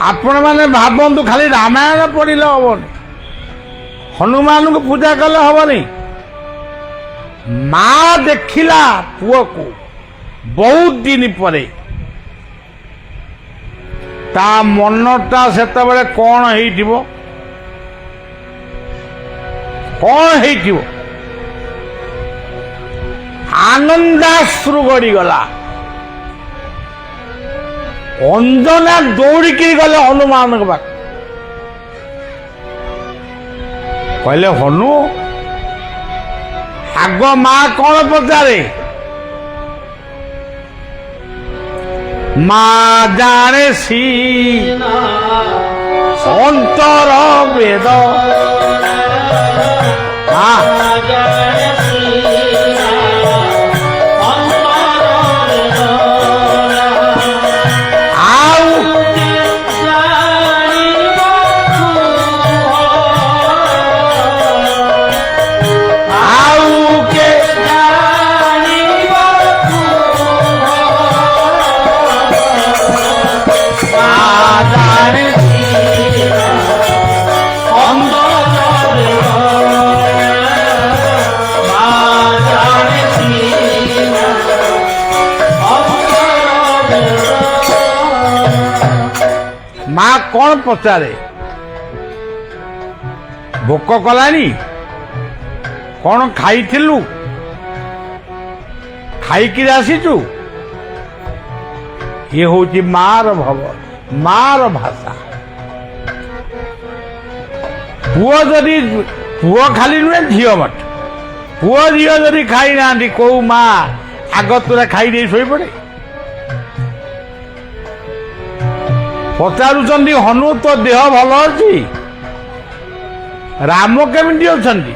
ଆପଣ ମାନେ ଭାବନ୍ତୁ, ଖାଲି ରାମାୟଣ ପଢିଲେ ହବନି, ହନୁମାନଙ୍କୁ ପୂଜା କଲେ ହବନି। ମା ଦେଖିଲା ପୁଅକୁ ବହୁତ ଦିନ ପରେ। ତା ମନଟା ସେତେବେଳେ କଣ ହେଇଥିବ କ'ଣ ହେଇଥିବ? ଆନନ୍ଦାଶ୍ରୁ ଗଡ଼ିଗଲା। ଅଞ୍ଜନା ଦୌଡ଼ିକି ଗଲେ ହନୁମାନଙ୍କ ପାଖ, କହିଲେ ହନୁ ଆଗ ମା କ'ଣ ପଚାରେ? ମା ଜାଣେ ଅନ୍ତର ବେଦ। ମା କ'ଣ ପଚାରେ? ଭୋକ କଲାଣି? କ'ଣ ଖାଇଥିଲୁ? ଖାଇକିରି ଆସିଛୁ? ଇଏ ହଉଛି ମାର ଭାବ, ମାର ଭାଷା। ପୁଅ ଖାଲି ନୁହେଁ, ଝିଅ ମଠ। ପୁଅ ଝିଅ ଯଦି ଖାଇନାହାନ୍ତି, କୋଉ ମା ଆଗ ତୁରା ଖାଇଦେଇ ଶୋଇପଡ଼େ? ପଚାରୁଛନ୍ତି ହନୁ ତୋ ଦେହ ଭଲ ଅଛି? ରାମ କେମିତି ଅଛନ୍ତି?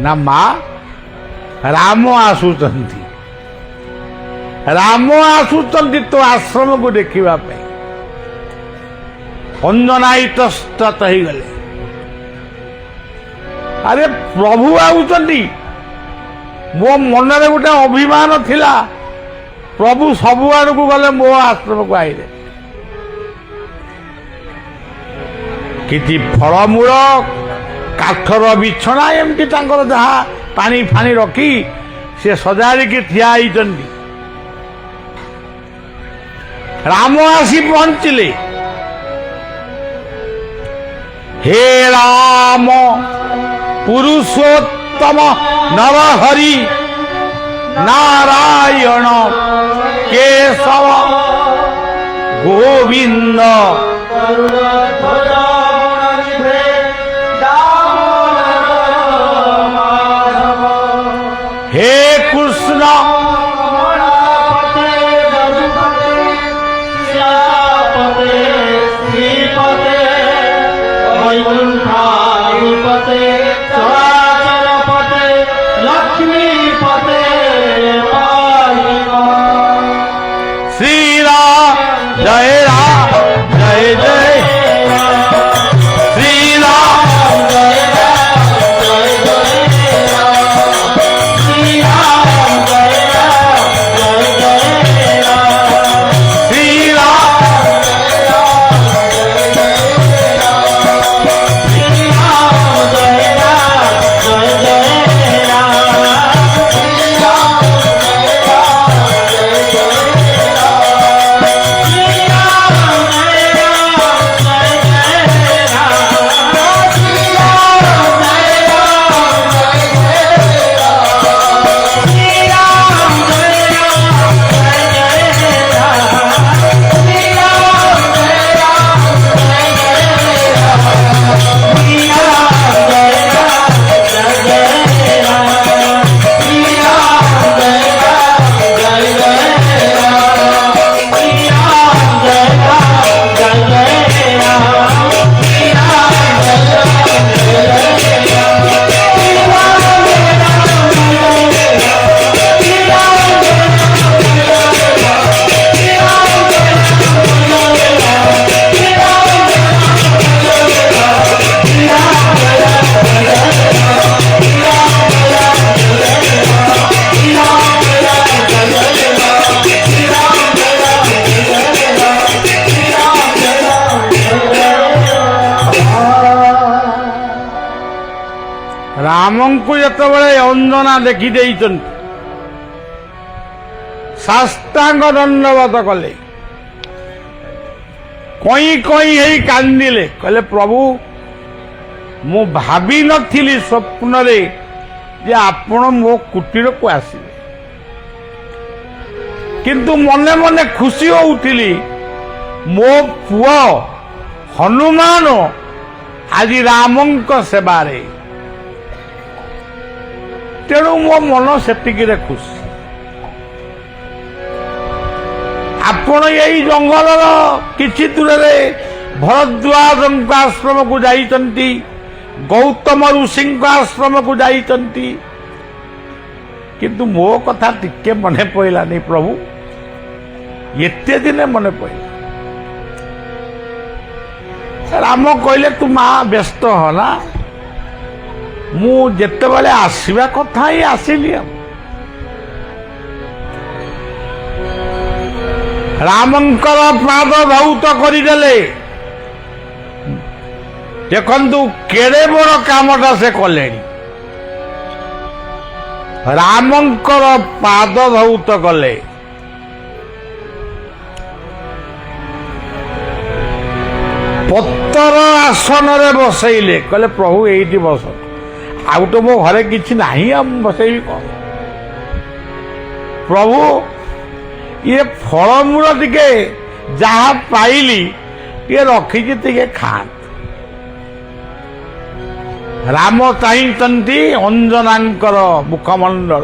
ନା ମା ରାମ ଆସୁଛନ୍ତି, ରାମ ଆସୁଛନ୍ତି ତୋ ଆଶ୍ରମକୁ ଦେଖିବା ପାଇଁ। ଅଞ୍ଜନା ଇତସ୍ତତ ହେଇଗଲେ। ଆରେ ପ୍ରଭୁ ଆସୁଛନ୍ତି। ମୋ ମନରେ ଗୋଟେ ଅଭିମାନ ଥିଲା, ପ୍ରଭୁ ସବୁଆଡ଼କୁ ଗଲେ ମୋ ଆଶ୍ରମକୁ ଆଇଲେ। କିଛି ଫଳମୂଳ, କାଠର ବିଛଣା, ଏମିତି ତାଙ୍କର ଯାହା ପାଣି ଫାଣି ରଖି ସେ ସଜାଡ଼ିକି ଠିଆ ହେଇଛନ୍ତି। ରାମ ଆସି ପହଞ୍ଚିଲେ। ହେ ରାମ ପୁରୁଷୋତ୍ତମ ନରହରି ନାରାୟଣ କେଶବ ଗୋବିନ୍ଦ हे कृष्ण श्री राम जय राम जय जय श्री राम जय राम जय जय श्री राम जय राम जय जय श्री राम जय राम जय जय श्री राम जय राम जय जय ରାମଙ୍କୁ ଯେତେବେଳେ ଅଞ୍ଜନା ଦେଖିଦେଇଛନ୍ତି, ସାଷ୍ଟାଙ୍ଗ ଦଣ୍ଡବତ କଲେ, କଇଁ କଇଁ ହେଇ କାନ୍ଦିଲେ, କହିଲେ ପ୍ରଭୁ ମୁଁ ଭାବି ନଥିଲି ସ୍ୱପ୍ନରେ ଯେ ଆପଣ ମୋ କୁଟୀରକୁ ଆସିବେ, କିନ୍ତୁ ମନେ ମନେ ଖୁସି ହଉଥିଲି ମୋ ପୁଅ ହନୁମାନ ଆଜି ରାମଙ୍କ ସେବାରେ। ତେଣୁ ମୋ ମନ ସେତିକିରେ ଖୁସି। ଆପଣ ଏଇ ଜଙ୍ଗଲର କିଛି ଦୂରରେ ଭରଦ୍ୱାଜଙ୍କ ଆଶ୍ରମକୁ ଯାଇଛନ୍ତି, ଗୌତମ ଋଷିଙ୍କ ଆଶ୍ରମକୁ ଯାଇଛନ୍ତି, କିନ୍ତୁ ମୋ କଥା ଟିକେ ମନେ ପଡ଼ିଲାନି ପ୍ରଭୁ। ଏତେ ଦିନେ ମନେ ପଡ଼ିଲା। ରାମ କହିଲେ ତୁ ମା ବ୍ୟସ୍ତ ହନା, ମୁଁ ଯେତେବେଳେ ଆସିବା କଥା ହିଁ ଆସିଲି। ରାମଙ୍କର ପାଦ ଧୌତ କରିଦେଲେ। ଦେଖନ୍ତୁ କେଡ଼େ ବଡ଼ କାମଟା ସେ କଲେଣି। ରାମଙ୍କର ପାଦ ଧୌତ କଲେ। ପତ୍ତର ଆସନରେ ବସେଇଲେ, କହିଲେ ପ୍ରଭୁ ଏଇଠି ବସ, ଆଉ ତ ମୋ ଘରେ କିଛି ନାହିଁ, ଆଉ ମୁଁ ବସେଇବି କଣ? ପ୍ରଭୁ ଇଏ ଫଳମୂଳ ଟିକେ ଯାହା ପାଇଲି ଟିକେ ରଖିକି ଟିକେ ଖାଆନ୍ତୁ। ରାମ ଚାହିଁଛନ୍ତି ଅଞ୍ଜନାଙ୍କର ମୁଖମଣ୍ଡଳ,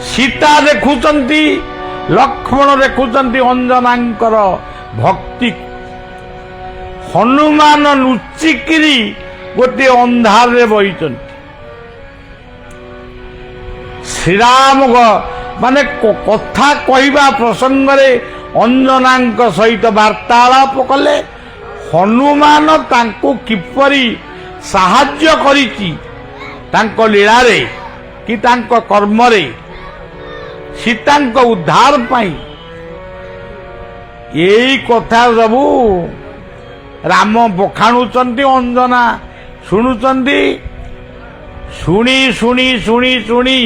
ସୀତା ଦେଖୁଛନ୍ତି, ଲକ୍ଷ୍ମଣ ଦେଖୁଛନ୍ତି ଅଞ୍ଜନାଙ୍କର ଭକ୍ତି। ହନୁମାନ ଲୁଚିକିରି ଗୋଟିଏ ଅନ୍ଧାରରେ ବହିଛନ୍ତି। ଶ୍ରୀରାମ ମାନେ କଥା କହିବା ପ୍ରସଙ୍ଗରେ ଅଞ୍ଜନାଙ୍କ ସହିତ ବାର୍ତ୍ତାଳାପ କଲେ। ହନୁମାନ ତାଙ୍କୁ କିପରି ସାହାଯ୍ୟ କରିଛି ତାଙ୍କ ଲୀଳାରେ କି ତାଙ୍କ କର୍ମରେ, ସୀତାଙ୍କ ଉଦ୍ଧାର ପାଇଁ, ଏଇ କଥା ସବୁ ରାମ ବଖାଣୁଛନ୍ତି, ଅଞ୍ଜନା ଶୁଣୁଛନ୍ତି। ଶୁଣି ଶୁଣି ଶୁଣି ଶୁଣି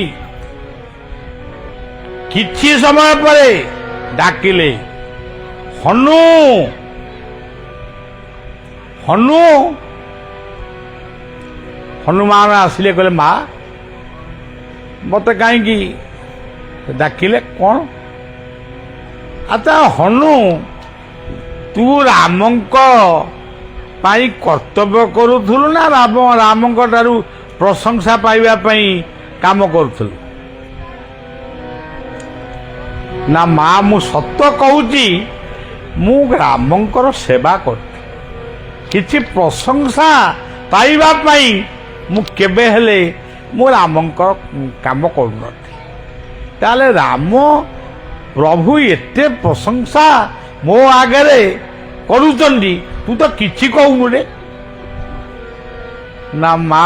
କିଛି ସମୟ ପରେ ଡାକିଲେ, ହନୁ ହନୁ। ହନୁମାନ ଆସିଲେ, କହିଲେ ମା ମତେ କାହିଁକି ଡାକିଲେ, କଣ? ଆଚ୍ଛା ହନୁ, ତୁ ରାମଙ୍କ ପାଇଁ କର୍ତ୍ତବ୍ୟ କରୁଥିଲୁ ନା ରାମଙ୍କ ଠାରୁ ପ୍ରଶଂସା ପାଇବା ପାଇଁ କାମ କରୁଥିଲୁ? ନା ମା ମୁଁ ସତ କହୁଛି, ମୁଁ ରାମଙ୍କର ସେବା କରୁଛି, କିଛି ପ୍ରଶଂସା ପାଇବା ପାଇଁ ମୁଁ କେବେ ହେଲେ ମୁଁ ରାମଙ୍କର କାମ କରୁନଥିଲି। ତାହେଲେ ରାମ ପ୍ରଭୁ ଏତେ ପ୍ରଶଂସା ମୋ ଆଗରେ କରୁଛନ୍ତି, ତୁ ତ କିଛି କହୁନୁ ରେ? ନା ମା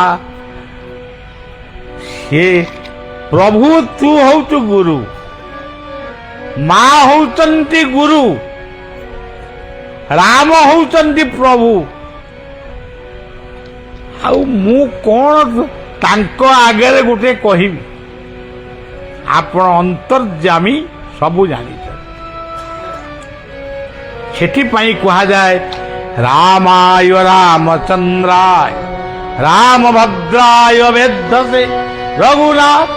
ସେ ପ୍ରଭୁ, ତୁ ହଉଛୁ ଗୁରୁ, ମା ହଉଛନ୍ତି ଗୁରୁ, ରାମ ହଉଛନ୍ତି ପ୍ରଭୁ। ଆଉ ମୁଁ କଣ ତାଙ୍କ ଆଗରେ ଗୋଟେ କହିବି? ଆପଣ ଅନ୍ତର୍ଯାମୀ, ସବୁ ଜାଣିଛନ୍ତି। ସେଥିପାଇଁ କୁହାଯାଏ ରାମାୟ ରାମଚନ୍ଦ୍ରାୟ ରାମଭଦ୍ରାୟ ବେଧସେ ରଘୁନାଥ।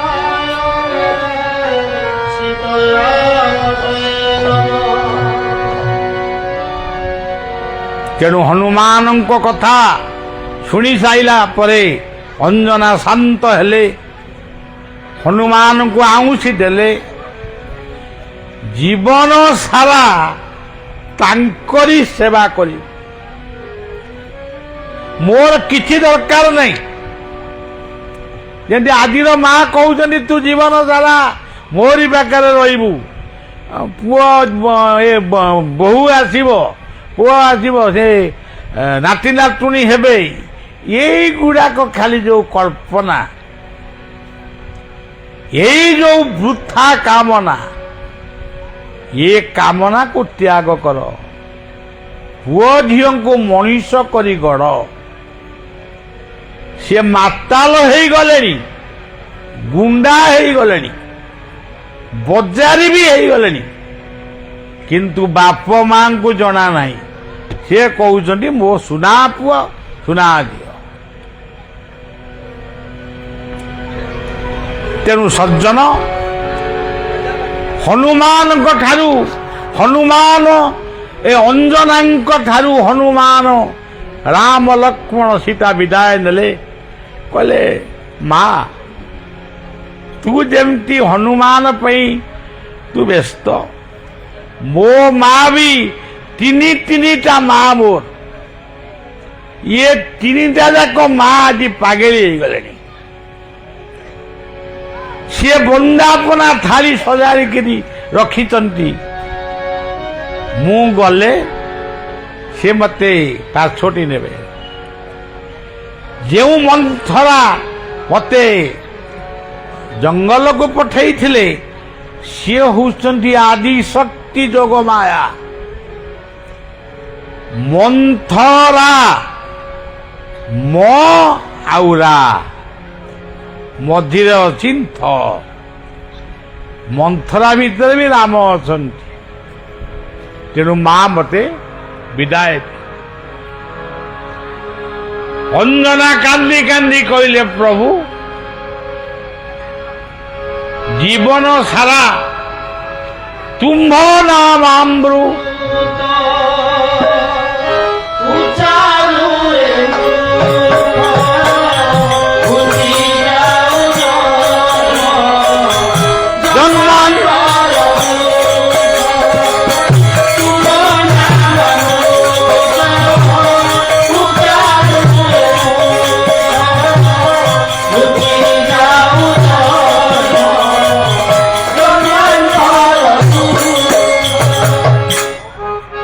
ତେଣୁ ହନୁମାନଙ୍କ କଥା ଶୁଣି ସାରିଲା ପରେ ଅଞ୍ଜନା ଶାନ୍ତ ହେଲେ, ହନୁମାନଙ୍କୁ ଆଉଁସି ଦେଲେ। ଜୀବନ ସାରା ତାଙ୍କରି ସେବା କରି, ମୋର କିଛି ଦରକାର ନାହିଁ। ଯେମିତି ଆଜିର ମା କହୁଛନ୍ତି ତୁ ଜୀବନ ସାରା ମୋରି ପାଖରେ ରହିବୁ, ପୁଅ ବୋହୂ ଆସିବ, ପୁଅ ଆସିବ, ସେ ନାତି ନାତୁଣୀ ହେବେ, এইগুড়াক খালি যে কল্পনা, এই যে বৃথা কামনা, এ কামনাକୁ ত্যাଗ কর। পুଅ ଝିଅଙ୍କୁ ମଣିଷ କରି ଗଢ଼। ସେ ମାତାଲ ହେଇଗଲେଣି, ଗୁଣ୍ଡା ହେଇଗଲେଣି, ବଜାରୀ ବି ହେଇଗଲେଣି, କିନ୍ତୁ ବାପ ମାଙ୍କୁ ଜଣା ନାହିଁ ସିଏ କହୁଛନ୍ତି ମୋ ସୁନା ପୁଅ ସୁନା ଝିଅ। ତେଣୁ ସଜ୍ଜନ ହନୁମାନଙ୍କ ଠାରୁ ହନୁମାନ ଏ ଅଞ୍ଜନାଙ୍କ ଠାରୁ ହନୁମାନ ରାମ ଲକ୍ଷ୍ମଣ ସୀତା ବିଦାୟ ନେଲେ। କହିଲେ ମା ତୁ ଯେମିତି ହନୁମାନ ପାଇଁ ତୁ ବ୍ୟସ୍ତ, ମୋ ମା ବି ତିନିଟା ମା ମୋର, ଇଏ ତିନିଟା ଯାକ ମା ଆଜି ପାଗେଳି ହେଇଗଲେଣି। ସିଏ ବନ୍ଦାପନା ଥାଳି ସଜାଡ଼ିକିରି ରଖିଛନ୍ତି, ମୁଁ ଗଲେ ସେ ମତେ ପାଛୋଟି ନେବେ। ଯେଉଁ ମନ୍ଥରା ମତେ ଜଙ୍ଗଲକୁ ପଠେଇଥିଲେ ସିଏ ହେଉଛନ୍ତି ଆଦି ଶକ୍ତି ଯୋଗ ମାୟା। ମନ୍ଥରା ମ ଆଉ ରା ମଝିରେ ଅଛି ଥ, ମନ୍ଥରା ଭିତରେ ବି ରାମ ଅଛନ୍ତି। ତେଣୁ ମା ମତେ ବିଦାୟ। ଅଞ୍ଜନା କାନ୍ଦି କାନ୍ଦି କହିଲେ ପ୍ରଭୁ ଜୀବନ ସାରା ତୁମ୍ଭ ନାମ ଆମ୍ରୁ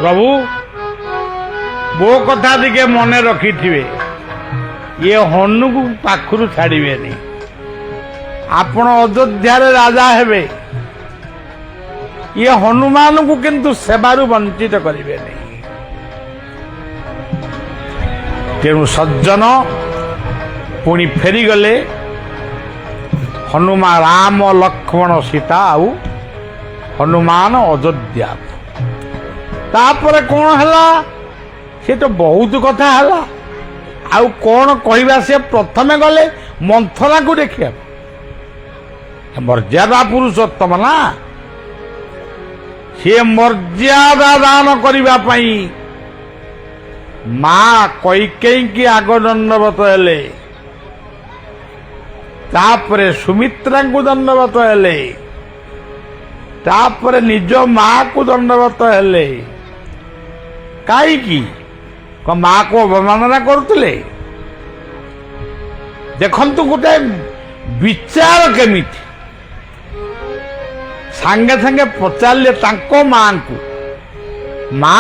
ପ୍ରଭୁ ମୋ କଥା ଟିକେ ମନେ ରଖିଥିବେ, ଇଏ ହନୁକୁ ପାଖରୁ ଛାଡ଼ିବେନି। ଆପଣ ଅଯୋଧ୍ୟାରେ ରାଜା ହେବେ, ଇଏ ହନୁମାନଙ୍କୁ କିନ୍ତୁ ସେବାରୁ ବଞ୍ଚିତ କରିବେନି। ତେଣୁ ସଜ୍ଜନ ପୁଣି ଫେରିଗଲେ ହନୁମାନ ରାମ ଲକ୍ଷ୍ମଣ ସୀତା ଆଉ ହନୁମାନ ଅଯୋଧ୍ୟା। ତାପରେ କ'ଣ ହେଲା ସେ ତ ବହୁତ କଥା ହେଲା, ଆଉ କ'ଣ କହିବା। ସେ ପ୍ରଥମେ ଗଲେ ମନ୍ଥରାକୁ ଦେଖିବାକୁ, ମର୍ଯ୍ୟାଦା ପୁରୁଷୋତ୍ତମ ନା, ସିଏ ମର୍ଯ୍ୟାଦା ଦାନ କରିବା ପାଇଁ ମା କୈକେୟୀକି ଆଗ ଦଣ୍ଡବତ ହେଲେ, ତାପରେ ସୁମିତ୍ରାଙ୍କୁ ଦଣ୍ଡବତ ହେଲେ, ତାପରେ ନିଜ ମାକୁ ଦଣ୍ଡବତ ହେଲେ। କାହିଁକି? ମାକୁ ଅବମାନନା କରୁଥିଲେ। ଦେଖନ୍ତୁ ଗୋଟେ ବିଚାର କେମିତି। ସାଙ୍ଗେ ସାଙ୍ଗେ ପଚାରିଲେ ତାଙ୍କ ମାଙ୍କୁ, ମା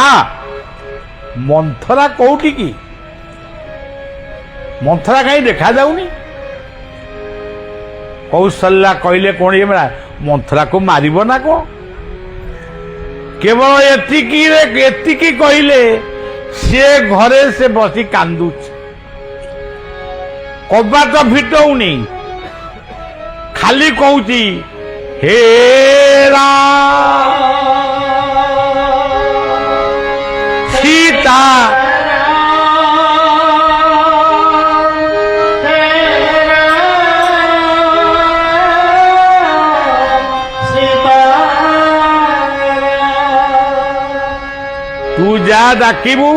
ମନ୍ଥରା କୋଉଠି କି? ମନ୍ଥରା କାହିଁ ଦେଖାଯାଉନି? କୌଶଲ୍ୟା କହିଲେ କଣ ମନ୍ଥରାକୁ ମାରିବ ନା କଣ? କେବଳ ଏତିକି କହିଲେ ସିଏ ଘରେ ସେ ବସି କାନ୍ଦୁଛି, କବାଟ ଫିଟଉନି, ଖାଲି କହୁଛି ହେ ସୀତା ତୁ ଯାହା ଡାକିବୁ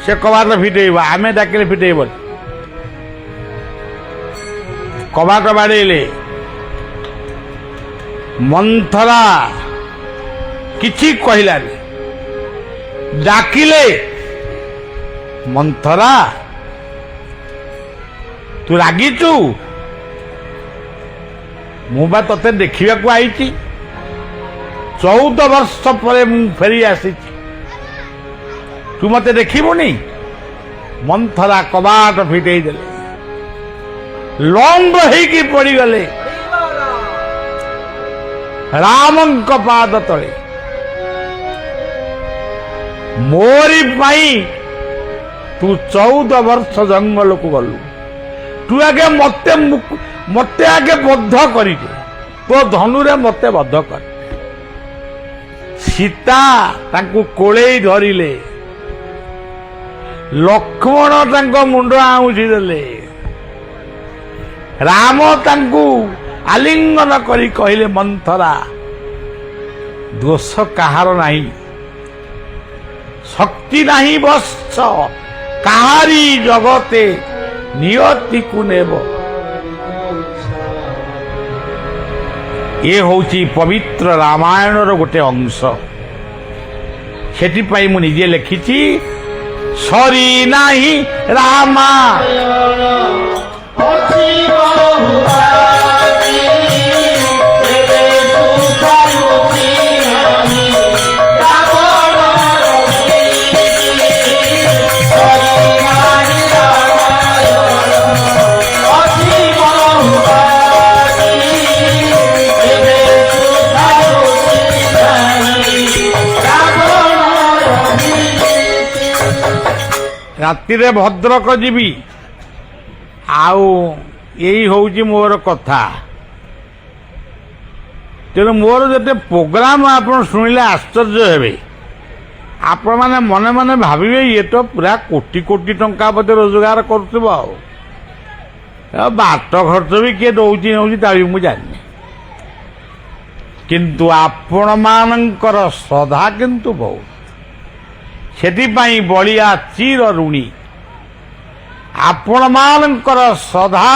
ସେ କବାଟ ଫିଟେଇବ, ଆମେ ଡାକିଲେ ଫିଟେଇବ। କବାଟ ବାଡ଼େଇଲେ, ମନ୍ଥରା କିଛି କହିଲାନି। ଡାକିଲେ, ମନ୍ଥରା ତୁ ରାଗିଛୁ? ମୁଁ ବା ତତେ ଦେଖିବାକୁ ଆଇଛି, 14 ବର୍ଷ ପରେ ମୁଁ ଫେରି ଆସିଛି, ତୁ ମତେ ଦେଖିବୁନି? ମନ୍ଥରା କବାଟ ଫିଟେଇ ଦେଲେ, ଲମ୍ବ ହେଇକି ପଡିଗଲେ ରାମଙ୍କ ପାଦ ତଳେ। ମୋରି ପାଇଁ ତୁ 14 ବର୍ଷ ଜଙ୍ଗଲକୁ ଗଲୁ, ତୁ ଆଗେ ମତେ ଆଗେ ବଦ୍ଧ କରିଦେ, ତୋ ଧନୁରେ ମତେ ବଦ୍ଧ କର। ସୀତା ତାଙ୍କୁ କୋଳେଇ ଧରିଲେ, ଲକ୍ଷ୍ମଣ ତାଙ୍କ ମୁଣ୍ଡ ଆଉଁସି ଦେଲେ। ରାମ ତାଙ୍କୁ ଆଲିଙ୍ଗନ କରି କହିଲେ, ମନ୍ଥରା, ଦୋଷ କାହାର ନାହିଁ, ଶକ୍ତି ନାହିଁ ବତ୍ସ କାହାରି ଜଗତେ ନିୟତିକୁ ନେବ। ଏ ହଉଛି ପବିତ୍ର ରାମାୟଣର ଗୋଟେ ଅଂଶ। ସେଥିପାଇଁ ମୁଁ ନିଜେ ଲେଖିଛି, ସରି ନାହିଁ ରାମା ରାତିରେ ଭଦ୍ରକ ଯିବି। ଆଉ ଏଇ ହଉଛି ମୋର କଥା। ତେଣୁ ମୋର ଯେତେ ପ୍ରୋଗ୍ରାମ ଆପଣ ଶୁଣିଲେ ଆଶ୍ଚର୍ଯ୍ୟ ହେବେ। ଆପଣମାନେ ମନେ ମନେ ଭାବିବେ, ଇଏ ତ ପୁରା କୋଟି କୋଟି ଟଙ୍କା ବୋଧେ ରୋଜଗାର କରୁଥିବ। ଆଉ ବାଟ ଖର୍ଚ୍ଚ ବି କିଏ ଦଉଛି ନେଉଛି ତା ବି ମୁଁ ଜାଣିନି। କିନ୍ତୁ ଆପଣମାନଙ୍କର ଶ୍ରଦ୍ଧା କିନ୍ତୁ ବହୁତ। ସେଥିପାଇଁ ବଳିଆ ଚିର ଋଣୀ। ଆପଣମାନଙ୍କର ଶ୍ରଦ୍ଧା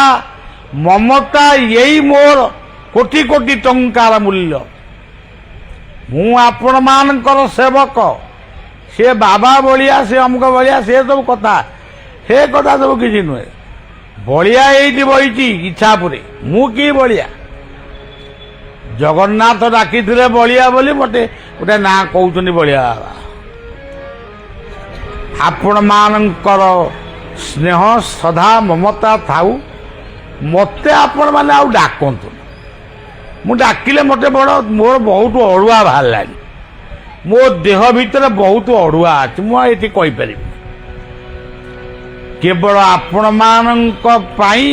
ମମତା ଏଇ ମୋର କୋଟି କୋଟି ଟଙ୍କାର ମୂଲ୍ୟ। ମୁଁ ଆପଣମାନଙ୍କର ସେବକ। ସେ ବାବା ବଳିଆ, ସେ ଅମୁକ ବଳିଆ, ସେ ସବୁ କଥା, ସେ କଥା ସବୁ କିଛି ନୁହେଁ। ବଳିଆ ଏଇଠି ବହିଛି ଇଚ୍ଛାପୁରେ। ମୁଁ କି ବଳିଆ? ଜଗନ୍ନାଥ ଡାକିଥିଲେ ବଳିଆ ବୋଲି, ମତେ ଗୋଟେ ନାଁ କହୁଛନ୍ତି ବଳିଆ ବାବା। ଆପଣମାନଙ୍କର ସ୍ନେହ ଶ୍ରଦ୍ଧା ମମତା ଥାଉ, ମୋତେ ଆପଣମାନେ ଆଉ ଡାକନ୍ତୁ। ମୁଁ ଡାକିଲେ ମୋତେ ମୋର ବହୁତ ଅଡ଼ୁଆ ବାହାରିଲାଣି। ମୋ ଦେହ ଭିତରେ ବହୁତ ଅଡ଼ୁଆ ଅଛି। ମୁଁ ଆଉ ଏଠି କହିପାରିବି। କେବଳ ଆପଣମାନଙ୍କ ପାଇଁ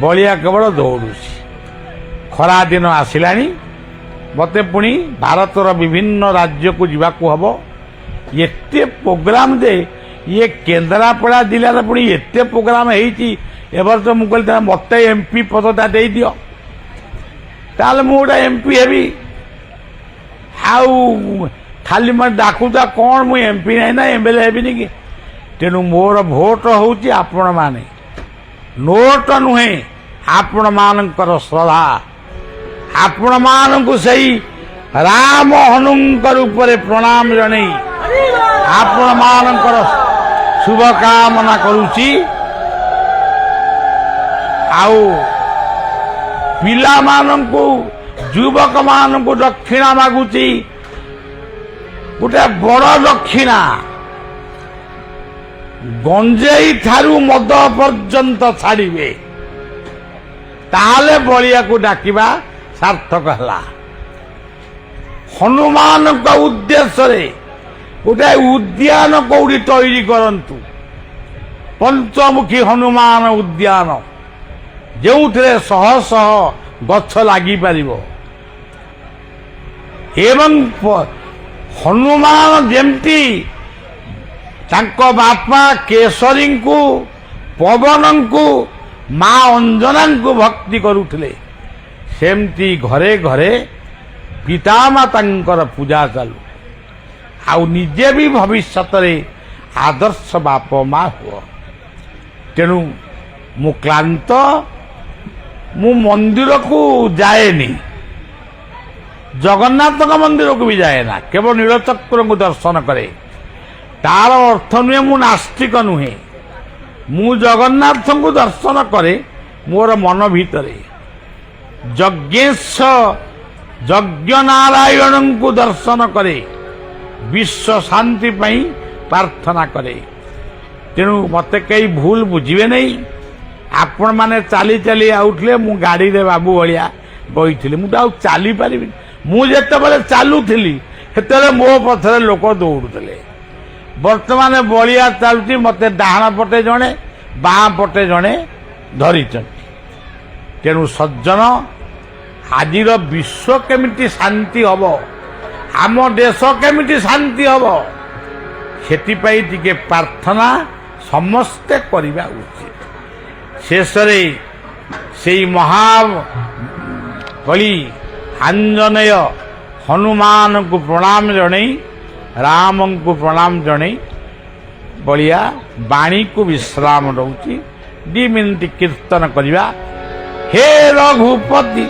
ବଳିଆ କେବଳ ଦୌଡ଼ୁଛି। ଖରା ଦିନ ଆସିଲାଣି। ମୋତେ ପୁଣି ଭାରତର ବିଭିନ୍ନ ରାଜ୍ୟକୁ ଯିବାକୁ ହେବ। ଏତେ ପ୍ରୋଗ୍ରାମ ଯେ ଇଏ କେନ୍ଦ୍ରାପଡ଼ା ଜିଲ୍ଲାରେ ପୁଣି ଏତେ ପ୍ରୋଗ୍ରାମ ହେଇଛି। ଏ ବର୍ଷ ମୁଁ କହିଲି, ମୋତେ MP ପଦଟା ଦେଇଦିଅ, ତାହେଲେ ମୁଁ ଗୋଟେ MP ହେବି। ଆଉ ଖାଲି ମୋତେ ଡାକୁଛ କ'ଣ? ମୁଁ MP ନାହିଁ ନା MLA ହେବିନି କି? ତେଣୁ ମୋର ଭୋଟ ହେଉଛି ଆପଣମାନେ, ନୋଟ ନୁହେଁ। ଆପଣମାନଙ୍କର ଶ୍ରଦ୍ଧା, ଆପଣମାନଙ୍କୁ ସେଇ ରାମ ହନୁଙ୍କ ରୂପରେ ପ୍ରଣାମ ଜଣେଇ ଆପଣମାନଙ୍କର ଶୁଭକାମନା କରୁଛି। ଆଉ ପିଲାମାନଙ୍କୁ, ଯୁବକମାନଙ୍କୁ ଦକ୍ଷିଣା ମାଗୁଛି। ଗୋଟେ ବଡ଼ ଦକ୍ଷିଣା। ଗଞ୍ଜେଇ ଠାରୁ ମଦ ପର୍ଯ୍ୟନ୍ତ ଛାଡ଼ିବେ, ତାହେଲେ ବଳିଆକୁ ଡାକିବା ସାର୍ଥକ ହେଲା। ହନୁମାନଙ୍କ ଉଦ୍ଦେଶ୍ୟରେ ଗୋଟେ ଉଦ୍ୟାନ କୋଉଠି ତୈରି କରନ୍ତୁ, ପଞ୍ଚମୁଖୀ ହନୁମାନ ଉଦ୍ୟାନ, ଯେଉଁଥିରେ ଶହ ଶହ ଗଛ ଲାଗିପାରିବ। ଏବଂ ହନୁମାନ ଯେମିତି ତାଙ୍କ ବାପା କେଶରୀଙ୍କୁ, ପବନଙ୍କୁ, ମା ଅଞ୍ଜନାଙ୍କୁ ଭକ୍ତି କରୁଥିଲେ, ସେମିତି ଘରେ ଘରେ ପିତାମାତାଙ୍କର ପୂଜା ଚାଲୁ। ଆଉ ନିଜେ ବି ଭବିଷ୍ୟତରେ ଆଦର୍ଶ ବାପ ମା ହୁଅ। ତେଣୁ ମୁଁ କ୍ଳାନ୍ତ। ମୁଁ ମନ୍ଦିରକୁ ଯାଏନି, ଜଗନ୍ନାଥଙ୍କ ମନ୍ଦିରକୁ ବି ଯାଏନା, କେବଳ ନୀଳଚକ୍ରଙ୍କୁ ଦର୍ଶନ କରେ। ତାର ଅର୍ଥ ନୁହେଁ ମୁଁ ନାସ୍ତିକ ନୁହେଁ। ମୁଁ ଜଗନ୍ନାଥଙ୍କୁ ଦର୍ଶନ କରେ ମୋର ମନ ଭିତରେ। ଯଜ୍ଞ ନାରାୟଣଙ୍କୁ ଦର୍ଶନ କରେ, ବିଶ୍ୱ ଶାନ୍ତି ପାଇଁ ପ୍ରାର୍ଥନା କରେ। ତେଣୁ ମୋତେ କେହି ଭୁଲ ବୁଝିବେ ନାହିଁ। ଆପଣମାନେ ଚାଲି ଚାଲି ଆଉଥିଲେ, ମୁଁ ଗାଡ଼ିରେ ବାବୁ ଭଳିଆ ବଇଥିଲି। ମୁଁ ତ ଆଉ ଚାଲିପାରିବିନି। ମୁଁ ଯେତେବେଳେ ଚାଲୁଥିଲି ସେତେବେଳେ ମୋ ପଛରେ ଲୋକ ଦୌଡ଼ୁଥିଲେ। ବର୍ତ୍ତମାନ ବଳିଆ ଚାଲୁଛି, ମୋତେ ଡାହାଣ ପଟେ ଜଣେ, ବାଁ ପଟେ ଜଣେ ଧରିଛନ୍ତି। ତେଣୁ ସଜ୍ଜନ, ଆଜିର ବିଶ୍ୱ କେମିତି ଶାନ୍ତି ହେବ, ଆମ ଦେଶ କେମିତି ଶାନ୍ତି ହେବ, ସେଥିପାଇଁ ଟିକେ ପ୍ରାର୍ଥନା ସମସ୍ତେ କରିବା ଉଚିତ। ଶେଷରେ ସେଇ ମହାବଳୀ ଆଞ୍ଜନେୟ ହନୁମାନଙ୍କୁ ପ୍ରଣାମ ଜଣାଇ ରାମଙ୍କୁ ପ୍ରଣାମ ଜଣାଇ ବଳିଆ ବାଣୀକୁ ବିଶ୍ରାମ ଦେଉଛି। 2 ମିନିଟ୍ କୀର୍ତ୍ତନ କରିବା। ହେ ରଘୁପତି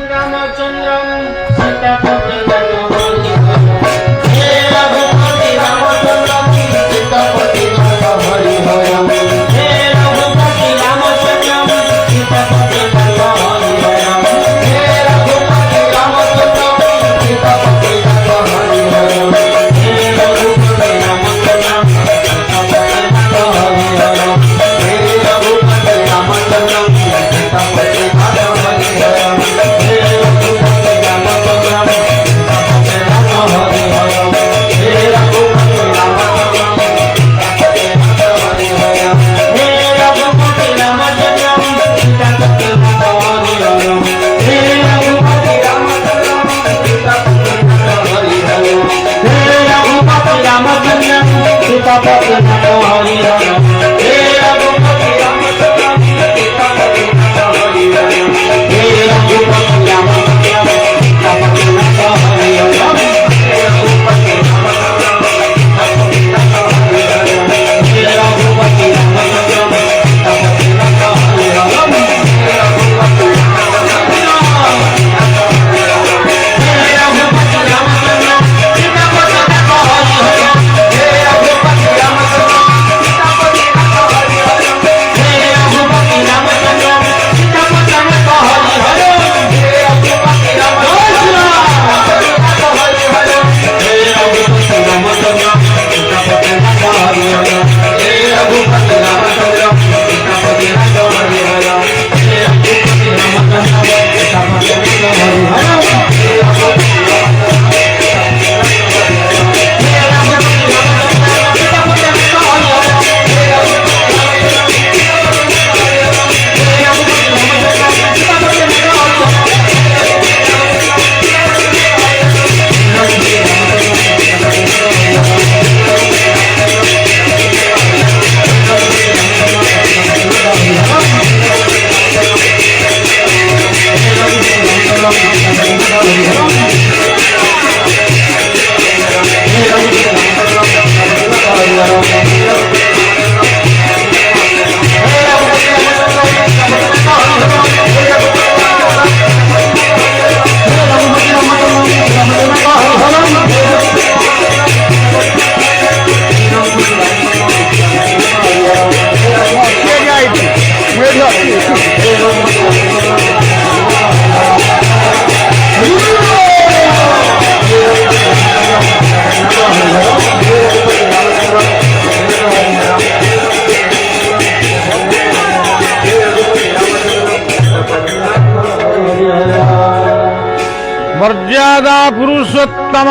मर्यादा पुरुषोत्तम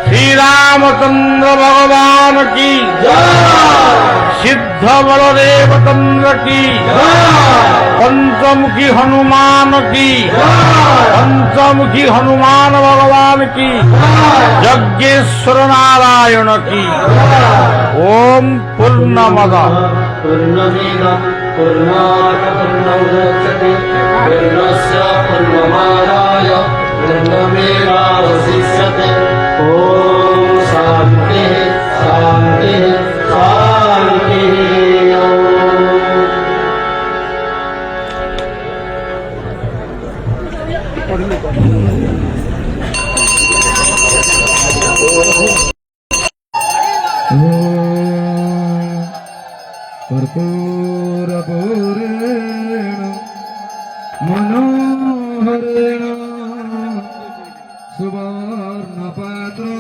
श्री रामचंद्र भगवान की सिद्ध बलदेव चंद्र की पंचमुखी हनुमान की पंचमुखी हनुमान भगवान की यज्ञेश्वर नारायण की। ओम पूर्णमद पूर्णमिदं पूर्णात् पूर्णमुदच्यते पूर्णस्य पूर्णमादाय पूर्णमेवावशिष्यते। ॐ शान्तिः शान्तिः कर्पूरपूरेण मनोहरेण सुवर्णपात्र